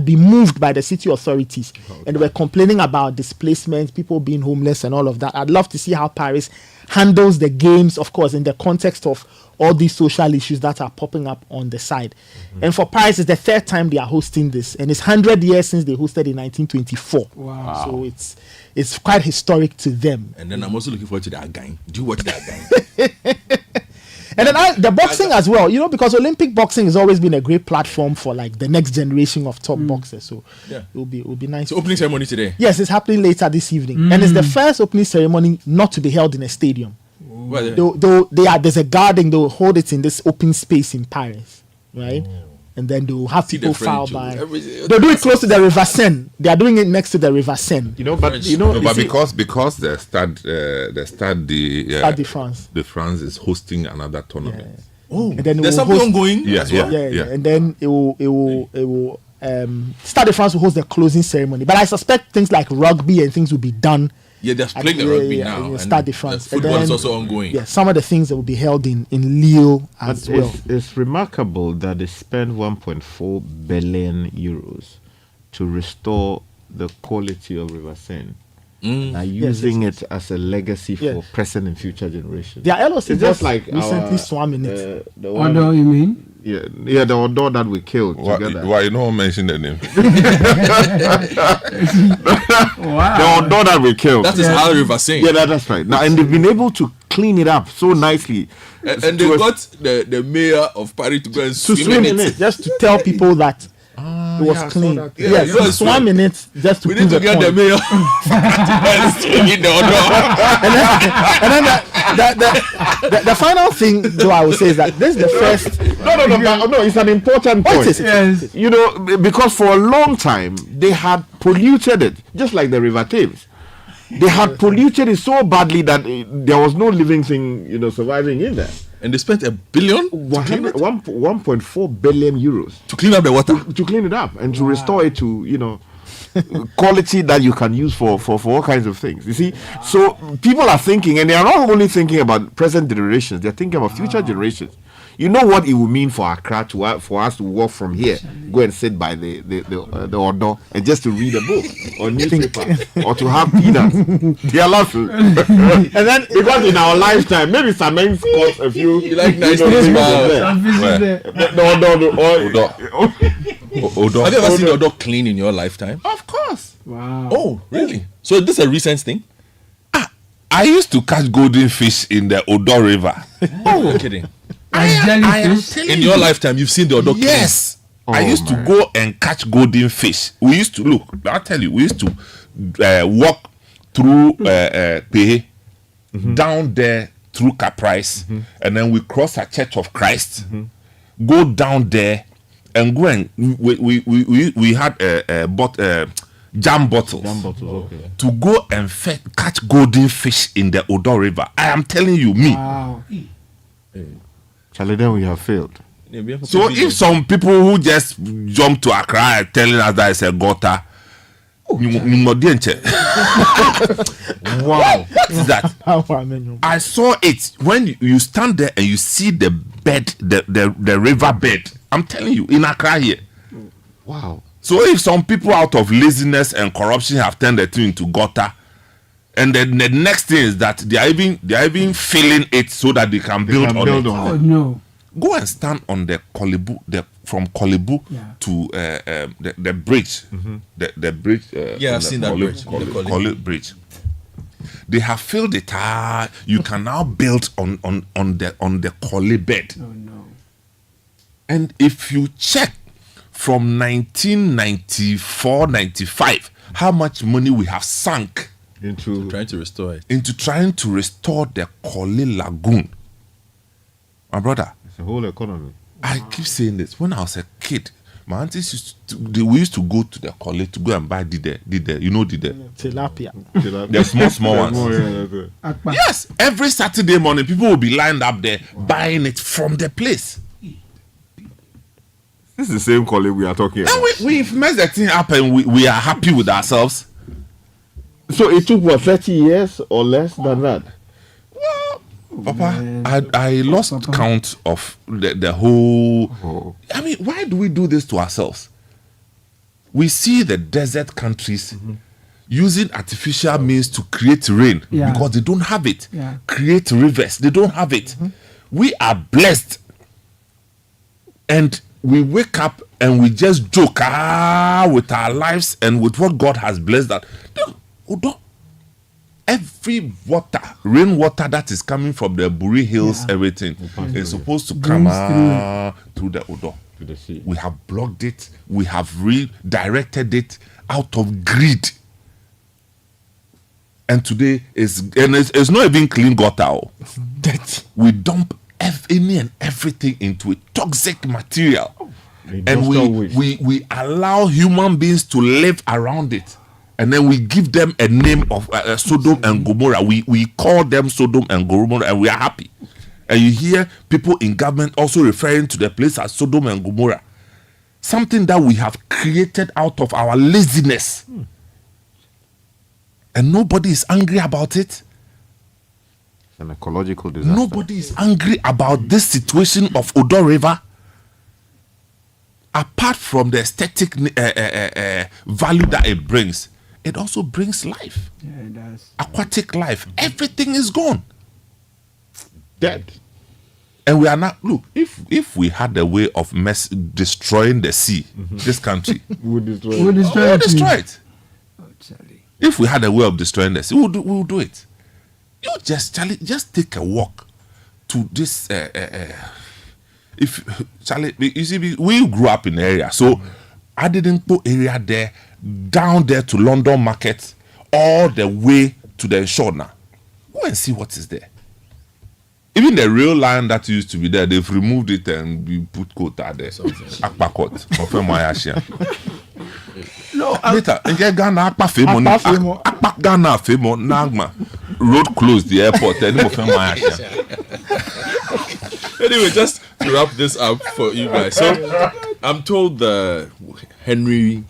been moved by the city authorities and were complaining about displacement, people being homeless and all of that. I'd love to see how Paris handles the games, of course, in the context of all these social issues that are popping up on the side. And for Paris, it's the 3rd time they are hosting this, and it's 100 years since they hosted in 1924. Wow! So it's quite historic to them. And then I'm also looking forward to that game. Do you watch that game? And then the boxing as well, because Olympic boxing has always been a great platform for like the next generation of top boxers. So it will be nice. So opening ceremony today? Yes, it's happening later this evening, and it's the first opening ceremony not to be held in a stadium. There's a garden. They will hold it in this open space in Paris, right? And then they will have people file by. They'll do it close to the River Seine. They are doing it next to the River Seine. Because the Stade de France is hosting another tournament. Yeah. Oh, and then there's something ongoing. Yeah. And then it will Stade de France will host the closing ceremony. But I suspect things like rugby and things will be done. Yeah, they're playing the rugby now. And Stade de France. Football is also ongoing. Yeah, some of the things that will be held in Lille as well. It's remarkable that they spent 1.4 billion euros to restore the quality of River Seine. Using it as a legacy for present and future generations. Their LOC just like recently swam in it. Odo, you mean? Yeah, the Odo that we killed together. Why you don't mention the name? Wow. The Odo that we killed. That is how River Seine. Yeah, that's right. Now, and they've been able to clean it up so nicely. And they got the mayor of Paris to go and swim in it. Just to tell people that it was clean. He swam in it just to we need to get the mayor and then the final thing, though, I would say is that this is the first. No, it's an important point. Yes. Because for a long time they had polluted it, just like the River Thames. They had polluted it so badly that there was no living thing, surviving in there. And they spent $1 billion? 1.4 billion euros to clean up the water. To clean it up and to restore it to, quality that you can use for all kinds of things. You see, so people are thinking, and they are not only thinking about present generations; they're thinking about future generations. You know what it would mean for Accra for us to walk from here, go and sit by the Odo and just to read a book or newspaper or to have peanuts. They are laughing. And then because in our lifetime, maybe Samen scores a few. You like nice things, Odo. Have you ever seen Odo clean in your lifetime? Of course. Wow. Oh, really? So this is a recent thing? I used to catch golden fish in the Odo River. Oh, you're kidding. I am telling in you. your lifetime, you've seen the Odo clean? Yes. I used to go and catch golden fish. We used to I'll tell you, we used to walk through Pehe, down there through Caprice, and then we cross a Church of Christ, go down there, and go and we had jam bottles, to go and catch golden fish in the Odo River. I am telling you, me. Wow. Charlie, then we have failed. So if some people who just jump to Accra telling us that it's a gutter, wow, what is that? I saw it when you stand there and you see the bed, the river bed. I'm telling you, in Accra here. Wow. So if some people out of laziness and corruption have turned the thing into gutter, and then the next thing is that they are even filling it so that they can build on it. Oh no. Go and stand on the Kolebu, from Kolebu to the bridge, the bridge. I've seen that bridge. Kolebu bridge. They have filled it. You can now build on the Kole bed. Oh no. And if you check from 1994-95, how much money we have sunk into trying to restore it, into trying to restore the Kole Lagoon, my brother. The whole economy. I keep saying this. When I was a kid, my aunties we used to go to the Kole to go and buy dide. You know dide? Tilapia. The small ones. Yes, every Saturday morning, people will be lined up there buying it from the place. This is the same Kole we are talking about. And we've messed the thing up and we are happy with ourselves. So it took 30 years or less than that? Papa, I lost count of the whole. I mean, why do we do this to ourselves? We see the desert countries using artificial means to create rain because they don't have it. Create rivers, they don't have it. We are blessed, and we wake up and we just joke with our lives and with what God has blessed that. Every rainwater that is coming from the Buri Hills, everything is supposed to come through the Odo. To the sea. We have blocked it. We have redirected it out of greed. And today it's not even clean gutter. We dump any and everything into a toxic material, and we allow human beings to live around it. And then we give them a name of Sodom and Gomorrah. We call them Sodom and Gomorrah, and we are happy. And you hear people in government also referring to the place as Sodom and Gomorrah. Something that we have created out of our laziness. And nobody is angry about it. It's an ecological disaster. Nobody is angry about this situation of Odo River. Apart from the aesthetic value that it brings, it also brings life. Yeah, it does. Aquatic life. Everything is gone. Dead. And we are not, look, if we had a way of destroying the sea, this country, we would destroy it. Oh, if we had a way of destroying the sea, we would do it. You just take a walk to this. If Charlie, you see, we grew up in the area, so I didn't put area there, down there to London Market, all the way to the shore now. Go and see what is there. Even the real land that used to be there, they've removed it and we put quota there. Akpakot, no, later, Ghana Akpa Ghana Femo Nagma road closed the airport. Anyway, just to wrap this up for you guys. So I'm told the Henry,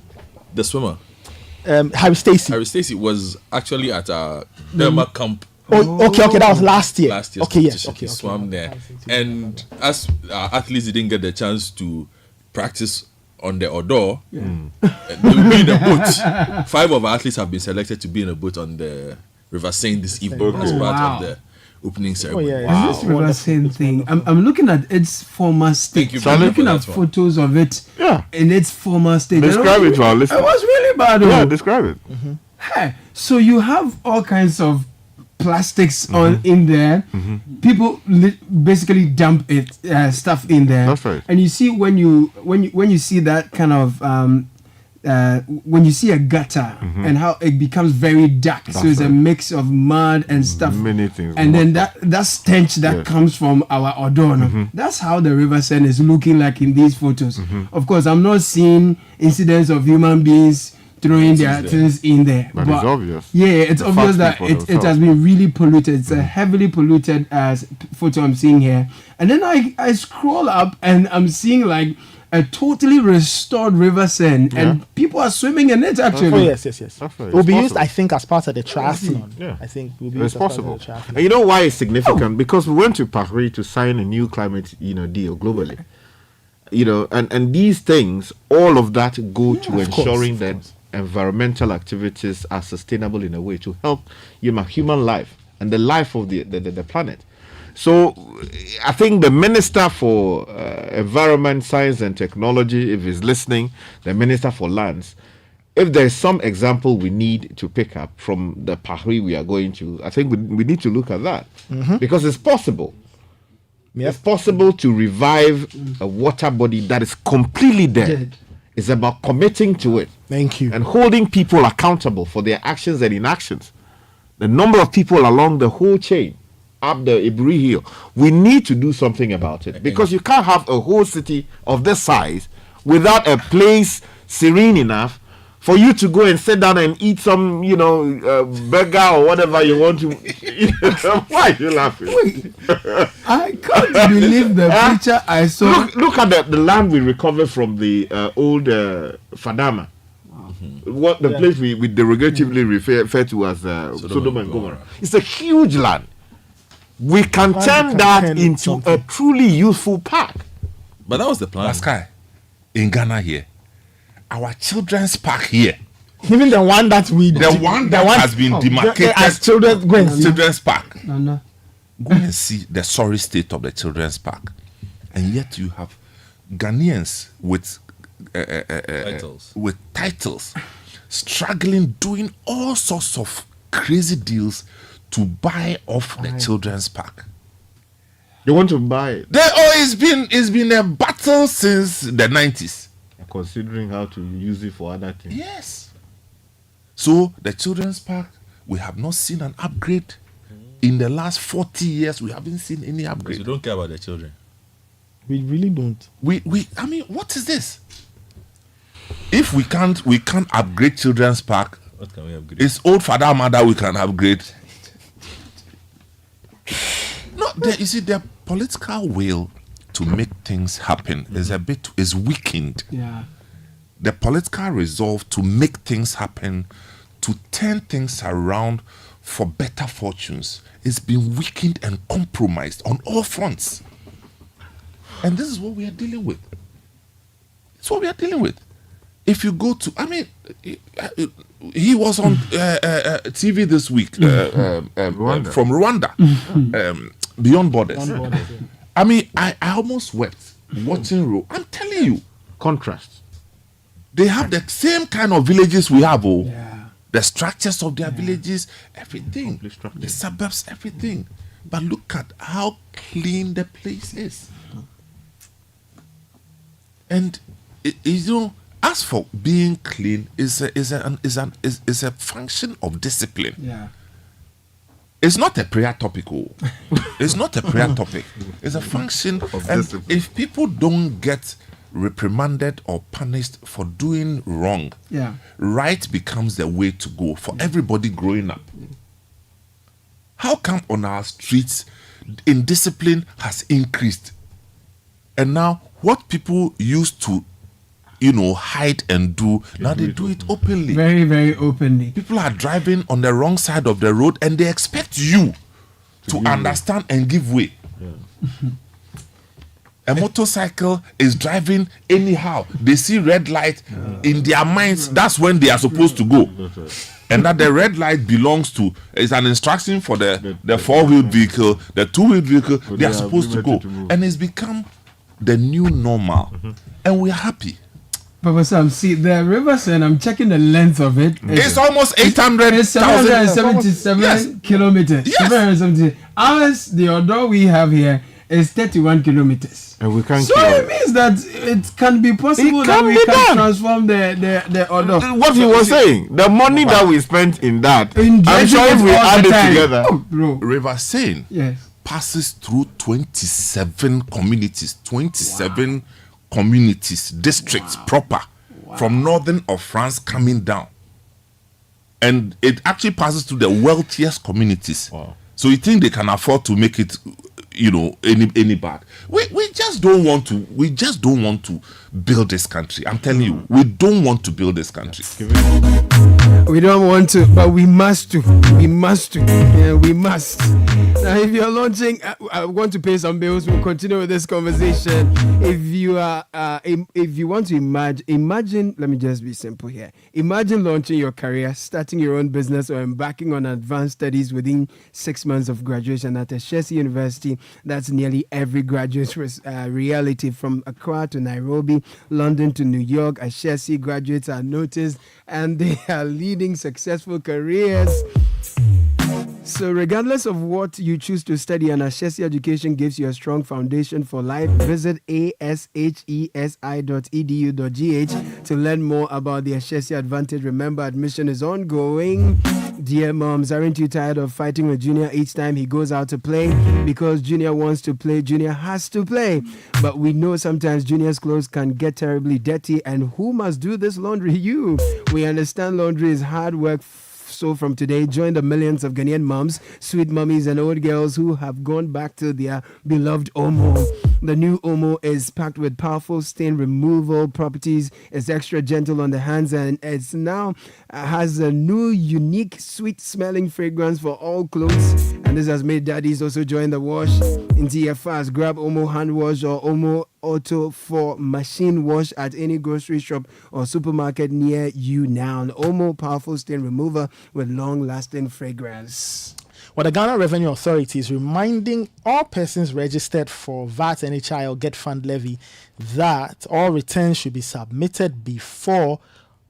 the swimmer, Harry Stacey was actually at a Burma camp Okay, that was last year. Last year's okay, yes, competition, okay, he swam there. And as athletes didn't get the chance to practice on the Odo, they will be in a boat. 5 of our athletes have been selected to be in a boat on the River Seine this evening as part of the opening ceremony. Is this River Seine thing? I'm looking at its former state. Thank you. I'm looking at photos of it in its former state. Describe it to our listeners. It was really bad. Yeah, describe it. Hey, so you have all kinds of plastics on in there. People basically dump it stuff in there. That's right. And you see when you see that kind of when you see a gutter and how it becomes very dark. So it's a mix of mud and stuff. Many things. And then that stench that comes from our Odon. That's how the River Seine is looking like in these photos. Of course, I'm not seeing incidents of human beings throwing their things in there. But it's obvious. Yeah, it's obvious that it has been really polluted. It's a heavily polluted photo I'm seeing here. And then I scroll up and I'm seeing like a totally restored River Seine and people are swimming in it actually. Oh, yes. It will be used, I think, as part of the triathlon. Yeah. I think it will be used It's possible. as part of the triathlon. And you know why it's significant? Because we went to Paris to sign a new climate, deal globally. And these things, all of that go to ensuring that environmental activities are sustainable in a way to help human life and the life of the planet. So I think the Minister for Environment, Science and Technology, if he's listening, the Minister for Lands, if there's some example we need to pick up from the Paris we are going to, I think we need to look at that. Because it's possible. It's possible to revive a water body that is completely dead. It's about committing to it. Thank you. And holding people accountable for their actions and inactions. The number of people along the whole chain, up the Ibri Hill, we need to do something about it. Because you can't have a whole city of this size without a place serene enough for you to go and sit down and eat some, burger or whatever you want to. Why are you laughing? Wait, I can't believe the picture I saw. Look at the land we recovered from the old Fadama. What the place we derogatively refer to as Sodom and Gomorrah. It's a huge land. We can turn that into a truly useful park. But that was the plan. Sky, in Ghana here. Our children's park here. Even the one that has been demarcated as children's park. Go and see the sorry state of the children's park. And yet you have Ghanaians with titles struggling, doing all sorts of crazy deals to buy off the children's park. They want to buy it. It's been a battle since the 90s. Considering how to use it for other things. Yes. So the children's park, we have not seen an upgrade. In the last 40 years, we haven't seen any upgrade. We don't care about the children. We really don't. I mean, what is this? If we can't upgrade children's park, what can we upgrade? It's old father mother we can upgrade. No, you see, the political will to make things happen is weakened. Yeah. The political resolve to make things happen, to turn things around for better fortunes, is being weakened and compromised on all fronts. And this is what we are dealing with. It's what we are dealing with. If you go to, he was on TV this week from Rwanda, Beyond Borders. I almost wept watching. I'm telling you, contrast. They have the same kind of villages we have. The structures of their villages, everything, the suburbs, everything. But look at how clean the place is. And as for being clean, is a function of discipline. Yeah. It's not a prayer topic. It's not a prayer topic. It's a function of discipline. If people don't get reprimanded or punished for doing wrong, right becomes the way to go for everybody growing up. How come on our streets indiscipline has increased? And now what people used to hide and do. Now they do it openly. Very, very openly. People are driving on the wrong side of the road and they expect you to understand and give way. Yeah. A motorcycle is driving anyhow. They see red light in their minds. That's when they are supposed to go. And that the red light belongs to is an instruction for the 4-wheeled vehicle, the 2-wheeled vehicle. They are supposed to go. And it's become the new normal. And we're happy. Papa Sam, see the Riverside, I'm checking the length of it. It's almost 800. It's 777 kilometers. Yes. 770. Ours, the Odo we have here, is 31 kilometers. And we can't. So it means that it can be possible that we can transform the Odo. What he was saying, the money that we spent in that, I'm sure if we add it together. River Seine passes through 27 communities, 27 communities, districts proper, from northern of France coming down. And it actually passes through the wealthiest communities. So you think they can afford to make it, any bad? We just don't want to build this country. I'm telling you, we don't want to build this country. We don't want to, but we must to. We must to. Yeah, we must. Now, if you're launching, I want to pay some bills. We'll continue with this conversation. If you are, if you want to imagine. Let me just be simple here. Imagine launching your career, starting your own business, or embarking on advanced studies within 6 months of graduation at Ashesi University. That's nearly every graduate's reality. From Accra to Nairobi, London to New York, Ashesi graduates are noticed and they are leading successful careers. So regardless of what you choose to study, an Ashesi education gives you a strong foundation for life. Visit ashesi.edu.gh to learn more about the Ashesi Advantage. Remember, admission is ongoing. Dear moms, aren't you tired of fighting with Junior each time he goes out to play? Because Junior wants to play, Junior has to play. But we know sometimes Junior's clothes can get terribly dirty, and who must do this laundry? You. We understand laundry is hard work. So from today, join the millions of Ghanaian moms, sweet mummies and old girls who have gone back to their beloved Omo. The new Omo is packed with powerful stain removal properties. It's extra gentle on the hands, and it's now has a new unique sweet smelling fragrance for all clothes. And this has made daddies also join the wash into your fast. Grab Omo hand wash or Omo Auto for machine wash at any grocery shop or supermarket near you now. An Omo powerful stain remover with long-lasting fragrance. Well, the Ghana Revenue Authority is reminding all persons registered for VAT, NHI or Get Fund levy that all returns should be submitted before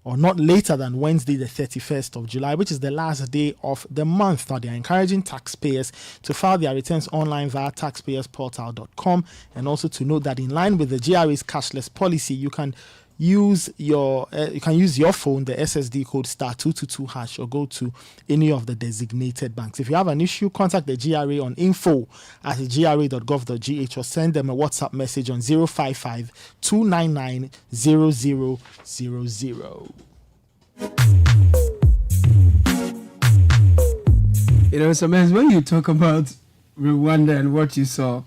or not later than Wednesday, the 31st of July, which is the last day of the month. Now, they are encouraging taxpayers to file their returns online via taxpayersportal.com, and also to note that in line with the GRA's cashless policy, you can use your phone, the SSD code *222# or go to any of the designated banks. If you have an issue, contact the GRA on info@gra.gov.gh or send them a WhatsApp message on 055 299 0000. Sometimes when you talk about Rwanda and what you saw,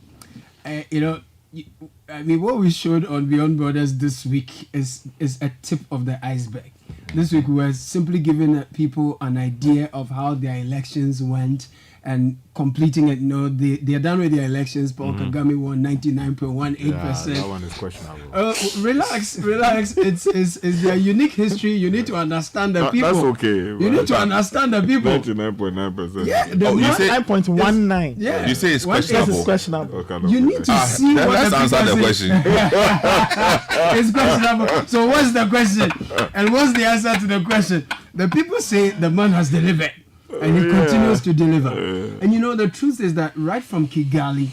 what we showed on Beyond Borders this week is a tip of the iceberg. This week we were simply giving people an idea of how their elections went and completing it. They are done with their elections. Paul Kagame won 99.18%. That one is questionable. Relax. It's their unique history. You need to understand the people. That's okay. You need to understand the people. 99.9%. Yeah, you say 9.19. Yeah. You say it's questionable. It's questionable. Okay, You need to see what let's the answer the question. It's questionable. So what's the question? And what's the answer to the question? The people say the man has delivered. And he continues to deliver. And the truth is that right from Kigali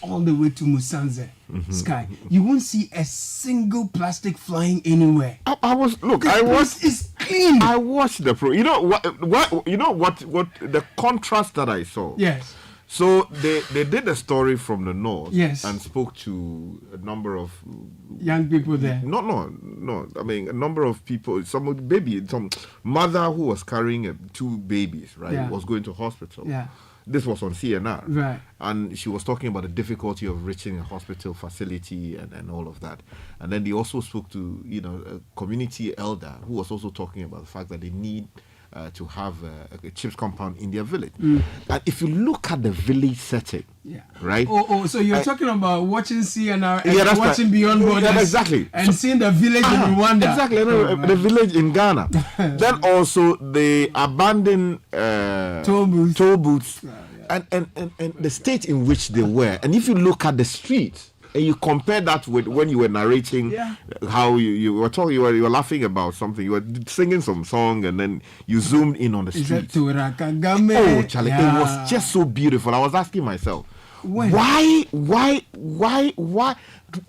all the way to Musanze, Sky, you won't see a single plastic flying anywhere. I watched it's clean. I watched the pro. You know what the contrast that I saw. Yes. So they did a story from the north, yes, and spoke to a number of young people there. No. I mean, a number of people. Some mother who was carrying 2 babies, right, was going to hospital. Yeah. This was on CNR. Right. And she was talking about the difficulty of reaching a hospital facility and all of that. And then they also spoke to, a community elder who was also talking about the fact that they need to have a chips compound in their village. And if you look at the village setting, right? So you're talking about watching CNR and that's watching right. Beyond Borders, Yeah, exactly. and seeing the village in Rwanda. Exactly, the village in Ghana. Then also the abandoned toll booths, and the state in which they were. And if you look at the streets, and you compare that with when you were narrating how you were talking, you were laughing about something, you were singing some song, and then you zoomed in on the street. Oh, Charlie, it was just so beautiful. I was asking myself, why?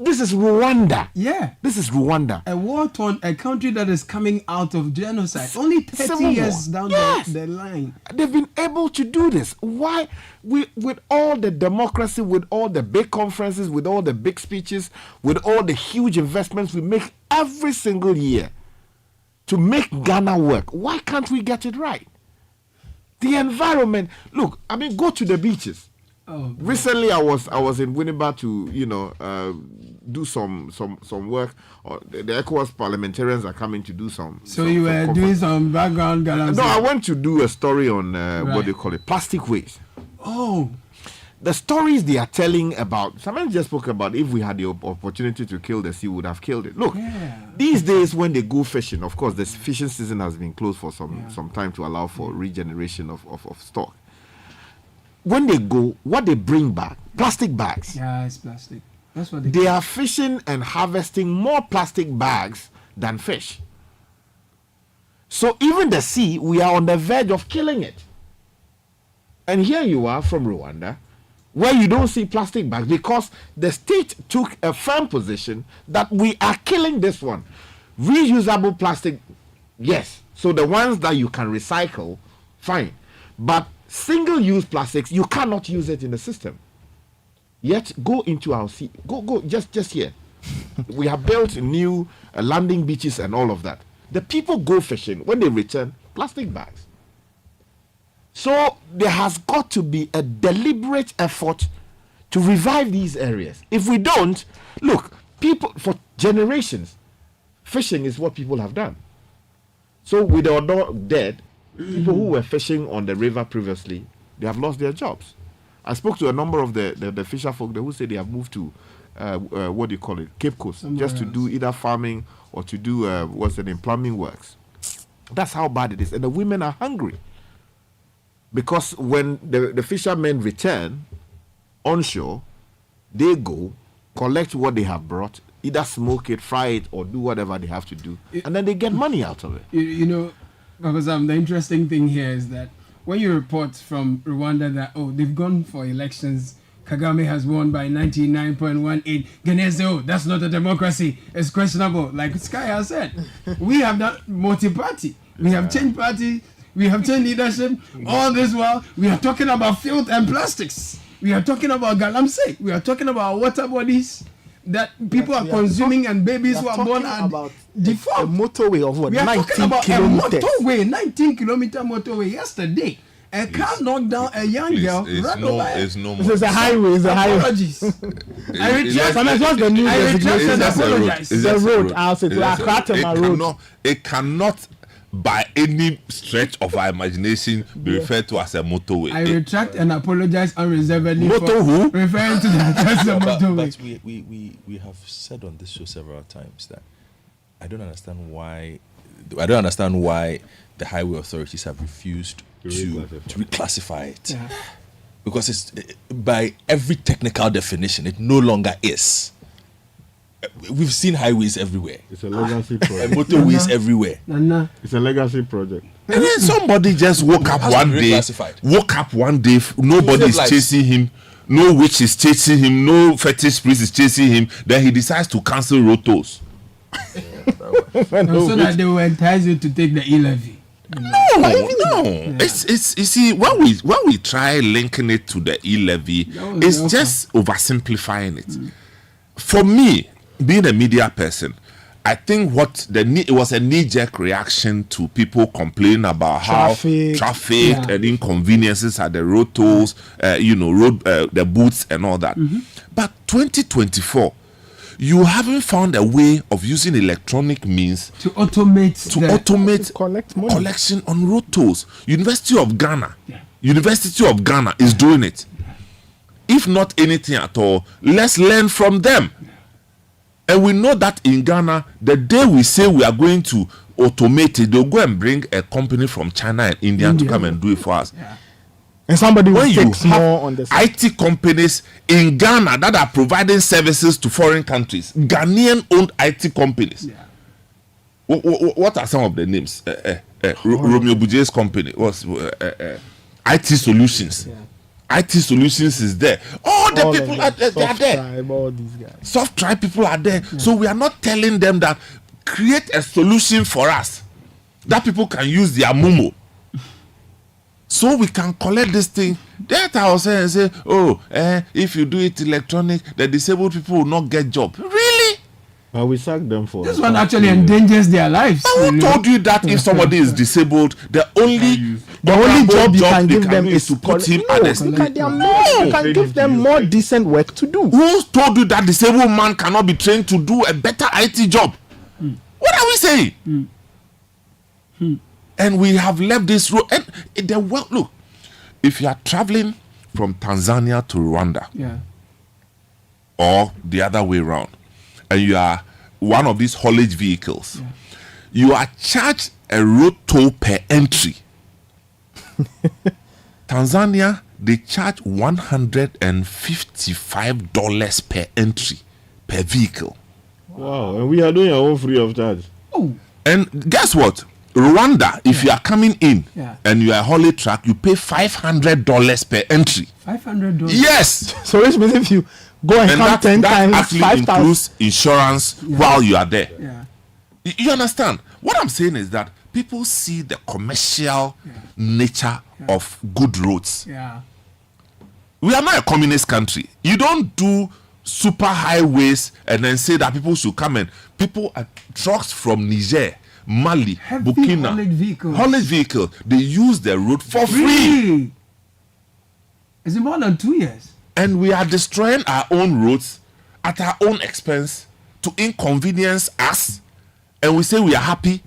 This is Rwanda. Yeah. This is Rwanda. A war-torn, a country that is coming out of genocide. Only 30 years down the line. They've been able to do this. Why? With all the democracy, with all the big conferences, with all the big speeches, with all the huge investments we make every single year to make Ghana work, why can't we get it right? The environment. Look, go to the beaches. Recently, I was in Winneba to do some work. The ECOWAS parliamentarians are coming to do some. So you were doing some background gallery? No, I went to do a story on what do you call it, plastic waste. Oh, the stories they are telling about. Someone just spoke about if we had the opportunity to kill the sea, we would have killed it. Look, these days when they go fishing, of course, the fishing season has been closed for some time to allow for regeneration of stock. When they go, what they bring back, plastic bags. Yeah, it's plastic. That's what they are fishing and harvesting more plastic bags than fish. So even the sea, we are on the verge of killing it. And here you are from Rwanda, where you don't see plastic bags because the state took a firm position that we are killing this one. Reusable plastic, yes. So the ones that you can recycle, fine. But single-use plastics, you cannot use it in the system. Yet, go into our sea. Go, just here. We have built new landing beaches and all of that. The people go fishing. When they return, plastic bags. So, there has got to be a deliberate effort to revive these areas. If we don't, look, people, for generations, fishing is what people have done. So, with the Odo dead, people who were fishing on the river previously, they have lost their jobs. I spoke to a number of the fisher folk who say they have moved to what do you call it, Cape Coast, just to do either farming or to do plumbing works. That's how bad it is, and the women are hungry because when the fishermen return onshore, they go collect what they have brought, either smoke it, fry it, or do whatever they have to do, and then they get money out of it. Because the interesting thing here is that when you report from Rwanda that, they've gone for elections, Kagame has won by 99.18, Ghanaians say, that's not a democracy, it's questionable. Like Sky has said, we have that multi-party. We have changed party, we have changed leadership. All this while, we are talking about filth and plastics. We are talking about galamsey. We are talking about water bodies that people are consuming and babies who are born are default. A motorway of what? We are 19 talking about kilometers. a motorway, 19-kilometer motorway yesterday. A car knocked down a young girl. It's a highway. It's a highway. Apologies. I retract. What's the news? I retract and apologize. It's a road. I'll say to road. It cannot, by any stretch of our imagination, be referred to as a motorway. I retract and apologize unreservedly for referring to that as a motorway. But we have said on this show several times that I don't understand why the highway authorities have refused to reclassify it. Yeah. Because it's by every technical definition, it no longer is. We've seen highways everywhere. It's a legacy project. Motorways everywhere. It's a legacy project. And then somebody just woke up one day, nobody is chasing him, no witch is chasing him, no fetish priest is chasing him, then he decides to cancel road tolls. So that they will entice you to take the e-levy. No. It's you see, when we try linking it to the e-levy, it's just oversimplifying it. For me, being a media person, I think it was a knee-jerk reaction to people complaining about how traffic and inconveniences at the road tolls, the booths and all that. But 2024, you haven't found a way of using electronic means to automate collection on road tolls. University of Ghana is doing it. If not anything at all, let's learn from them. And we know that in Ghana, the day we say we are going to automate it, they'll go and bring a company from China and India to come and do it for us. And somebody will take more on the IT companies in Ghana that are providing services to foreign countries, Ghanaian-owned IT companies. What are some of the names? Romeo Buje's company was IT Solutions. IT Solutions is there. All the people are there. They are there. All these guys. Soft Tribe people are there. So we are not telling them that create a solution for us that people can use their Momo. So we can collect this thing. That I was saying, if you do it electronic, the disabled people will not get job. Really? We sack them for this one actually endangers their lives. But who told you that if somebody is disabled, the only job you can give them is to put him at the You can give them more decent work to do. Who told you that disabled man cannot be trained to do a better IT job? What are we saying? And we have left this road. And look, if you are traveling from Tanzania to Rwanda, or the other way around, and you are one of these haulage vehicles, you are charged a road toll per entry. Tanzania, they charge $155 per entry per vehicle. Wow, and we are doing our own free of charge. And guess what? Rwanda, if you are coming in and you are a haulage truck, you pay $500 per entry. $500? Yes. So which means if you go and come 10 times, actually 5,000 includes insurance while you are there. You understand? What I'm saying is that people see the commercial nature of good roads. We are not a communist country. You don't do super highways and then say that people should come and trucks from Niger, Mali, Burkina, haulage vehicles, they use the road for free. Is it more than 2 years? And we are destroying our own roads at our own expense to inconvenience us, and we say we are happy.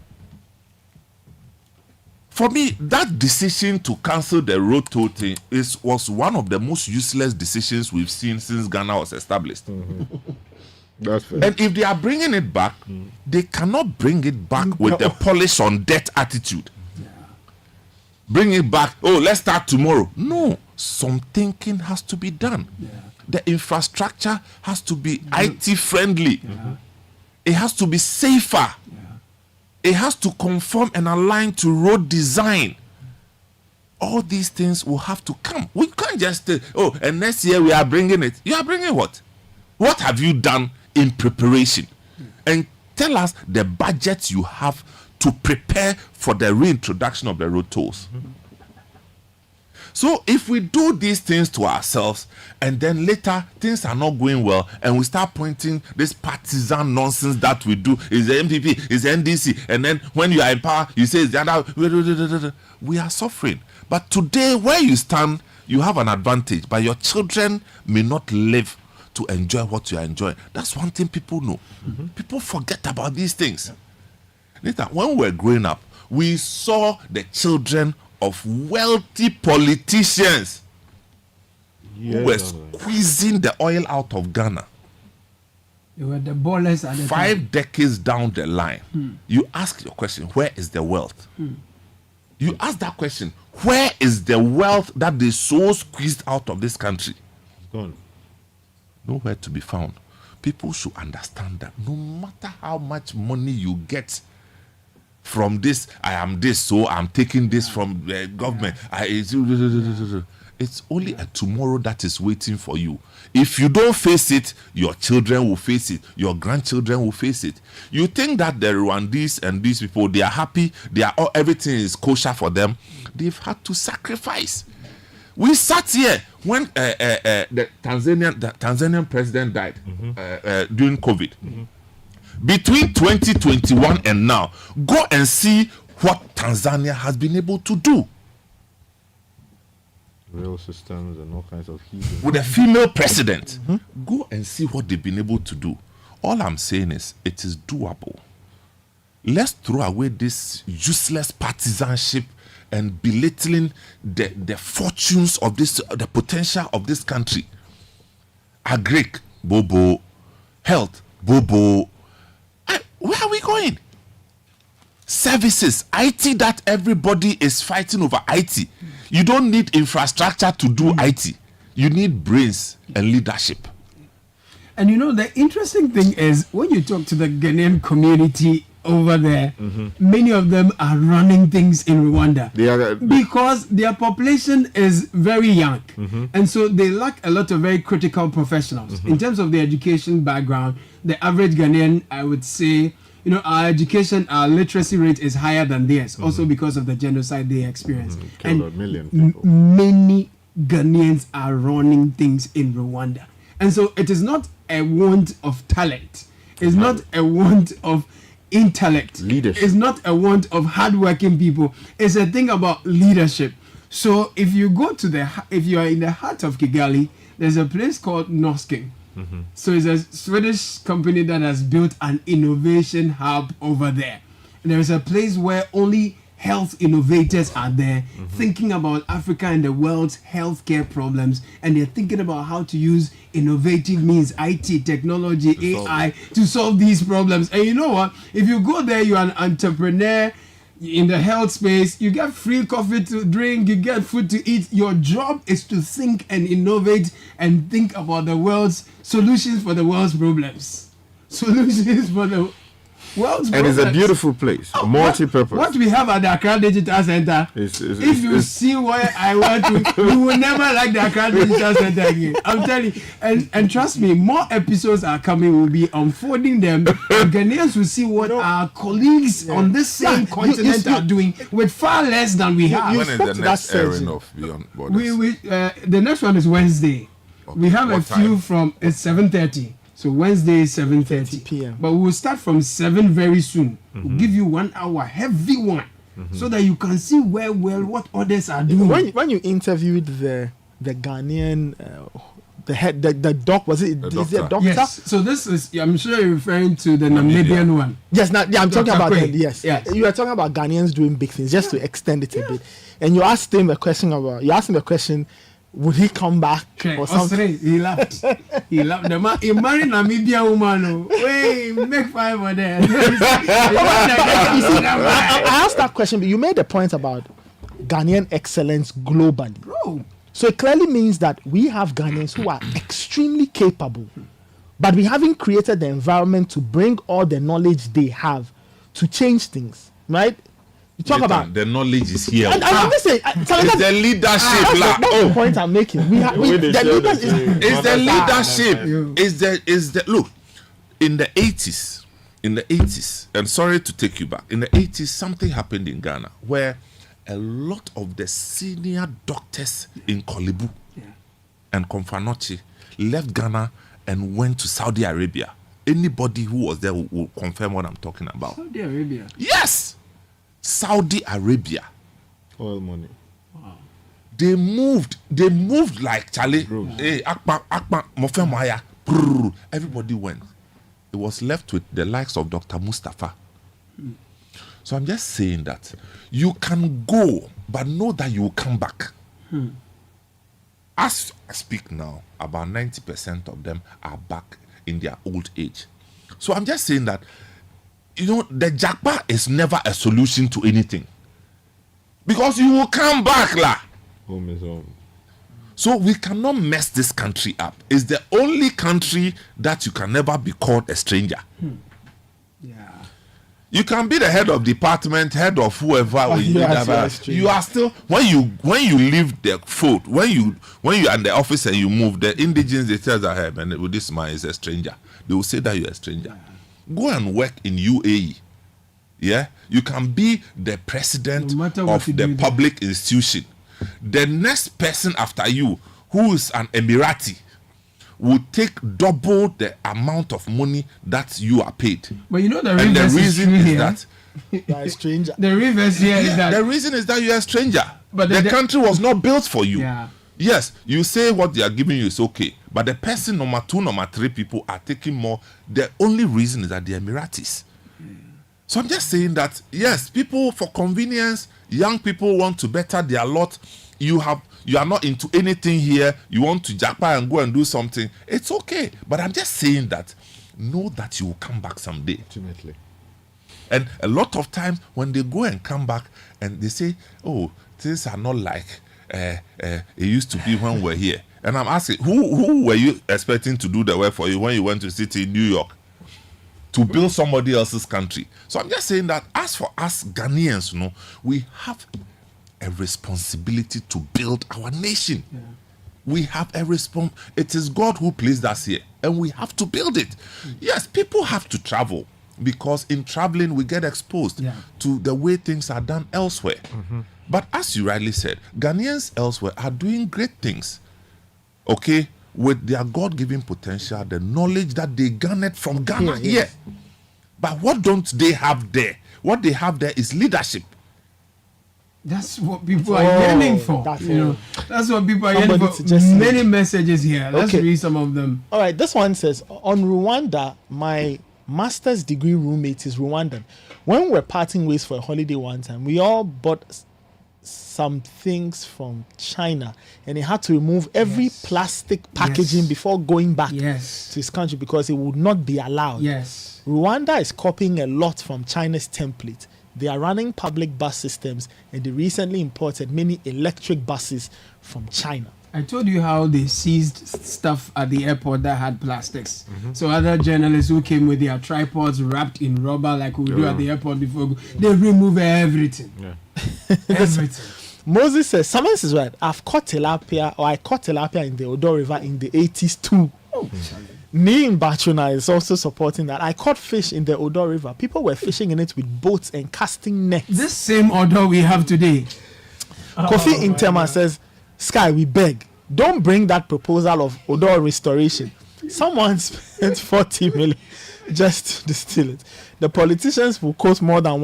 For me, that decision to cancel the road toll thing was one of the most useless decisions we've seen since Ghana was established. That's fair. And if they are bringing it back, they cannot bring it back with the polish on death attitude. Bring it back. Let's start tomorrow. No, some thinking has to be done. The infrastructure has to be IT friendly. It has to be safer. It has to conform and align to road design. All these things will have to come. We can't just say, and next year we are bringing it. You are bringing what? What have you done in preparation? And tell us the budget you have to prepare for the reintroduction of the road tolls. So if we do these things to ourselves and then later things are not going well and we start pointing this partisan nonsense that we do, is the MPP, is the NDC, and then when you are in power you say it's the other, we are suffering. But today where you stand, you have an advantage, but your children may not live to enjoy what you are enjoying. That's one thing people know. People forget about these things. Later, when we were growing up, we saw the children of wealthy politicians who were squeezing the oil out of Ghana. They were the ballers at the 5 decades down the line. You ask your question, where is the wealth? You ask that question, where is the wealth that they so squeezed out of this country? It's gone. Nowhere to be found. People should understand that no matter how much money you get from this, I am this, so I'm taking this from the government. It's only a tomorrow that is waiting for you. If you don't face it, your children will face it. Your grandchildren will face it. You think that the Rwandese and these people, they are happy, everything is kosher for them. They've had to sacrifice. We sat here when the Tanzanian president died during COVID. between 2021 and now, go and see what Tanzania has been able to do. Rail systems and all kinds of heating. With a female president. Go and see what they've been able to do. All I'm saying is, it is doable. Let's throw away this useless partisanship and belittling the fortunes of this, the potential of this country. Agric, bobo. Health, bobo. Where are we going? Services, IT, that everybody is fighting over IT. You don't need infrastructure to do IT. You need brains and leadership. And you know, the interesting thing is, when you talk to the Ghanaian community over there, many of them are running things in Rwanda because their population is very young, and so they lack a lot of very critical professionals. In terms of the education background, the average Ghanaian, I would say, you know, our education, our literacy rate is higher than theirs, also because of the genocide they experienced. And many Ghanaians are running things in Rwanda, and so it is not a want of talent, it's not a want of intellect, leadership. It's not a want of hardworking people. It's a thing about leadership. So if you go to if you are in the heart of Kigali, there's a place called Nosking. So it's a Swedish company that has built an innovation hub over there. And there's a place where only health innovators are there, thinking about Africa and the world's healthcare problems, and they're thinking about how to use innovative means, IT, technology, AI, to solve these problems. And you know what? If you go there, you're an entrepreneur in the health space, you get free coffee to drink, you get food to eat. Your job is to think and innovate and think about the world's solutions for the world's problems. Solutions for the world's and problems. It's a beautiful place, multi-purpose. What we have at the Accra Digital Center, if you see where I want to, you will never like the Accra Digital Center again. I'm telling you. And trust me, more episodes are coming. We'll be unfolding them. And Ghanaians will see what our colleagues on this same continent are doing with far less than we have. When is the next airing of Beyond Borders? The next one is Wednesday. Okay. We have a few from, it's 7:30. So Wednesday is 7:30 p.m. But we will start from 7 very soon. We'll give you 1 hour, heavy one, so that you can see what others are doing. When you interviewed the Ghanaian, the doc, was it? Is it a doctor? Yes. So this is, I'm sure you're referring to the Namibian one. Yes. I'm talking about that. Yes. You are talking about Ghanaians doing big things. Just to extend it a bit, and you asked him a question about. You asked him a question. Would he come back or something? He laughed. He laughed. The man, he married Namibian woman. Wait, make 5 of them. I asked that question, but you made a point about Ghanaian excellence globally. Bro. So it clearly means that we have Ghanaians who are extremely capable, but we haven't created the environment to bring all the knowledge they have to change things, right? You talk about the knowledge is here. And I'm just saying, it's the leadership. That's the point I'm making. It's the leadership. Is the look in the 80s. And sorry to take you back. In the 80s, something happened in Ghana where a lot of the senior doctors in Kolibu and Komfanochi left Ghana and went to Saudi Arabia. Anybody who was there will confirm what I'm talking about. Saudi Arabia. Yes. Saudi Arabia. Oil money. Wow. They moved like Charlie. Hey, Akpa, Mofemaya. Everybody went. It was left with the likes of Dr. Mustafa. So I'm just saying that you can go, but know that you will come back. As I speak now, about 90% of them are back in their old age. So I'm just saying that, you know, the Japa is never a solution to anything. Because you will come back, lah. Home is home. So we cannot mess this country up. It's the only country that you can never be called a stranger. You can be the head of department, head of whoever. You are still when you leave the fold, when you are in the office and you move, the indigenous they tell that, hey man, this man is a stranger. They will say that you're a stranger. Go and work in UAE. Yeah, you can be the president of the public institution. The next person after you, who is an Emirati, will take double the amount of money that you are paid. But you know the and the reason is here. that stranger. The reverse here is that the reason is that you are a stranger. But the country was not built for you. Yeah. Yes, you say what they are giving you is okay, but the person number 2, number 3 people are taking more. The only reason is that they are Emiratis. So I'm just saying that yes, people for convenience, young people want to better their lot. You are not into anything here. You want to japa and go and do something. It's okay, but I'm just saying that know that you will come back someday. Ultimately. And a lot of times when they go and come back and they say, "Oh, things are not like it used to be when we were here." And I'm asking, who were you expecting to do the work for you when you went to Citi in New York to build somebody else's country? So I'm just saying that as for us Ghanaians, we have a responsibility to build our nation. Yeah. We have a it is God who placed us here, and we have to build it. Yes, people have to travel, because in traveling we get exposed to the way things are done elsewhere. But as you rightly said, Ghanaians elsewhere are doing great things, okay, with their God-given potential, the knowledge that they garnered from Ghana here. But what don't they have there? What they have there is leadership. That's what people are yearning for. That's what people are yearning for. Many messages here. Let's read some of them. All right, this one says, on Rwanda, my master's degree roommate is Rwandan. When we were parting ways for a holiday one time, we all bought some things from China, and he had to remove every plastic packaging before going back to his country because it would not be allowed. Rwanda is copying a lot from China's template. They are running public bus systems, and they recently imported many electric buses from China. I told you how they seized stuff at the airport that had plastics. So other journalists who came with their tripods wrapped in rubber like we do at the airport before, they remove everything. Everything. Moses says, someone is right. I caught tilapia in the Odo River in the 80s too. Neem Bachuna is also supporting that. I caught fish in the Odo River. People were fishing in it with boats and casting nets. This same Odo we have today. Kofi Intema says, Sky, we beg, don't bring that proposal of Odo restoration. Someone spent 40 million just to distill it. The politicians will cost more than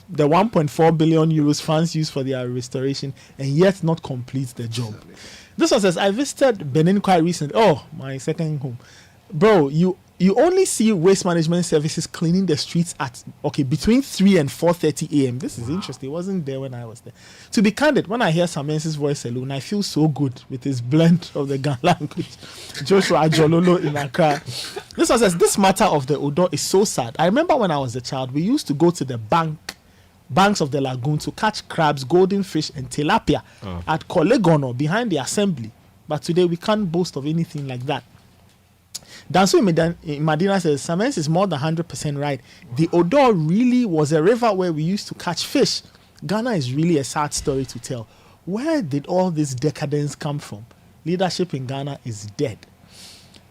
the 1.4 billion euros France used for their restoration and yet not complete the job. This one says, I visited Benin quite recently. Oh, my second home. Bro, you only see waste management services cleaning the streets at between 3 and 4:30 a.m. This is interesting. It wasn't there when I was there. To be candid, when I hear Samensis voice alone, I feel so good with his blend of the Ghana language. Joshua Ajololo in Accra. This one says, this matter of the Odo is so sad. I remember when I was a child, we used to go to the banks of the lagoon to catch crabs, golden fish, and tilapia at Kolegono behind the assembly. But today we can't boast of anything like that. Dansu Madina says, Samens is more than 100% right. The Odo really was a river where we used to catch fish. Ghana is really a sad story to tell. Where did all this decadence come from? Leadership in Ghana is dead.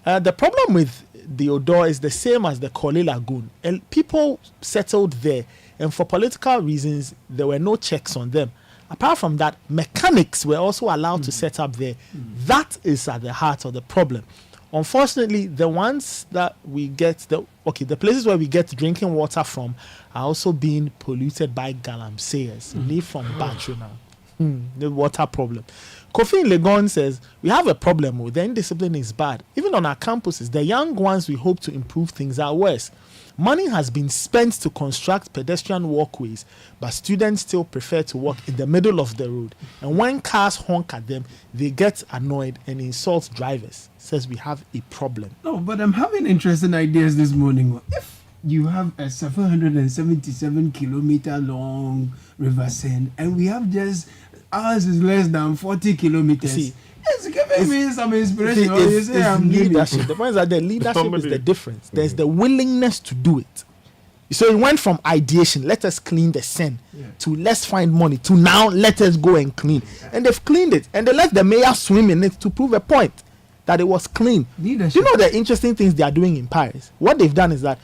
The problem with the Odo is the same as the Kole Lagoon. People settled there, and for political reasons, there were no checks on them. Apart from that, mechanics were also allowed to set up there. That is at the heart of the problem. Unfortunately, the ones that we get, the places where we get drinking water from are also being polluted by galamseyers. Leave from Bancho now. The water problem. Kofi Legon says, we have a problem. The indiscipline is bad. Even on our campuses, the young ones we hope to improve things are worse. Money has been spent to construct pedestrian walkways, but students still prefer to walk in the middle of the road. And when cars honk at them, they get annoyed and insult drivers. Says we have a problem. No, but I'm having interesting ideas this morning. If you have a 777 kilometer long river Seine, and we have just ours is less than 40 kilometers. See, it's giving me some inspiration. Leadership. The point is that the leadership is the difference. There's the willingness to do it. So it went from ideation, let us clean the Seine, to let's find money, to now let us go and clean. And they've cleaned it. And they let the mayor swim in it to prove a point that it was clean. Leadership. Do you know the interesting things they are doing in Paris? What they've done is that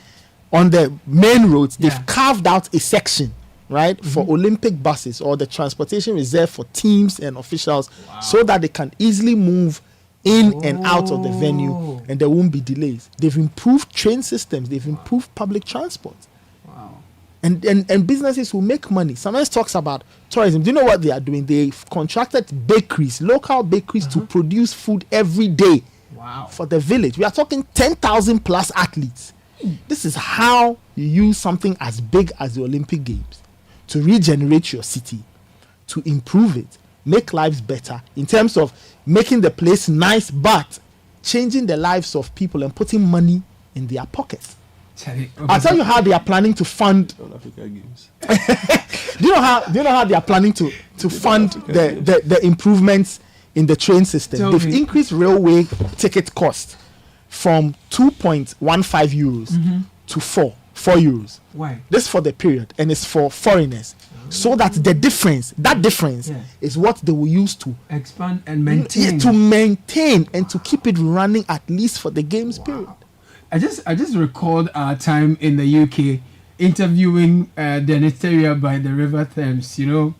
on the main roads, they've carved out a section, right, for Olympic buses or the transportation reserved for teams and officials, so that they can easily move in and out of the venue, and there won't be delays. They've improved train systems. They've improved public transport. And businesses will make money. Sometimes talks about tourism. Do you know what they are doing? They've contracted bakeries, local bakeries, to produce food every day for the village. We are talking 10,000 plus athletes. This is how you use something as big as the Olympic Games to regenerate your city, to improve it, make lives better in terms of making the place nice, but changing the lives of people and putting money in their pockets. I'll tell you how they are planning to fund. Africa Games. Do you know how they are planning to fund the improvements in the train system? They've increased railway ticket cost from 2.15 euros to 4 euros. Why? This for the period, and it's for foreigners, so that the difference is what they will use to expand and maintain. To maintain and to keep it running at least for the games period. I just recalled our time in the UK interviewing the area by the River Thames. You know,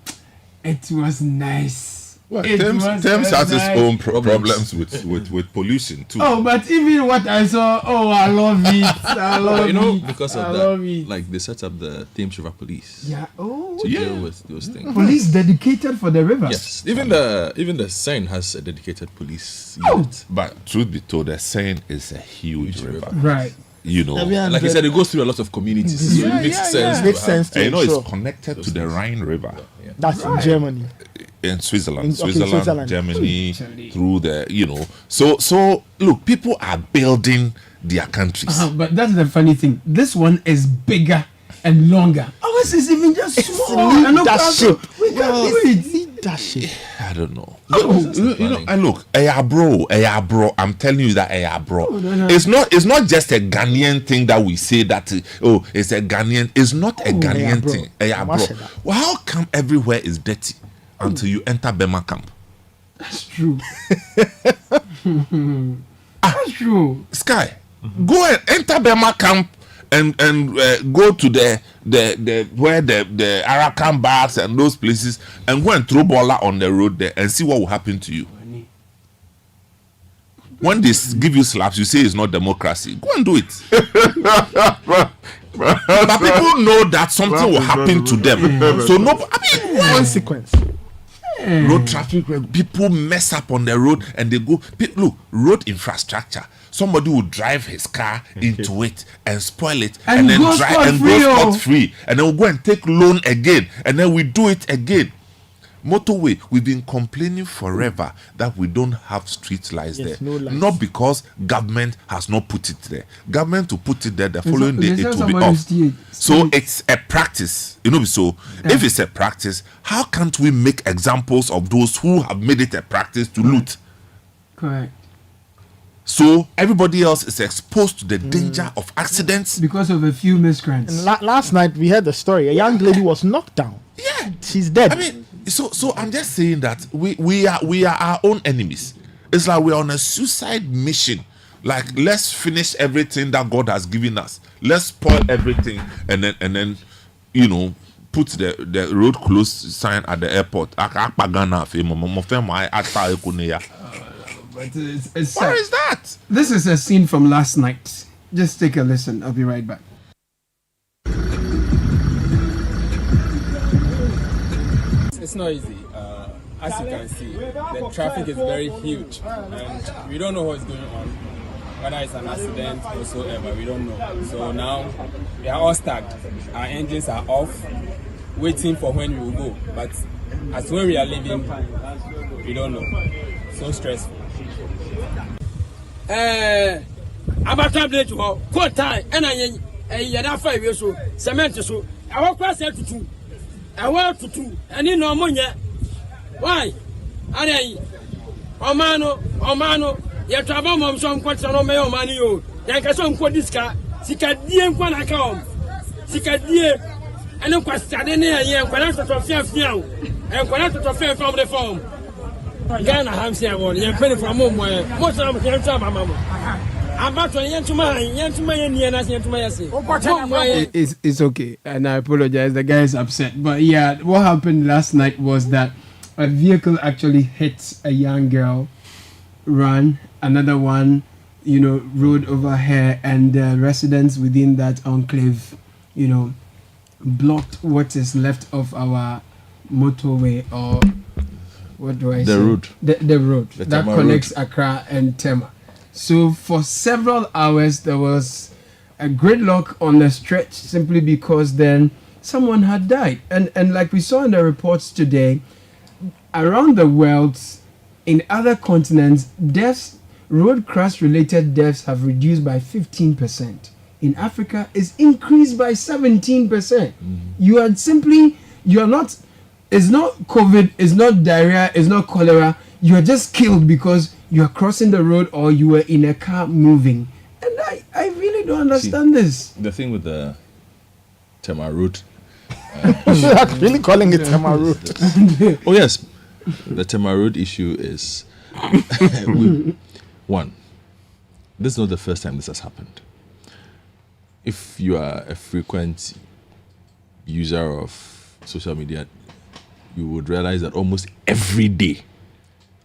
it was nice. Well, Thames has its own problems with pollution too. Oh, but even what I saw, I love it. I love it. Because of that, like they set up the Thames River Police. Yeah. To deal with those things. Police dedicated for the river. Yes. Even the Seine has a dedicated police unit. But truth be told, the Seine is a huge river. Right. You know, like I said, it goes through a lot of communities. So it makes sense. It makes sense. And you know, it's connected to the Rhine River. That's in Germany. In Switzerland, Germany, through the, you know. So look, people are building their countries. But that's the funny thing. This one is bigger and longer. Ours is even just small. Leadership. Leadership. I don't know. You know, and look, bro. I'm telling you that bro. It's not just a Ghanaian thing that we say that it's a Ghanaian. It's not a Ghanaian thing. Bro. Well, how come everywhere is dirty until you enter Bema camp? That's true. That's true. Sky, go and enter Bema camp and go to the where the Arakan bars and those places and go and throw baller on the road there and see what will happen to you. When they give you slaps, you say it's not democracy. Go and do it. But people know that something will happen to them. So consequence. Road traffic, people mess up on the road and they go. Look, road infrastructure. Somebody will drive his car into it and spoil it and then drive and go scot-free. And then we'll go and take loan again. And then we do it again. Motorway, we've been complaining forever that we don't have street lights there. No lights. Not because government has not put it there. Government to put it there, the following day it will be off. So it's a practice. You know, so if it's a practice, how can't we make examples of those who have made it a practice to loot? Correct. So everybody else is exposed to the danger of accidents because of a few miscreants. And last night we heard the story. A young lady was knocked down. Yeah, she's dead. I mean, so I'm just saying that we are our own enemies. It's like we're on a suicide mission. Like, let's finish everything that God has given us. Let's spoil everything and then you know, put the road closed sign at the airport. But it's what is that? This is a scene from last night. Just take a listen. I'll be right back. It's not easy. As you can see, the traffic is very huge, and we don't know what's going on. Whether it's an accident or whatsoever, we don't know. So now we are all stuck. Our engines are off, waiting for when we will go. But as when we are leaving, we don't know. So stressful. Abata village ho kotai ena yeda 5 years so cement so awo class tutu awo tutu ani no monye why are omano ye traba mom so nkwatsa no me omani yo yan ka so nkwo diska sikadie nkwa na ka om sikadie ene kwasade ne ye nkwana toto fiafia o nkwana toto fiafia om de form Ghana hamsi awon ye pele from mo most of them try mama It's okay, and I apologize. The guy is upset, but yeah, what happened last night was that a vehicle actually hit a young girl ran, another one, rode over here, and residents within that enclave, blocked what is left of our motorway, or what do I say? Road. The road The that Tema connects road. Accra and Tema. So for several hours there was a gridlock on the stretch, simply because then someone had died. And like we saw in the reports today, around the world, in other continents, road crash related deaths have reduced by 15%. In Africa, it's increased by 17%. It's not COVID, it's not diarrhea, it's not cholera. You are just killed because you are crossing the road or you were in a car moving. And I really don't understand this. The thing with the Tema route. You are really calling it Tema route. Oh, yes. The Tema road issue is one. This is not the first time this has happened. If you are a frequent user of social media, you would realize that almost every day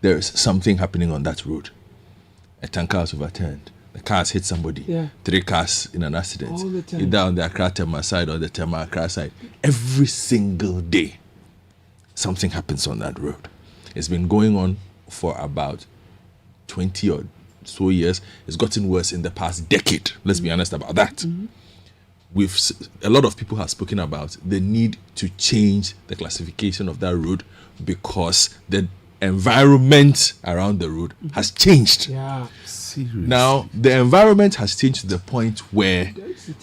there is something happening on that road. A tanker has overturned. The car has hit somebody. Yeah. 3 cars in an accident. All the time. Either on the Accra Tema side or the Tema Accra side. Every single day, something happens on that road. It's been going on for about 20 or so years. It's gotten worse in the past decade. Let's be honest about that. A lot of people have spoken about the need to change the classification of that road because the environment around the road has changed. Yeah. Now, the environment has changed to the point where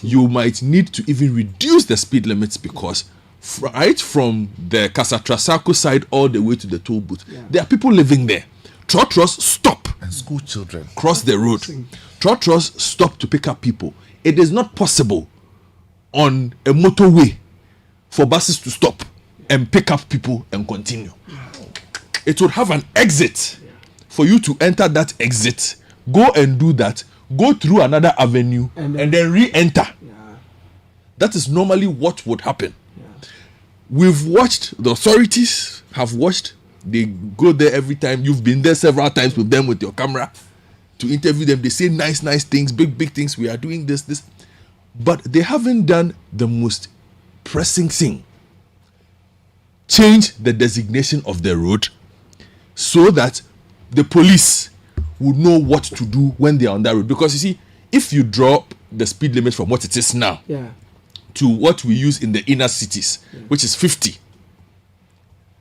you might need to even reduce the speed limits because right from the Casatrasako side all the way to the toll booth, there are people living there. Trotros stop. And school children. Cross the road. Trotros stop to pick up people. It is not possible on a motorway for buses to stop and pick up people and continue. It would have an exit for you to enter that exit, go and do that, go through another avenue, and then re-enter. That is normally what would happen. We've watched, the authorities have watched, they go there every time. You've been there several times with them with your camera to interview them. They say nice things, big things. We are doing this. But they haven't done the most pressing thing. Change the designation of the road so that the police would know what to do when they are on that road. Because you see, if you drop the speed limit from what it is now to what we use in the inner cities, which is 50,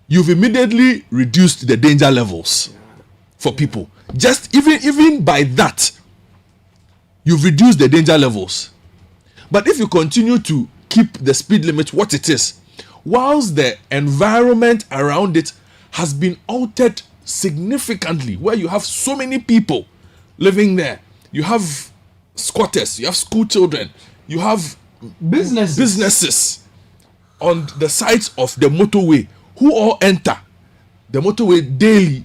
you've immediately reduced the danger levels for people. Just even by that, you've reduced the danger levels. But if you continue to keep the speed limit what it is, whilst the environment around it has been altered significantly, where you have so many people living there, you have squatters, you have school children, you have businesses on the sides of the motorway who all enter the motorway daily.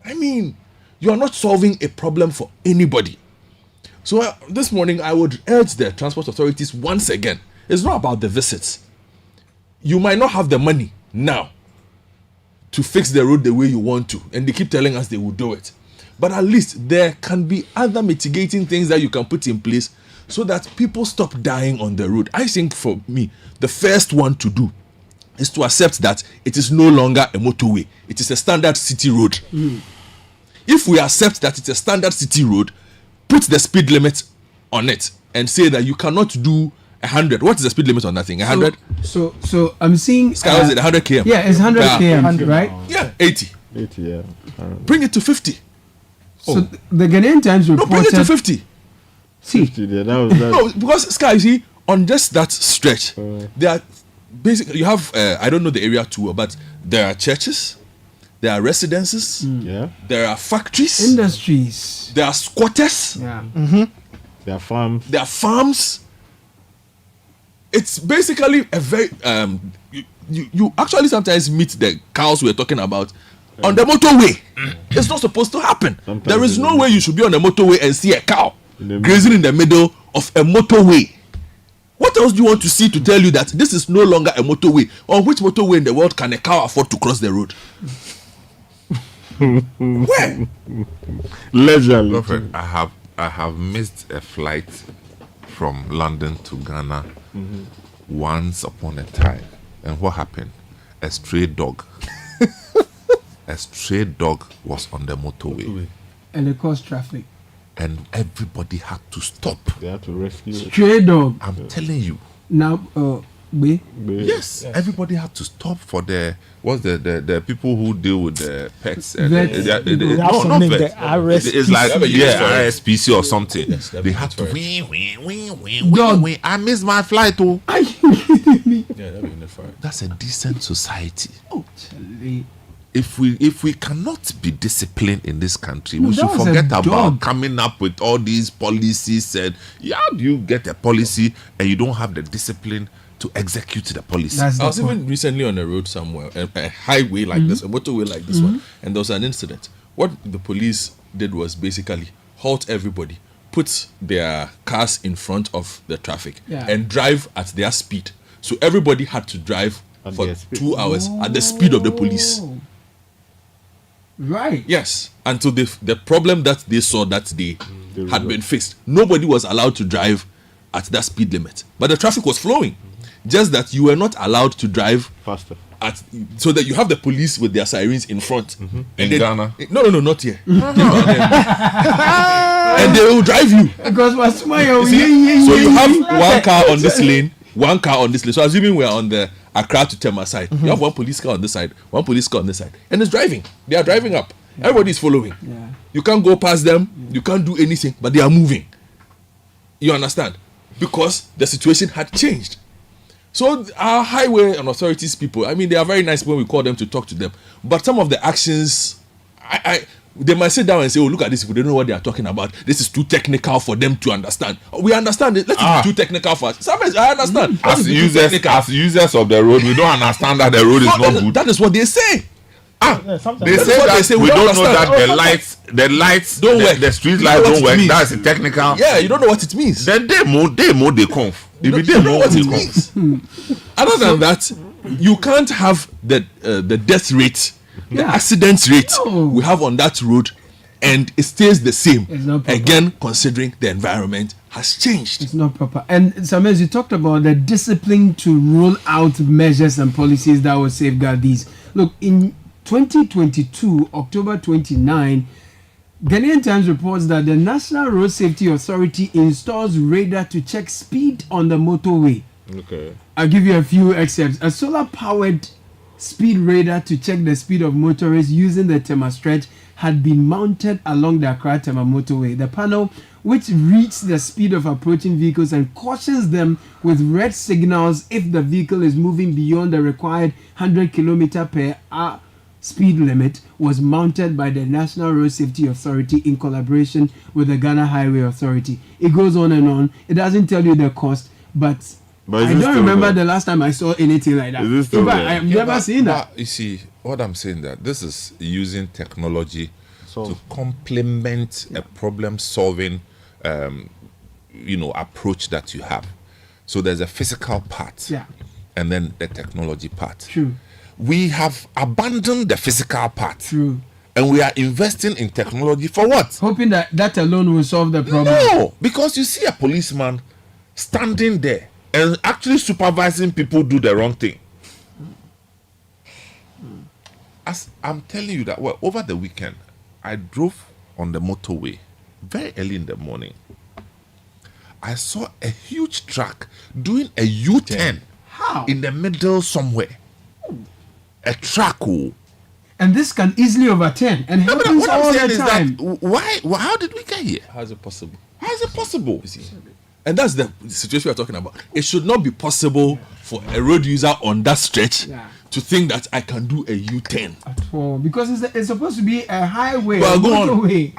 I mean, you are not solving a problem for anybody. So this morning I would urge the transport authorities once again, it's not about the visits. You might not have the money now to fix the road the way you want to, and they keep telling us they will do it. But at least there can be other mitigating things that you can put in place so that people stop dying on the road. I think for me, the first one to do is to accept that it is no longer a motorway. It is a standard city road. If we accept that it's a standard city road, put the speed limit on it and say that you cannot do 100. What is the speed limit on that thing? 100? So I'm seeing... Sky, was it 100 km? Yeah, it's 100 km, right? Yeah, 80. 80, yeah. Bring it to 50. So the Ghanaian Times reported... No, bring it to 50. See. 50, yeah, that was that. No, because Sky, you see, on just that stretch, there are basically, you have, I don't know the area too well, but there are churches, there are residences, there are factories, industries, there are squatters, there are farms. There are farms. It's basically a very you actually sometimes meet the cows we're talking about on the motorway. It's not supposed to happen. Sometimes there is no way you should be on a motorway and see a cow grazing in the middle of a motorway. What else do you want to see to tell you that this is no longer a motorway? On which motorway in the world can a cow afford to cross the road? Where? Leisurely. Prophet, I have missed a flight from London to Ghana once upon a time. And what happened? A stray dog. A stray dog was on the motorway. And it caused traffic. And everybody had to stop. They had to rescue it. Stray dog. I'm telling you. Now, Yes, everybody had to stop for the people who deal with the pets. Not vets. It's like RSPC or something. Yes, they had to wing. I missed my flight. Oh, that's a decent society. If we cannot be disciplined in this country, we should forget about coming up with all these policies. And how do you get a policy and you don't have the discipline to execute the policy? I was even recently on a road somewhere, a highway like this, a motorway like this one, and there was an incident. What the police did was basically halt everybody, put their cars in front of the traffic, and drive at their speed. So everybody had to drive for 2 hours at the speed of the police. Right. Yes. Until the problem that they saw that day had been fixed. Nobody was allowed to drive at that speed limit. But the traffic was flowing. Just that you were not allowed to drive faster. So that you have the police with their sirens in front. In Ghana? No, not here. And they will drive you. Because so you have one car on this lane, one car on this lane. So assuming we're on the Accra to Tema side, you have one police car on this side, one police car on this side, and it's driving. They are driving up. Everybody's following. You can't go past them. You can't do anything, but they are moving. You understand? Because the situation had changed. So our highway and authorities people, I mean, they are very nice when we call them to talk to them. But some of the actions, they might sit down and say, "Oh, look at this. If we don't know what they are talking about, this is too technical for them to understand." We understand it. Let it be too technical for us. Sometimes I understand. As users of the road, we don't understand that the road is not good. That is what they say. They say that we don't know that the lights don't work. The street lights don't work. That's a technical. Yeah, you don't know what it means. Then they conf. You don't know what it means. Other than that, you can't have the death rate, the accident rate we have on that road, and it stays the same. Again, considering the environment has changed. It's not proper. And Samuel, you talked about the discipline to roll out measures and policies that will safeguard these. Look, in 2022, October 29, Ghanaian Times reports that the National Road Safety Authority installs radar to check speed on the motorway. Okay. I'll give you a few excerpts. A solar-powered speed radar to check the speed of motorists using the Tema stretch had been mounted along the Accra-Tema motorway. The panel, which reads the speed of approaching vehicles and cautions them with red signals if the vehicle is moving beyond the required 100 km per hour speed limit, was mounted by the National Road Safety Authority in collaboration with the Ghana Highway Authority. It goes on and on. It doesn't tell you the cost, but I don't remember the last time I saw anything like that. I've never seen that. You see, what I'm saying that this is using technology to complement a problem-solving, approach that you have. So there's a physical part, and then the technology part. True. We have abandoned the physical part. True. And we are investing in technology for what? Hoping that alone will solve the problem. No, because you see a policeman standing there and actually supervising people do the wrong thing. As I'm telling you that, over the weekend, I drove on the motorway very early in the morning. I saw a huge truck doing a U-turn in the middle somewhere. A truck. And this can easily overturn and happens all the time. Why? How did we get here? How is it possible? How is it possible? You see? And that's the situation we are talking about. It should not be possible for a road user on that stretch to think that I can do a U-turn. Because it's supposed to be a highway. Well, go on. Motorway.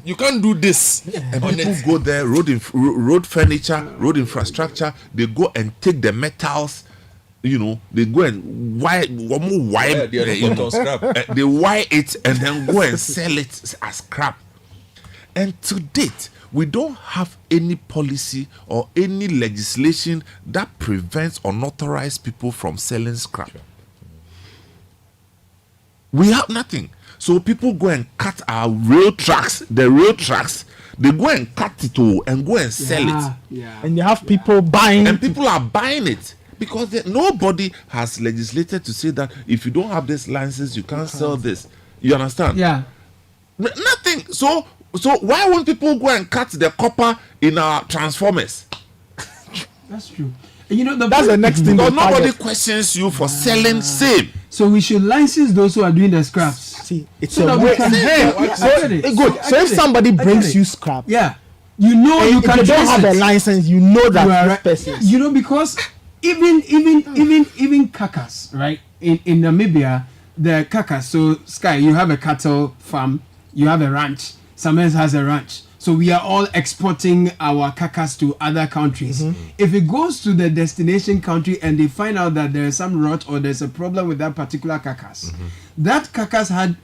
You can't do this. And people go there, road furniture, road infrastructure. They go and take the metals. They go and wire they wire it and then go and sell it as scrap. And to date, we don't have any policy or any legislation that prevents unauthorized people from selling scrap. We have nothing. So people go and cut our rail tracks, the rail tracks. They go and cut it all and go and sell it. Yeah. And you have people buying. And people are buying it because nobody has legislated to say that if you don't have this license, you can't sell this. You understand? Yeah. Nothing. So why won't people go and cut the copper in our transformers? That's true. You know, that's the next thing. Because nobody questions you for selling same. So we should license those who are doing the scraps. See, it's so a we can good. So if somebody brings you scrap, yeah, you know, you can. If you don't have a license, you know that this person. You know, because even kakas, right? In Namibia, the kakas. So Sky, you have a cattle farm, you have a ranch. Samens has a ranch. So we are all exporting our carcass to other countries. If it goes to the destination country and they find out that there is some rot or there's a problem with that particular carcass, that carcass had,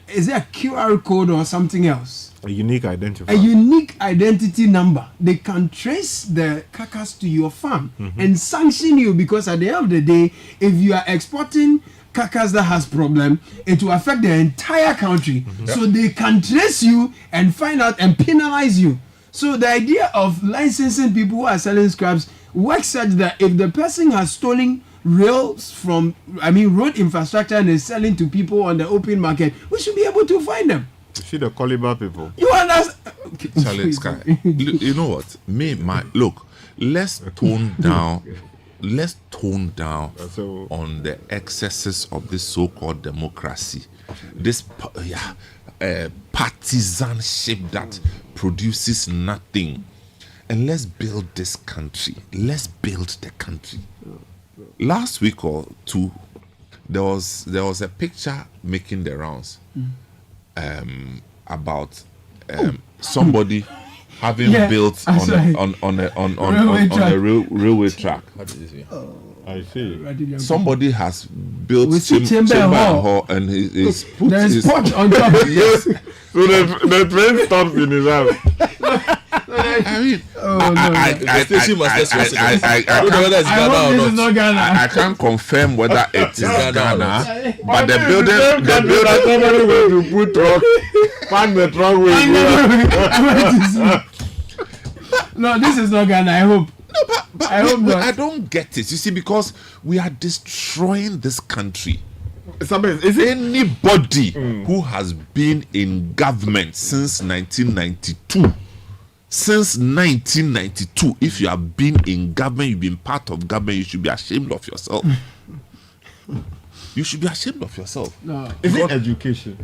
is it a QR code or something else? A unique identifier. A unique identity number. They can trace the carcass to your farm and sanction you, because at the end of the day, if you are exporting carcass that has problem, it will affect the entire country. So they can trace you and find out and penalize you. So the idea of licensing people who are selling scraps works such that if the person has stolen rails from, road infrastructure and is selling to people on the open market, we should be able to find them. You see the Caliber people. You understand? Charlie Sky, you know what? Look, let's tone down. Let's tone down on the excesses of this so-called democracy, this partisanship that produces nothing, and let's build this country. Let's build the country. Last week or two, there was a picture making the rounds about somebody having built on the railway track. I see. Somebody has built chamber hall and he's put his pot on top. Yes. So the train stops in his house. I can't confirm whether it is Ghana, but the building somebody going to put truck, park the truck with. No, this is not Ghana, I hope. No, but I hope not. I don't get it. You see, because we are destroying this country. Is anybody who has been in government since 1992? Since 1992, if you have been in government, you've been part of government, you should be ashamed of yourself. You should be ashamed of yourself. No. Is it education?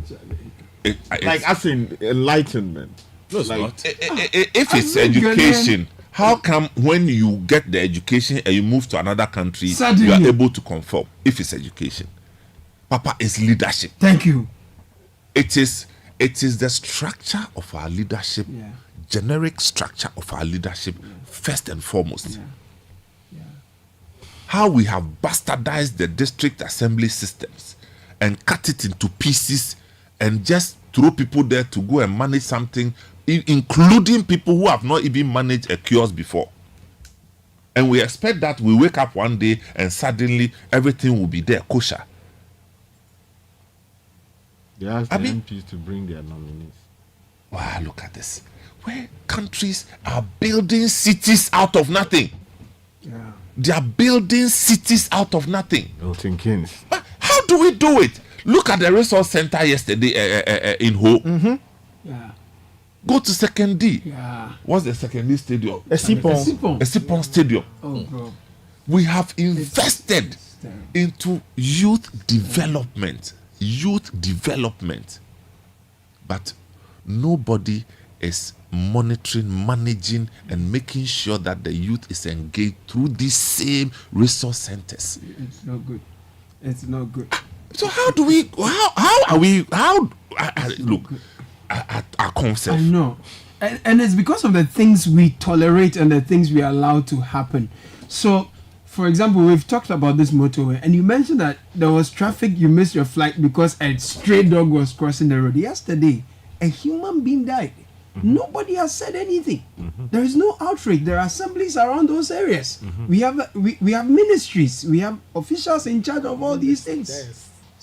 Like as in enlightenment? No, it's not. If it's education, how come when you get the education and you move to another country, you are able to conform? If it's education, Papa, is leadership. Thank you. It is the structure of our leadership, generic structure of our leadership, first and foremost. How we have bastardized the district assembly systems and cut it into pieces and just throw people there to go and manage something, including people who have not even managed a kiosk before. And we expect that we wake up one day and suddenly everything will be there, kosher. They asked the MPs to bring their nominees. Wow, look at this. Where countries are building cities out of nothing. Yeah. They are building cities out of nothing. Milton Keynes. But how do we do it? Look at the resource center yesterday in Ho. Yeah. Go to Second D. Yeah. What's the Second D stadium? Esipon Stadium. Oh, bro. We have invested into youth development. But nobody is monitoring, managing, and making sure that the youth is engaged through these same resource centers. It's not good. It's not good. So how do we? Look at our concept. I know, and it's because of the things we tolerate and the things we allow to happen. So, for example, we've talked about this motorway, and you mentioned that there was traffic. You missed your flight because a stray dog was crossing the road. Yesterday, a human being died. Nobody has said anything. There is no outrage. There are assemblies around those areas. We have ministries. We have officials in charge of all these things.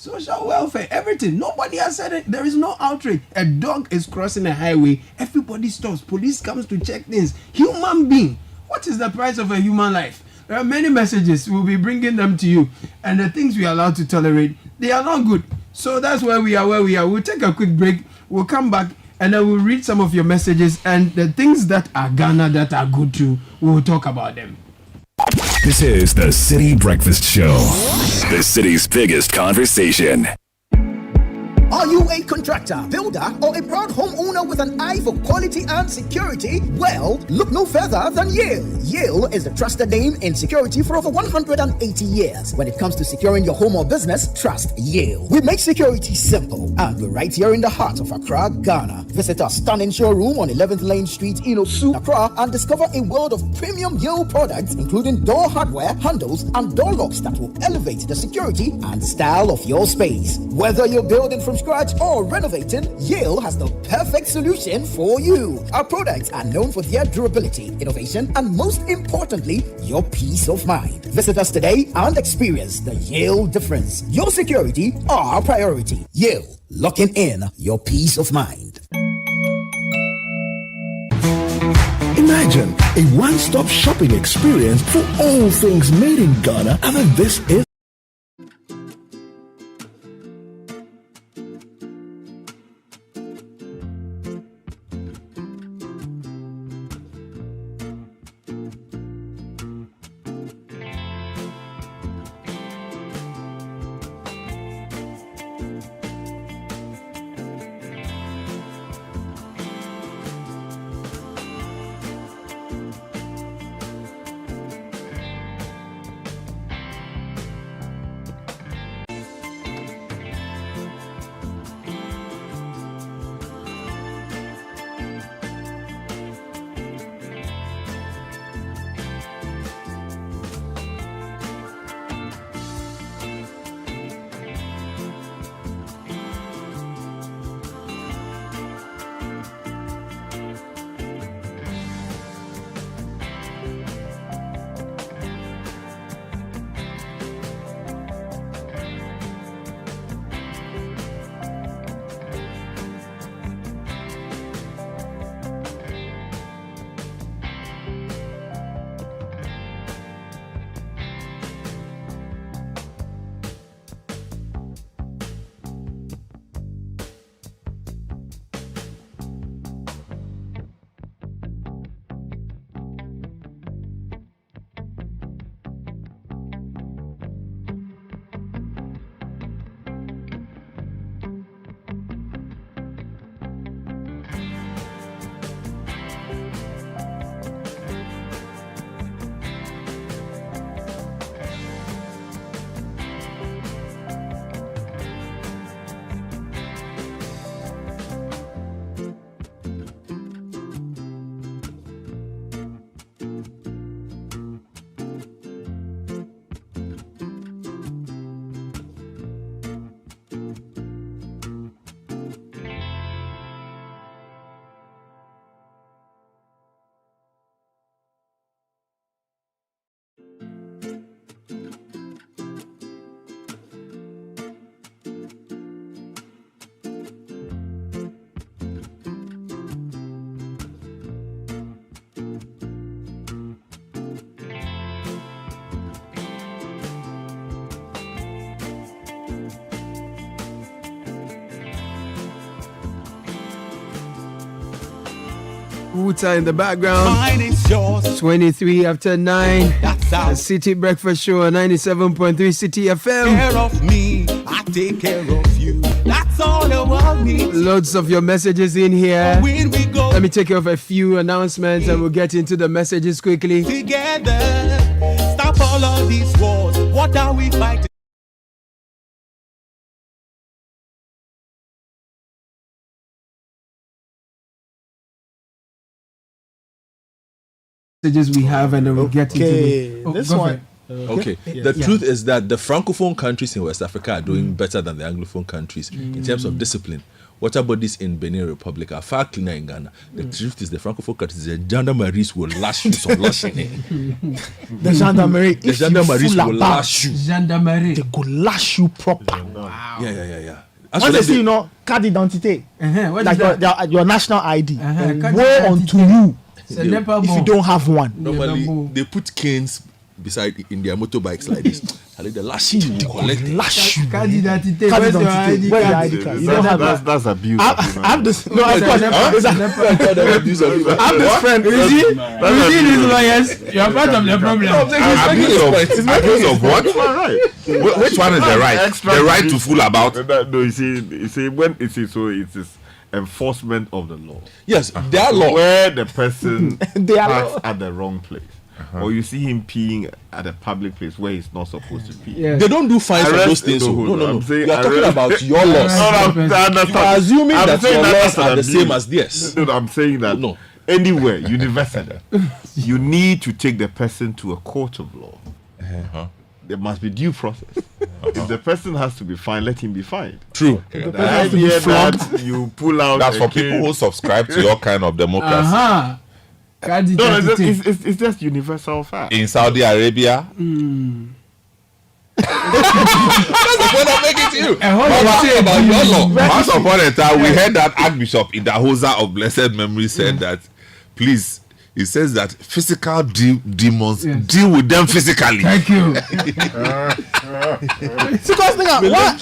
social welfare, everything. Nobody has said it. There is no outrage. A dog is crossing a highway. Everybody stops. Police comes to check things. Human being. What is the price of a human life? There are many messages. We'll be bringing them to you. And the things we are allowed to tolerate, they are not good. So that's where we are. We'll take a quick break. We'll come back and then we'll read some of your messages. And the things that are Ghana that are good too, we'll talk about them. This is the Citi Breakfast Show, the city's biggest conversation. Are you a contractor, builder, or a proud homeowner with an eye for quality and security? Well, look no further than Yale. Yale is the trusted name in security for over 180 years. When it comes to securing your home or business, trust Yale. We make security simple, and we're right here in the heart of Accra, Ghana. Visit our stunning showroom on 11th Lane Street in Osu, Accra, and discover a world of premium Yale products, including door hardware, handles, and door locks that will elevate the security and style of your space. Whether you're building from scratch or renovating, Yale has the perfect solution for you. Our products are known for their durability, innovation, and most importantly, your peace of mind. Visit us today and experience the Yale difference. Your security, our priority. Yale, locking in your peace of mind. Imagine a one-stop shopping experience for all things made in Ghana, and then this is Wuta in the background. 23 after 9. The Citi Breakfast Show on 97.3 Citi FM. Care of me, I take care of you. That's all the world needs. Loads of your messages in here. Let me take care of a few announcements and we'll get into the messages quickly. Together, stop all of these wars. What are we fighting? Messages we have and then we'll get into the this one. Okay. The truth is that the francophone countries in West Africa are doing better than the anglophone countries in terms of discipline. water bodies in Benin Republic are far cleaner in Ghana. The truth is, the Francophone countries, the gendarmeries will lash you some lashing. The gendarmerie will lash you. Gendarmerie. They go lash you proper. Wow. Yeah. Once they see, carte d'identité, like your national ID, woe unto you if you don't have one. Normally, they put canes beside in their motorbikes like this. They lash you, lash you. Carte d'identité. Where's your ID card? You don't have that. That's abuse. I have this. No, I have this friend. You see these lawyers? You are part of the problem. Abuse of what? Which one is the right? The right to fool about? No, you see, when it is enforcement of the law. Yes, their law. Where the person parks at the wrong place. Or you see him peeing at a public place where he's not supposed to pee. Yeah. They don't do fines for those things. No. You are talking about your laws. You are assuming that your laws are the same as theirs. No, I'm saying that anywhere, universally, you need to take the person to a court of law. There must be due process. If the person has to be fined, let him be fined. True. The idea that you pull out. That's for people who subscribe to your kind of democracy. No, it's just universal fact. In Saudi Arabia, that's the point I'm making to you. About your law. Once upon a time, we heard that Archbishop Idahosa of blessed memory said that, please, he says that physical demons deal with them physically. Thank you.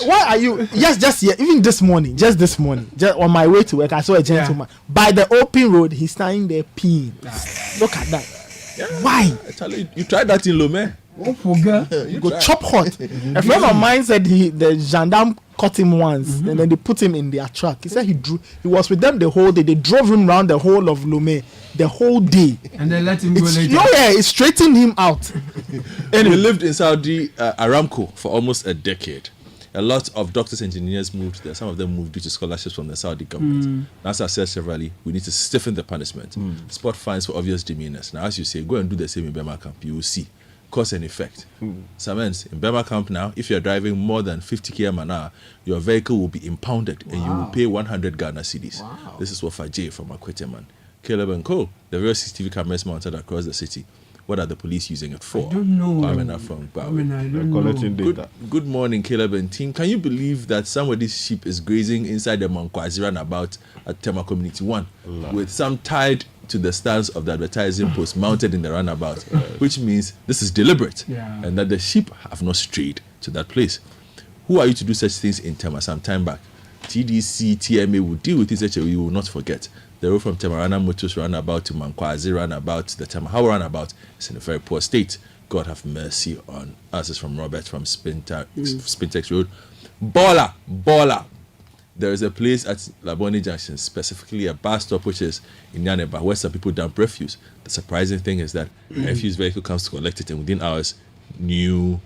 Why are you? Just here. Even this morning, just on my way to work, I saw a gentleman by the open road. He's standing there peeing. Look at that. Yeah. Why? I tell you tried that in Lomé. You go chop hot. A friend of mine said the gendarme caught him once, and then they put him in their truck. He said he was with them the whole day. They drove him around the whole of Lomé the whole day, and they let him go later. It straightened him out. And we lived in Saudi Aramco for almost a decade. A lot of doctors, engineers moved there. Some of them moved due to scholarships from the Saudi government. As I said severally, we need to stiffen the punishment. Spot fines for obvious demeanors. Now, as you say, go and do the same in Burma camp. You will see cause and effect. Samens, in Burma camp now, if you're driving more than 50 km an hour, your vehicle will be impounded and you will pay 100 Ghana cedis. Wow. This is what Fajay from Akweteman. Caleb and Cole, the real CCTV cameras mounted across the city. What are the police using it for? I don't know. I don't collecting data. Good morning, Caleb and team. Can you believe that somebody's sheep is grazing inside the Mankwazi runabout at Tema Community 1 with some tied to the stands of the advertising post mounted in the runabout, which means this is deliberate and that the sheep have not strayed to that place. Who are you to do such things in Tema? Some time back, TDC, TMA will deal with this. We will not forget. The road from Temarana Motors runabout to Mankwazi runabout to the Tamahawa runabout is in a very poor state. God have mercy on us. It's from Robert from Spintex Road. Baller. There is a place at Laboni Junction, specifically a bus stop, which is in Yaneba, where some people dump refuse. The surprising thing is that a refuse vehicle comes to collect it, and within hours, new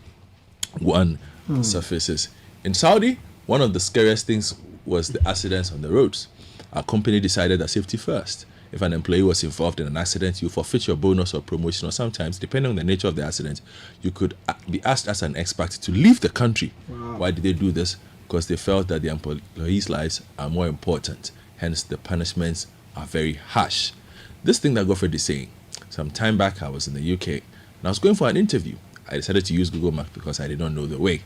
one surfaces. In Saudi, one of the scariest things was the accidents on the roads. Our company decided that safety first. If an employee was involved in an accident, you forfeit your bonus or promotion, or sometimes, depending on the nature of the accident, you could be asked as an expert to leave the country. Wow. Why did they do this? Because they felt that the employees' lives are more important. Hence, the punishments are very harsh. This thing that Godfred is saying, some time back, I was in the UK, and I was going for an interview. I decided to use Google Maps because I did not know the way.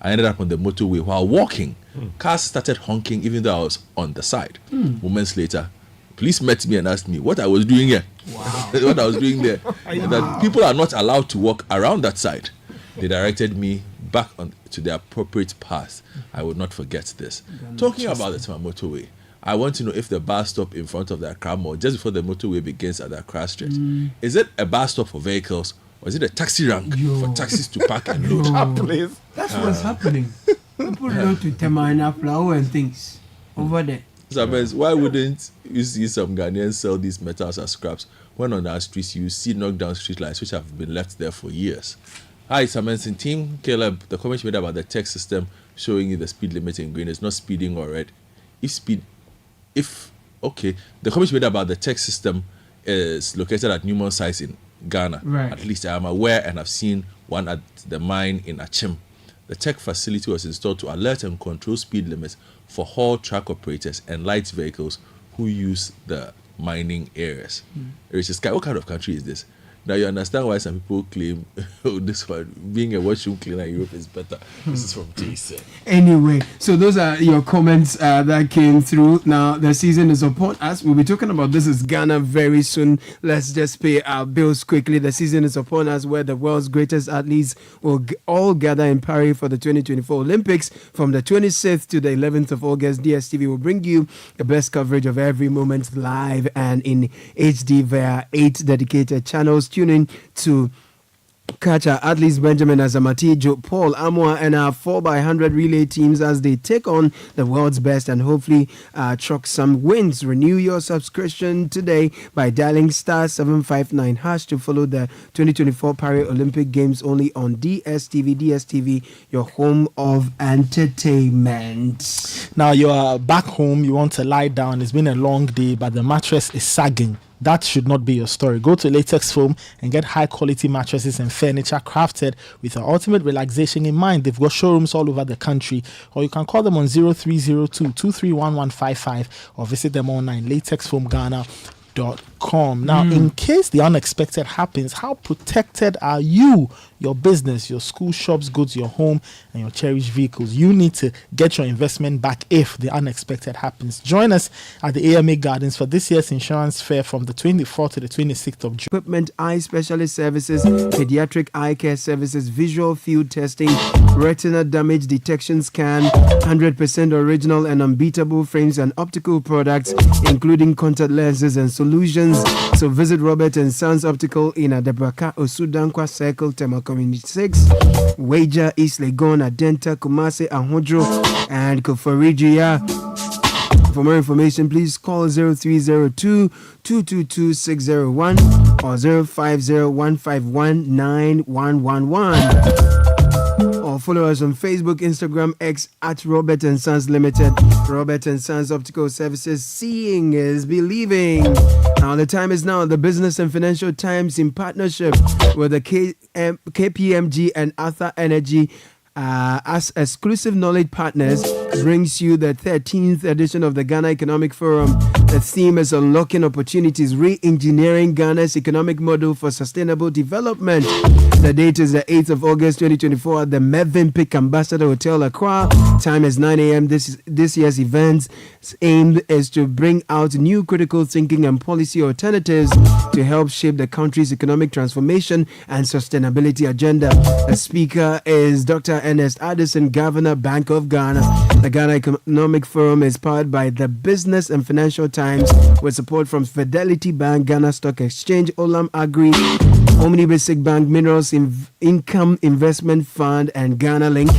I ended up on the motorway while walking. Cars started honking even though I was on the side. Moments later, police met me and asked me what I was doing here. Wow. What I was doing there. And that people are not allowed to walk around that side. They directed me back to the appropriate path. I would not forget this. Talking about the Tema motorway, I want to know if the bus stop in front of the Accra Mall, just before the motorway begins at the Accra Street, is it a bus stop for vehicles? Or is it a taxi rank for taxis to park and load? That's what's happening. People load to Tema and flour and things over there. So, why wouldn't you see some Ghanaians sell these metals as scraps when on our streets you see knocked down street lights which have been left there for years? Hi, it's Amazing Team. Caleb, the comment you made about the text system showing you the speed limit in green is not speeding or red. The comment you made about the text system is located at Newmont sites in Ghana. Right. At least I am aware and I've seen one at the mine in Achim. The tech facility was installed to alert and control speed limits for haul truck operators and light vehicles who use the mining areas. It's just, what kind of country is this? Now you understand why some people claim, oh, this one, being a washroom cleaner in Europe is better. This is from Jason. Anyway, so those are your comments that came through. Now, the season is upon us. We'll be talking about This Is Ghana very soon. Let's just pay our bills quickly. The season is upon us, where the world's greatest athletes will all gather in Paris for the 2024 Olympics. From the 26th to the 11th of August, DSTV will bring you the best coverage of every moment live and in HD via 8 dedicated channels. Tune in to catch our athletes Benjamin Azamati, Paul Amwa, and our 4x100 relay teams as they take on the world's best and hopefully chalk some wins. Renew your subscription today by dialing *759# to follow the 2024 Paris Olympic Games only on DSTV. DSTV, your home of entertainment. Now you are back home, you want to lie down, it's been a long day, but the mattress is sagging. That should not be your story. Go to Latex Foam and get high quality mattresses and furniture crafted with your ultimate relaxation in mind. They've got showrooms all over the country, or you can call them on 0302-231155 or visit them online, latexfoamghana.com. Now, in case the unexpected happens, how protected are you, your business, your school, shops, goods, your home, and your cherished vehicles? You need to get your investment back if the unexpected happens. Join us at the AMA Gardens for this year's insurance fair from the 24th to the 26th of June. Equipment, eye specialist services, pediatric eye care services, visual field testing, retina damage detection scan, 100% original and unbeatable frames and optical products, including contact lenses and solutions. So visit Robert and Sons Optical in Adabraka, Osudankwa Circle, Tema Community 6, Wager, East Legon, Adenta, Kumase, Ahodro, and Koforidjia. For more information, please call 0302-222-601 or 050-151-9111. Or follow us on Facebook, Instagram, X at Robert and Sons Limited. Robert and Sons Optical Services. Seeing is believing. Now the time is now. The Business and Financial Times, in partnership with the KPMG and Arthur Energy, as exclusive knowledge partners, brings you the 13th edition of the Ghana Economic Forum. The theme is Unlocking Opportunities, Re-Engineering Ghana's Economic Model for Sustainable Development. The date is the 8th of August 2024 at the Mevin Pick Ambassador Hotel, Accra. Time is 9 a.m. This year's event's aim is to bring out new critical thinking and policy alternatives to help shape the country's economic transformation and sustainability agenda. The speaker is Dr. Ernest Addison, Governor, Bank of Ghana. The Ghana Economic Forum is powered by the Business and Financial Times with support from Fidelity Bank, Ghana Stock Exchange, Olam Agri, Omni Basic Bank, Minerals Income Investment Fund, and Ghana Link.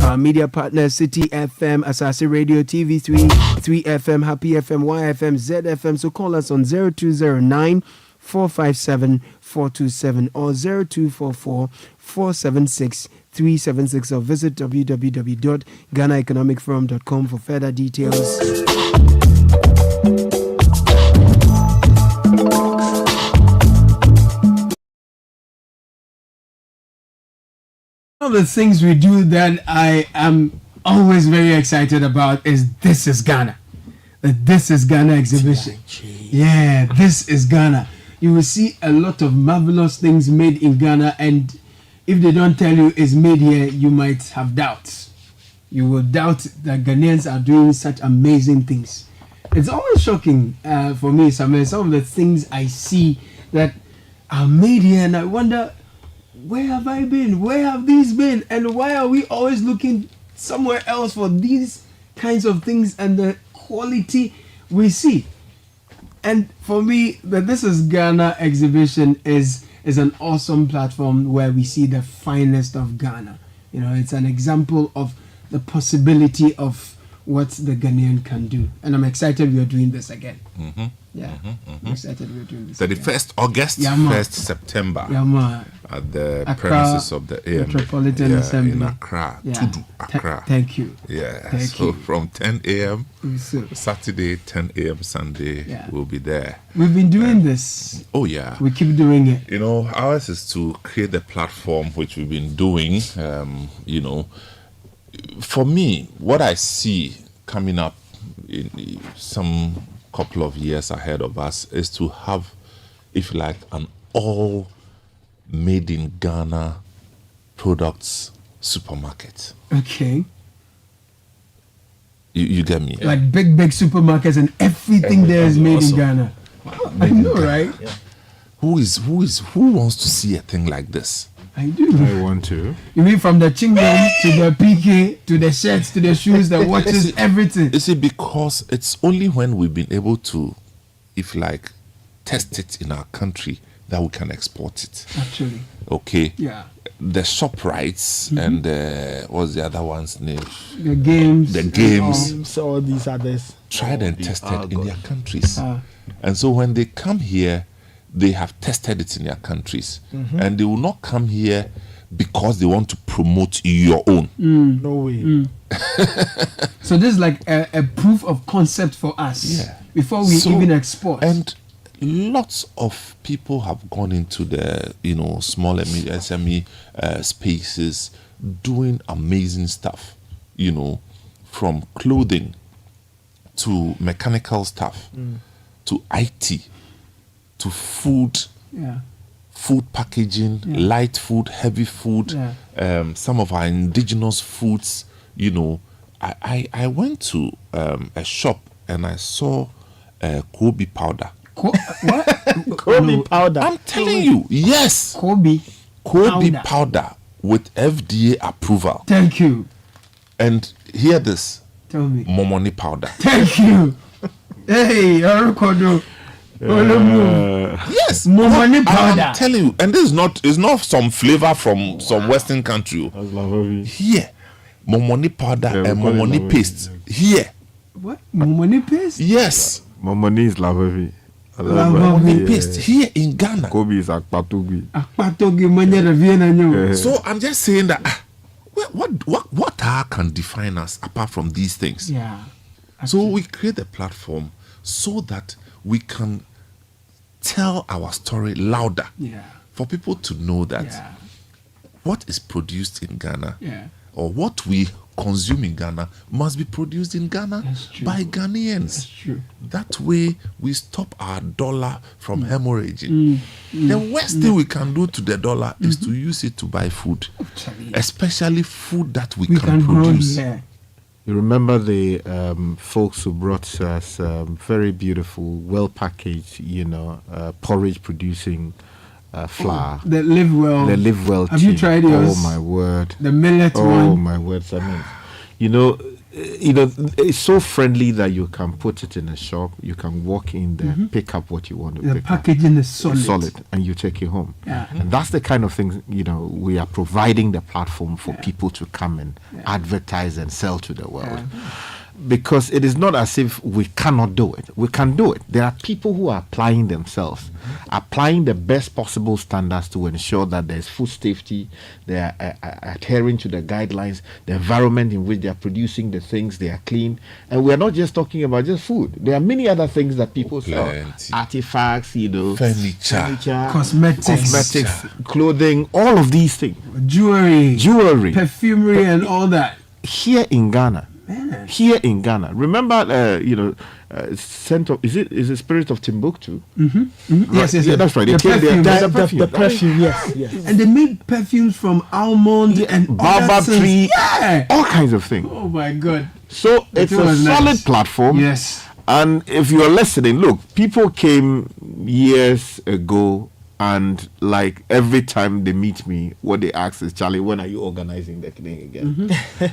Our media partners, Citi FM, Asasi Radio, TV3, 3FM, Happy FM, YFM, ZFM. So call us on 0209 457 427 or 0244 476 376 or visit www.ghanaeconomicforum.com for further details. One of the things we do that I am always very excited about is This Is Ghana. The This Is Ghana exhibition. Yeah, This Is Ghana. You will see a lot of marvelous things made in Ghana, and if they don't tell you it's made here, you might have doubts. You will doubt that Ghanaians are doing such amazing things. It's always shocking for me, some of the things I see that are made here, and I wonder, where have I been? Where have these been? And why are we always looking somewhere else for these kinds of things and the quality we see? And for me, the This Is Ghana exhibition is an awesome platform where we see the finest of Ghana. You know, it's an example of the possibility of what the Ghanaian can do. And I'm excited we are doing this again. I'm excited we are doing this 31st August, 1st September. At the Accra, premises of the AMA. Metropolitan Assembly. In Accra. Tudu, Accra. Thank you. Yeah. Thank you. From 10 a.m. Saturday, 10 a.m. Sunday, we'll be there. We've been doing this. Oh, yeah. We keep doing it. You know, ours is to create the platform which we've been doing. You know, for me, what I see coming up in some couple of years ahead of us is to have, if you like, an all made in Ghana products supermarket. Okay. You get me? Like big supermarkets and everything there is made in Ghana. Wow, I know, right? Yeah. Who wants to see a thing like this? I do. I want to. You mean from the chingom to the PK to the shirts to the shoes, the watches, everything? You see, because it's only when we've been able to, if like, test it in our country that we can export it. Actually. Okay. Yeah. The ShopRites and what's the other one's name? The games. The games. All these others. Tried and tested in their countries. And so when they come here, they have tested it in their countries. And they will not come here because they want to promote your own. No way. So this is like a proof of concept for us before we even export. And lots of people have gone into the small and medium SME spaces doing amazing stuff, from clothing to mechanical stuff to IT to food, food packaging, light food, heavy food, some of our indigenous foods. I went to a shop and I saw Kobe powder. What? Kobe powder. I'm telling you, yes. Kobe powder with FDA approval. Thank you. And hear this. Tell me. Momoni powder. Thank you. Hey, Arukodo. Yes, Momoni powder. I'm telling you, and this is not some flavor from some Western country. Here, Momoni powder and Momoni paste. Here. What? Momoni paste? Yes. Momoni is Lavavi. Momoni paste here in Ghana. Kobe is Akpatogi. So I'm just saying that what can define us apart from these things? Yeah. So we create a platform so that we can tell our story louder for people to know that what is produced in Ghana or what we consume in Ghana must be produced in Ghana by Ghanaians. That's true. That way we stop our dollar from hemorrhaging. The worst thing we can do to the dollar is to use it to buy food, especially food that we can produce. You remember the folks who brought us very beautiful, well-packaged, porridge producing flour. The Live Well. The Live Well Have you tried yours? Oh my word. The millet one. Oh my word. I mean, it's so friendly that you can put it in a shop. You can walk in there, pick up what you want to pick up. The packaging is solid. And you take it home. Yeah. And that's the kind of thing, we are providing the platform for people to come and advertise and sell to the world. Because it is not as if we cannot do it. We can do it. There are people who are applying themselves, applying the best possible standards to ensure that there's food safety, they are adhering to the guidelines, the environment in which they are producing the things, they are clean. And we are not just talking about just food. There are many other things that people sell. Artifacts, furniture, cosmetics, clothing, all of these things. Jewelry, perfumery, and all that. Here in Ghana. Remember, is it Spirit of Timbuktu? Yes, that's right. The perfume, yes. And they made perfumes from almond and baobab tree, all kinds of things. Oh my God! So it's a solid platform. Yes. And if you're listening, look, people came years ago. And like every time they meet me, what they ask is, Charlie, when are you organizing the thing again?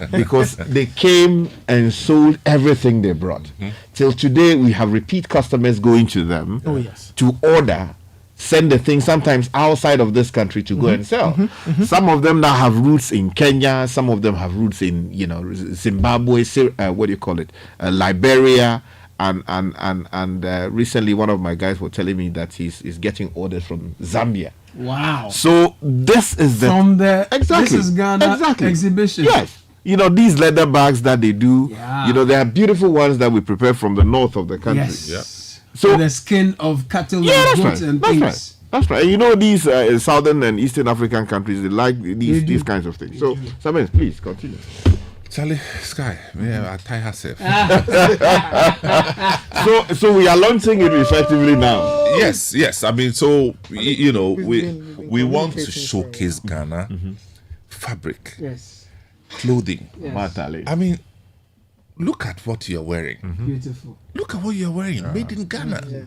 Because they came and sold everything they brought. Till today, we have repeat customers going to them to order, send the thing sometimes outside of this country to go and sell. Some of them now have roots in Kenya. Some of them have roots in Zimbabwe. Liberia. And recently, one of my guys was telling me that he's getting orders from Zambia. Wow! So this is this is Ghana exhibition. Yes, these leather bags that they do. Yeah. There are beautiful ones that we prepare from the north of the country. Yes. Yeah. So the skin of cattle and goats and things. Right. That's right. These southern and eastern African countries, they like these kinds of things. So, Samuel, please continue. Charlie, Sky, I tie herself. So we are launching it effectively now. Yes. I mean, so we want to showcase Ghana fabric, clothing. Yes. I mean, look at what you're wearing. Beautiful. Look at what you're wearing. Made in Ghana. Yeah.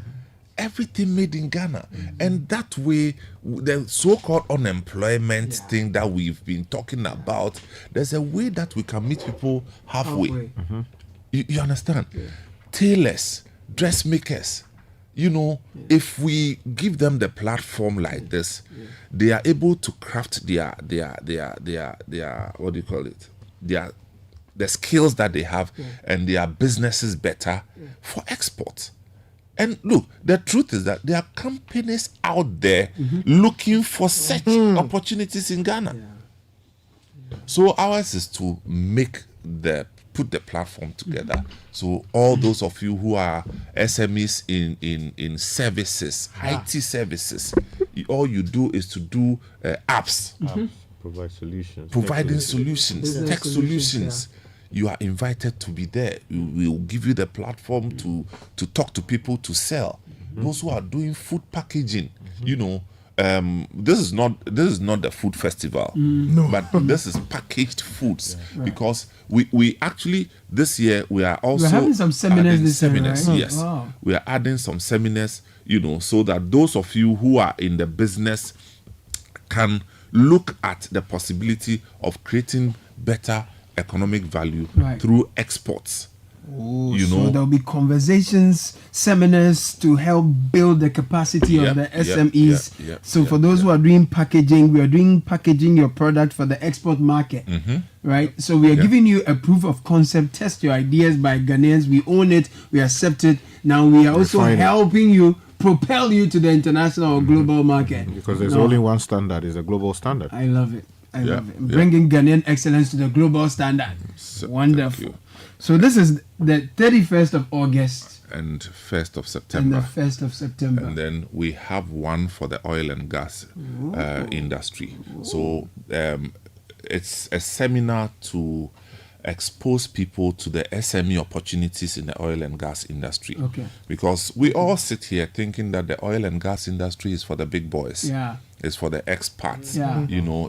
Everything made in Ghana. And that way, the so-called unemployment thing that we've been talking about, there's a way that we can meet people halfway. You understand? Tailors, dressmakers, if we give them the platform like this, they are able to craft their what do you call it? The skills that they have and their businesses better for export. And look, the truth is that there are companies out there looking for such opportunities in Ghana. So ours is to put the platform together. So all those of you who are SMEs in services, IT services, all you do is to do apps. Provide solutions. Providing solutions, tech solutions. You are invited to be there. We will give you the platform to talk to people, to sell. Those who are doing food packaging, this is not the food festival, but this is packaged foods because we actually this year we are also having some seminars this year, right? Yes, wow. We are adding some seminars, so that those of you who are in the business can look at the possibility of creating better economic value through exports. So there'll be conversations, seminars to help build the capacity of the SMEs. For those who are doing packaging, we are doing packaging your product for the export market, right? So we are giving you a proof of concept, test your ideas by Ghanaians. We own it, we accept it. Now we are also helping you propel you to the international or global market. Because there's only one standard, is a global standard. I love it. I love it. Bringing Ghanaian excellence to the global standard. Wonderful. So this is the 31st of August. And 1st of September. And then we have one for the oil and gas industry. So it's a seminar to expose people to the SME opportunities in the oil and gas industry. Because we all sit here thinking that the oil and gas industry is for the big boys. It's for the expats.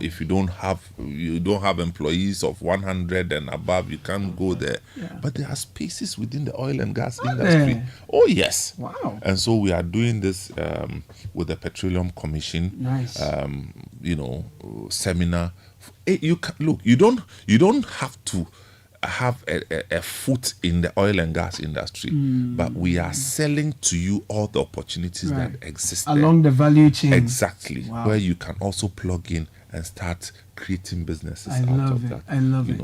If you don't have employees of 100 and above, you can't go there. But there are spaces within the oil and gas industry. Oh yes. Wow. And so we are doing this with the Petroleum Commission. Nice. Seminar. You don't have to have a foot in the oil and gas industry, but we are selling to you all the opportunities that exist along the value chain. Exactly. Where you can also plug in and start creating businesses out of that. I love it.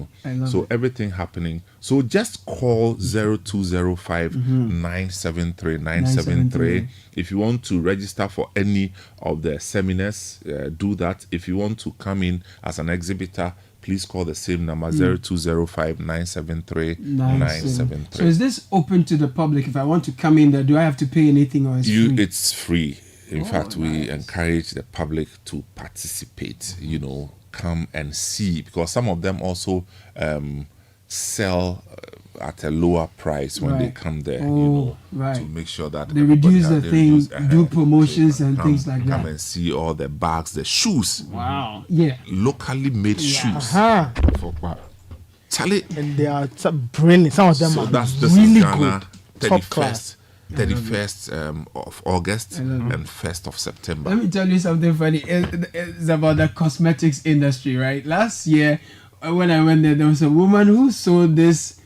So everything happening. So just call 0205 973 973. If you want to register for any of the seminars, do that. If you want to come in as an exhibitor, please call the same number 0205 973 973. So is this open to the public? If I want to come in there, do I have to pay anything or is it free? It's free. In fact, we encourage the public to participate, come and see, because some of them also sell at a lower price when they come there, to make sure that they reduce the things, do promotions and things like that. Come and see all the bags, the shoes. Wow. Yeah. Locally made shoes. Charlie. And they are brilliant. Some of them are this really is Ghana, good. Top class. 31st of August and 1st of September. Let me tell you something funny. It's about the cosmetics industry, right? Last year, when I went there was a woman who sold this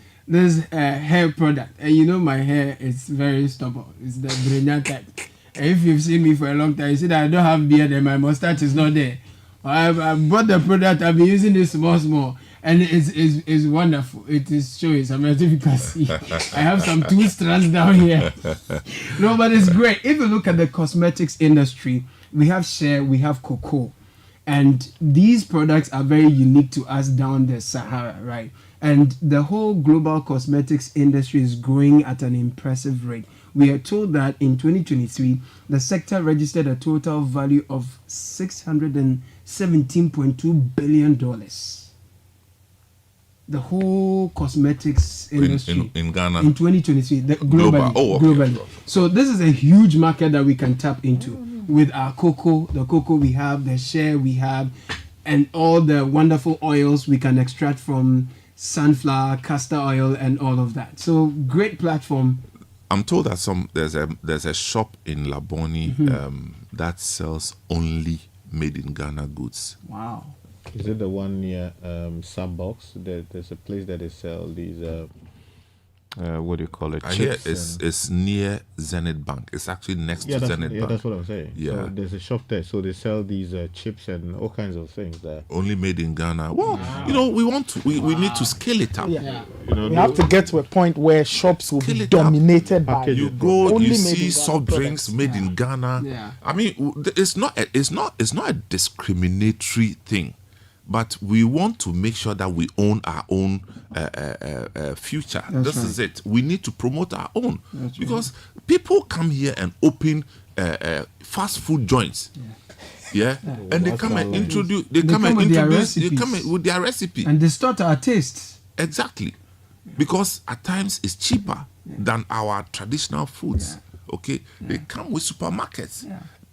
hair product. And my hair is very stubborn. It's the brilliant type. And if you've seen me for a long time, you see that I don't have beard and my mustache is not there. I bought the product. I've been using it small. And it's wonderful. It is showing some efficacy. I have some 2 strands down here. No, but it's great. If you look at the cosmetics industry, we have Shea, we have Cocoa. And these products are very unique to us down the Sahara, right? And the whole global cosmetics industry is growing at an impressive rate. We are told that in 2023, the sector registered a total value of $617.2 billion. the whole cosmetics industry in Ghana in 2023 globally. Globally. So this is a huge market that we can tap into with our cocoa, the cocoa we have, the shea we have, and all the wonderful oils we can extract from sunflower, castor oil, and all of that. So great platform. I'm told that there's a shop in Laboni that sells only made in Ghana goods. Wow. Is it the one near Sandbox? There's a place that they sell these what do you call it? I hear it's near Zenith Bank. It's actually next to Zenith Bank. Yeah, that's what I'm saying. Yeah. So there's a shop there. So they sell these chips and all kinds of things there. Only made in Ghana. Well, we need to scale it up. Yeah. We have to get to a point where shops will be dominated by you see soft drinks made in Ghana. Yeah. I mean, it's not a discriminatory thing. But we want to make sure that we own our own future. This is it. We need to promote our own. Because people come here and open fast food joints. Yeah. And they come and introduce they come with their recipe. And distort our tastes. Exactly. Because at times it's cheaper than our traditional foods. Okay? They come with supermarkets.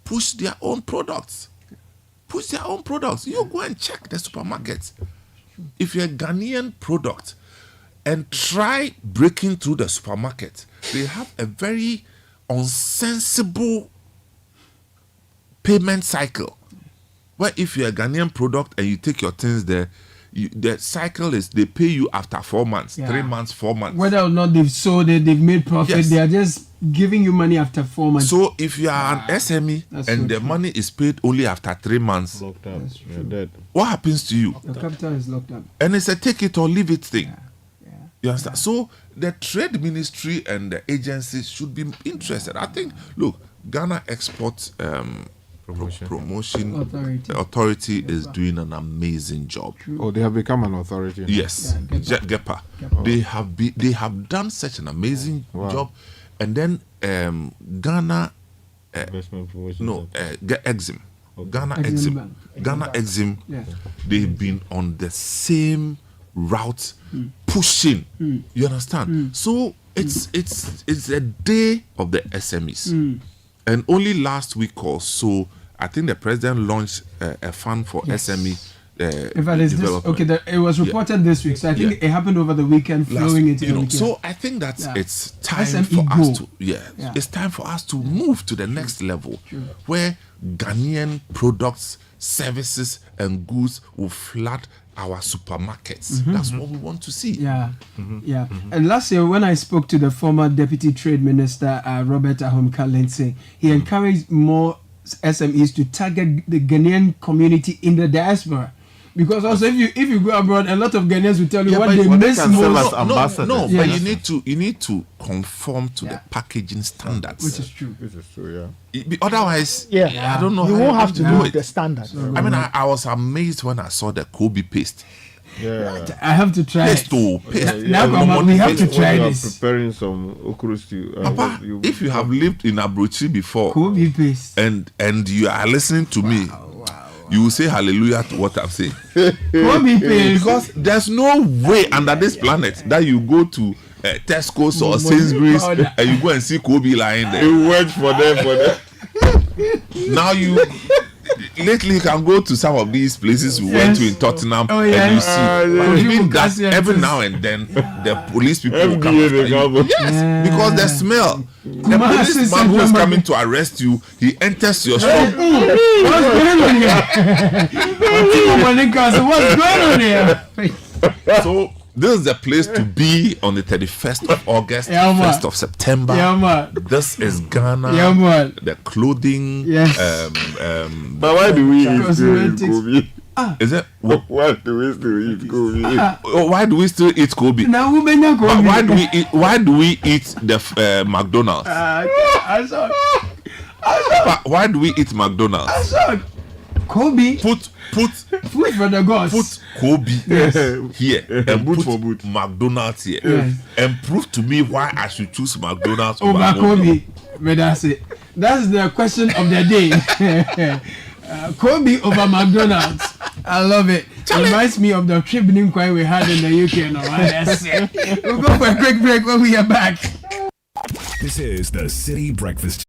Push their own products. You go and check the supermarkets. If you're a Ghanaian product and try breaking through the supermarket, they have a very unsensible payment cycle. Where if you're a Ghanaian product and you take your things there, the cycle is they pay you after 4 months, 3 months, 4 months. Whether or not they've sold it, they've made profit, they are just giving you money after 4 months. So if you are an SME and the money is paid only after 3 months, locked up. You're dead. What happens to you? Your capital is locked up. And it's a take it or leave it thing. You understand? So the trade ministry and the agencies should be interested. I think, look, Ghana Export Promotion Authority is doing an amazing job. Oh, they have become an authority. Yes, GEPA. They have done such an amazing job, and then Ghana Exim. Ghana Exim. They've been on the same route, pushing. You understand? So it's a day of the SMEs. And only last week or so, I think the president launched a fund for SME development. It was reported this week, so I think it happened over the weekend, flowing into the weekend. So I think that it's time for us to it's time for us to move to the next level, where Ghanaian products, services, and goods will flood our supermarkets. That's what we want to see. And last year when I spoke to the former Deputy Trade Minister Robert Ahomka Lindsay, he encouraged more SMEs to target the Ghanaian community in the diaspora. Because also if you go abroad, a lot of Ghanaians will tell you what they miss most. But you need to conform to the packaging standards, which is true. Otherwise, I don't know. You won't have to do the standards. I mean, I was amazed when I saw the Kobe paste. I have to try. Paste. Now, we have to try this. Preparing some okra stew. Papa, if you have lived in Abrochi before, Kobe paste, and you are listening to me, you will say hallelujah to what I'm saying. Because there's no way under this planet that you go to Tesco's or Sainsbury's and you go and see Kobe lying there. You wait for them. Now lately you can go to some of these places we went to in Tottenham and you see every now and then the police people will come after you. Yes, because the smell. The policeman who is coming to arrest you, he enters your shop. What's going on here? So this is the place to be on the 31st of August, 1st of September. This is Ghana. The clothing. But why do we eat Kobe? Is it? Why do we still eat Kobe? Why do we still eat Kobe? Why do we eat the McDonald's? Why do we eat McDonald's? Kobe. Put food for the gods. Put Kobe here and put McDonald's here and prove to me why I should choose McDonald's over Kobe. But that's it. That's the question of the day. Kobe over McDonald's. I love it. Reminds me of the trip we had in the UK. No, we'll go for a quick break when we are back. This is the Citi Breakfast.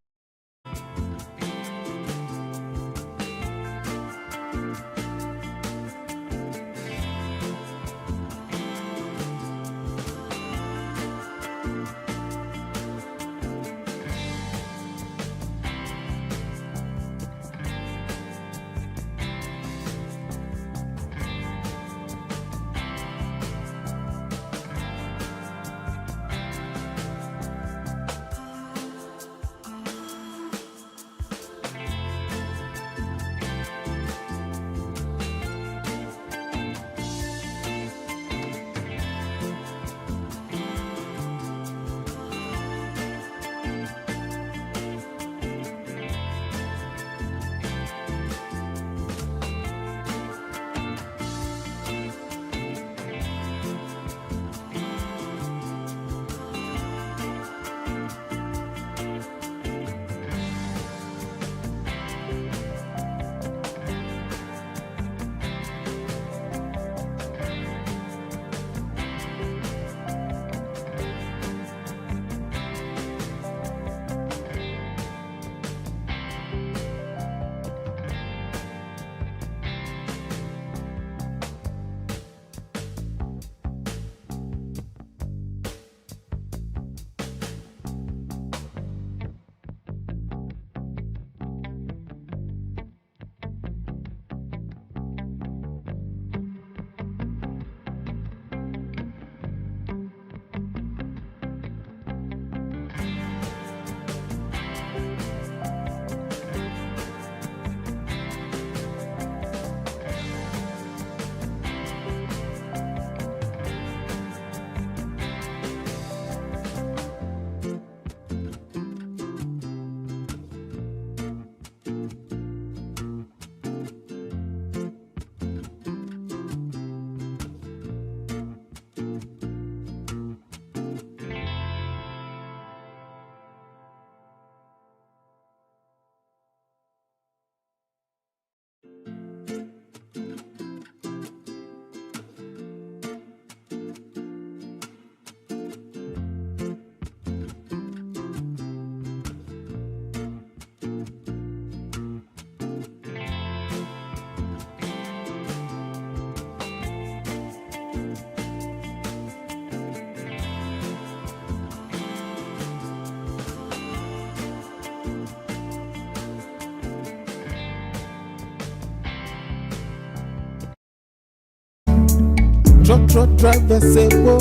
Truck driver say boom.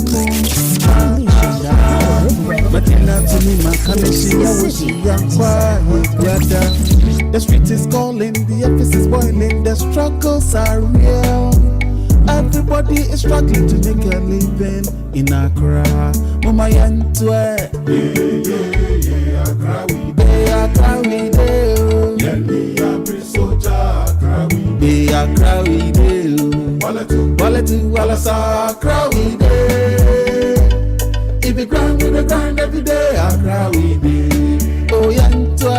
But you know to me, my brother. The street is calling, the office is boiling, the struggles are real. Everybody is struggling to make a living in Accra. Mama Yantwe, Accra we dey. Let me every soldier Accra we dey. Accra we dey. Walla Accra we dey. If you grind, we dey grind every day. Accra we dey. Oh Yantwe,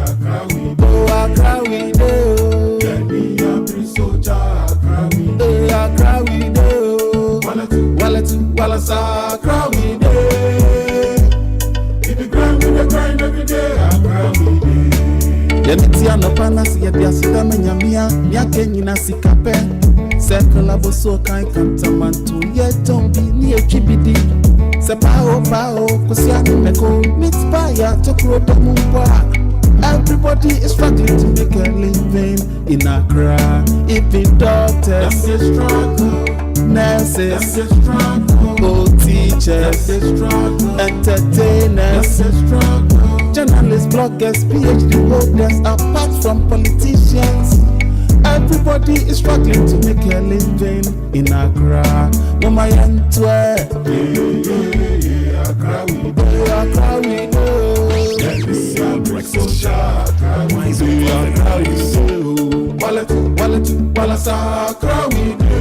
Accra we dey. Oh Accra we dey. Let me every soldier Accra we dey. Accra we dey. Walla Accra we dey. If you grind, we dey grind every day. Accra we dey. Yemitia no pana siya dia sida menyamia miake nyina sikape Circle aboso kai kantamantu ye tombi ni echibidi Se pao kusia nimeko Mitspire tokro domumwa Everybody is struggling to make a living in Accra. Even doctors, nurses, teachers, entertainers, journalists, bloggers, PhD holders, apart from politicians. Everybody is struggling to make a living in Accra. No my Antwerp, Accra we do, Accra we do. Breakfast Show. Walla Accra we do.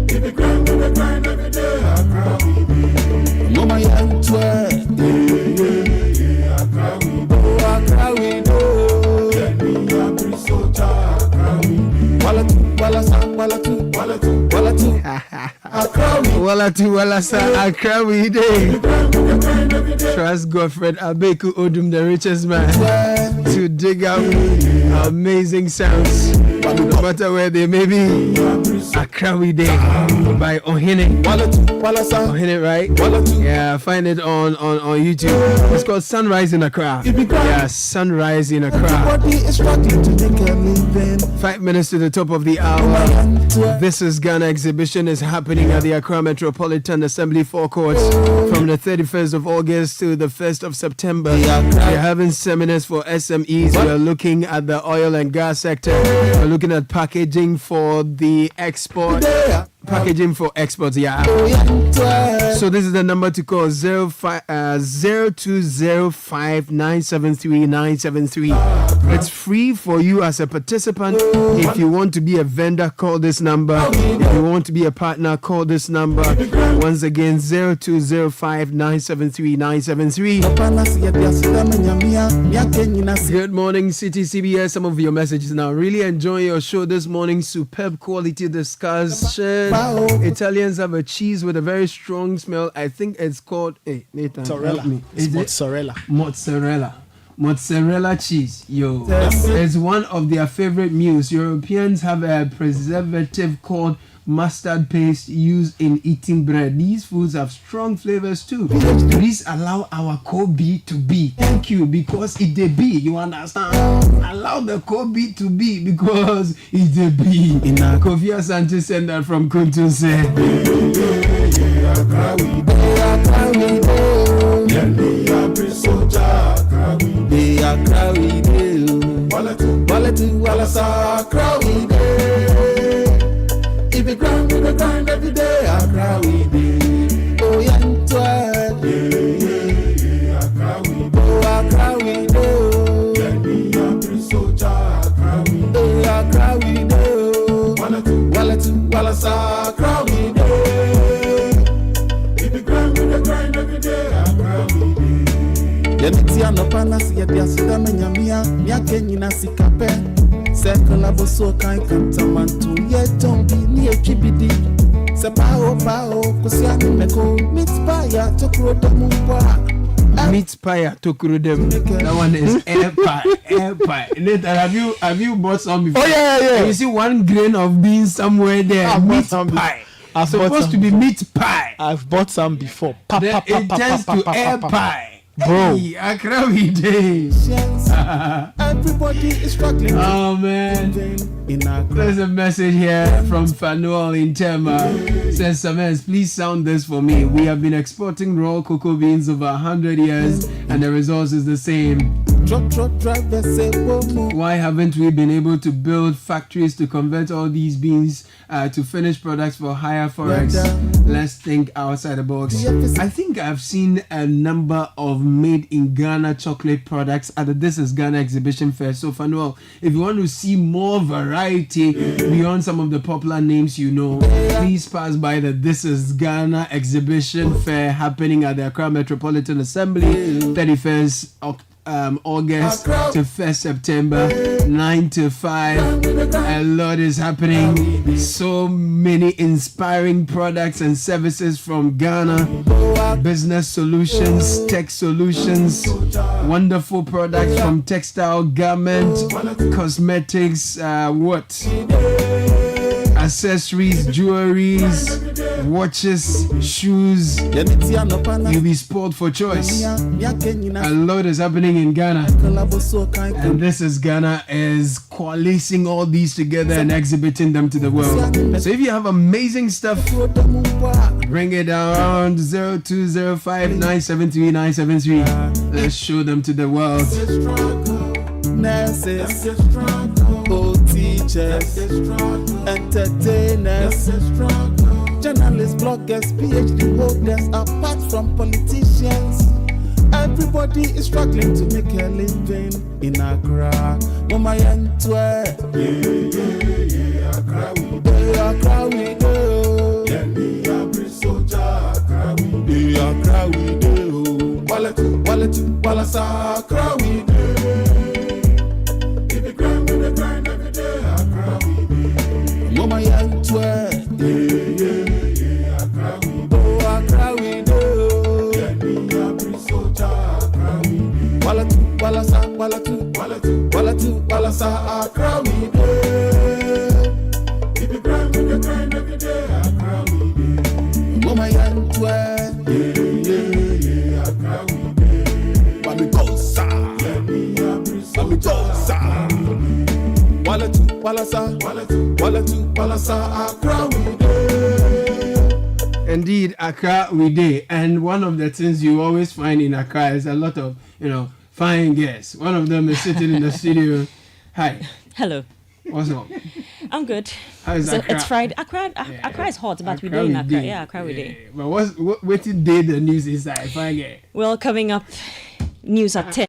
If you grind, we grind every day. Accra we do. No my Antwerp, Accra we do, Accra we do. Let me every soldier. Accra we Walla to Walla sa Accra we day. Trust Godfred Abeku Odum, the richest man, to dig out amazing sounds, no matter where they may be. Accra we day by Ohene. Ohene, right? Yeah, find it on YouTube. It's called Sunrise in Accra. Yeah, Sunrise in Accra. 5 minutes to the top of the hour. This is Ghana exhibition is happening at the Accra Metropolitan Assembly forecourt from the 31st of August to the 1st of September. We're having seminars for SMEs. We're looking at the oil and gas sector. We're looking at packaging for the export. Packaging for exports, yeah. So this is the number to call 0205973973. It's free for you as a participant. If you want to be a vendor, call this number. If you want to be a partner, call this number. Once again, 0205973973. Good morning, City CBS. Some of your messages now. Really enjoying your show this morning. Superb quality discussion. Italians have a cheese with a very strong smell. I think it's called Nathan, mozzarella. It's mozzarella cheese. Yo, it's one of their favorite meals. Europeans have a preservative called mustard paste used in eating bread. These foods have strong flavors too. Please allow our Kobe to be. Thank you, because it dey be. You understand? Allow the Kobe to be because it dey be. Kofi Asante sent that from Kuntunse. If we grind every day, Accra we day. Oh yeah, Accra we do. Oh Accra we do. Let me up soldier, Accra we do. Oh Accra we do. Walla Accra we do. If we grind every day, Accra we do. Yanitia no panas yedia sida menyamia, miake na sikape. Circle of so kind cantamantu yet don't be near Kibidi. Sepao, Kosiani Meko, meat pie to Krodemu. Meat pie to Krodemu. That one is air pie. Later, have you bought some before? Oh, yeah. And you see one grain of beans somewhere there. Meat pie. It's supposed to be meat pie. I've bought some before. It turns to air pie. Bro, hey, Accra we day. Everybody is struggling. Oh man, there's a message here from Fanuel in Tema. Says, Samens, please sound this for me. We have been exporting raw cocoa beans over 100 years and the result is the same. Why haven't we been able to build factories to convert all these beans to finished products for higher forex? Let's think outside the box. I think I've seen a number of made in Ghana chocolate products at the This is Ghana exhibition fair. So Fanuel, if you want to see more variety beyond some of the popular names you know, please pass by the This is Ghana exhibition fair happening at the Accra Metropolitan Assembly, 31st August to 1st September, 9 to 5. A lot is happening. So many inspiring products and services from Ghana. Business solutions, tech solutions, wonderful products from textile, garment, cosmetics, accessories, jewelries, watches, shoes. You'll be spoiled for choice. A lot is happening in Ghana, and This is Ghana is coalescing all these together and exhibiting them to the world. So if you have amazing stuff, bring it down 0205973973. Let's show them to the world. Nurses, teachers, entertainers, journalists, bloggers, PhD holders, apart from politicians. Everybody is struggling to make a living in Accra. Mama Yantwe, Accra we do, Accra we do. Let me every soldier, Accra we do, Accra we do. Wallet, Accra we do. Grind every day, Accra we do. Mama Yantwe, Accra we do. Walasa, wala two, walasa, Accra we dey. If you grind with your grind every day, Accra we dey. Mama yan yeah, Accra we dey. Mami Bosa, Mami Bosa. Wala two, walasa, Accra we dey. Indeed, Accra we dey. And one of the things you always find in Accra is a lot of, fine guests. One of them is sitting in the studio. Hi. Hello. What's up? I'm good. How is Accra? It's Friday. Accra is hot, but we day in Accra. Yeah, Accra we day. But what day the news is that? Fine guy. Well, coming up, news at 10.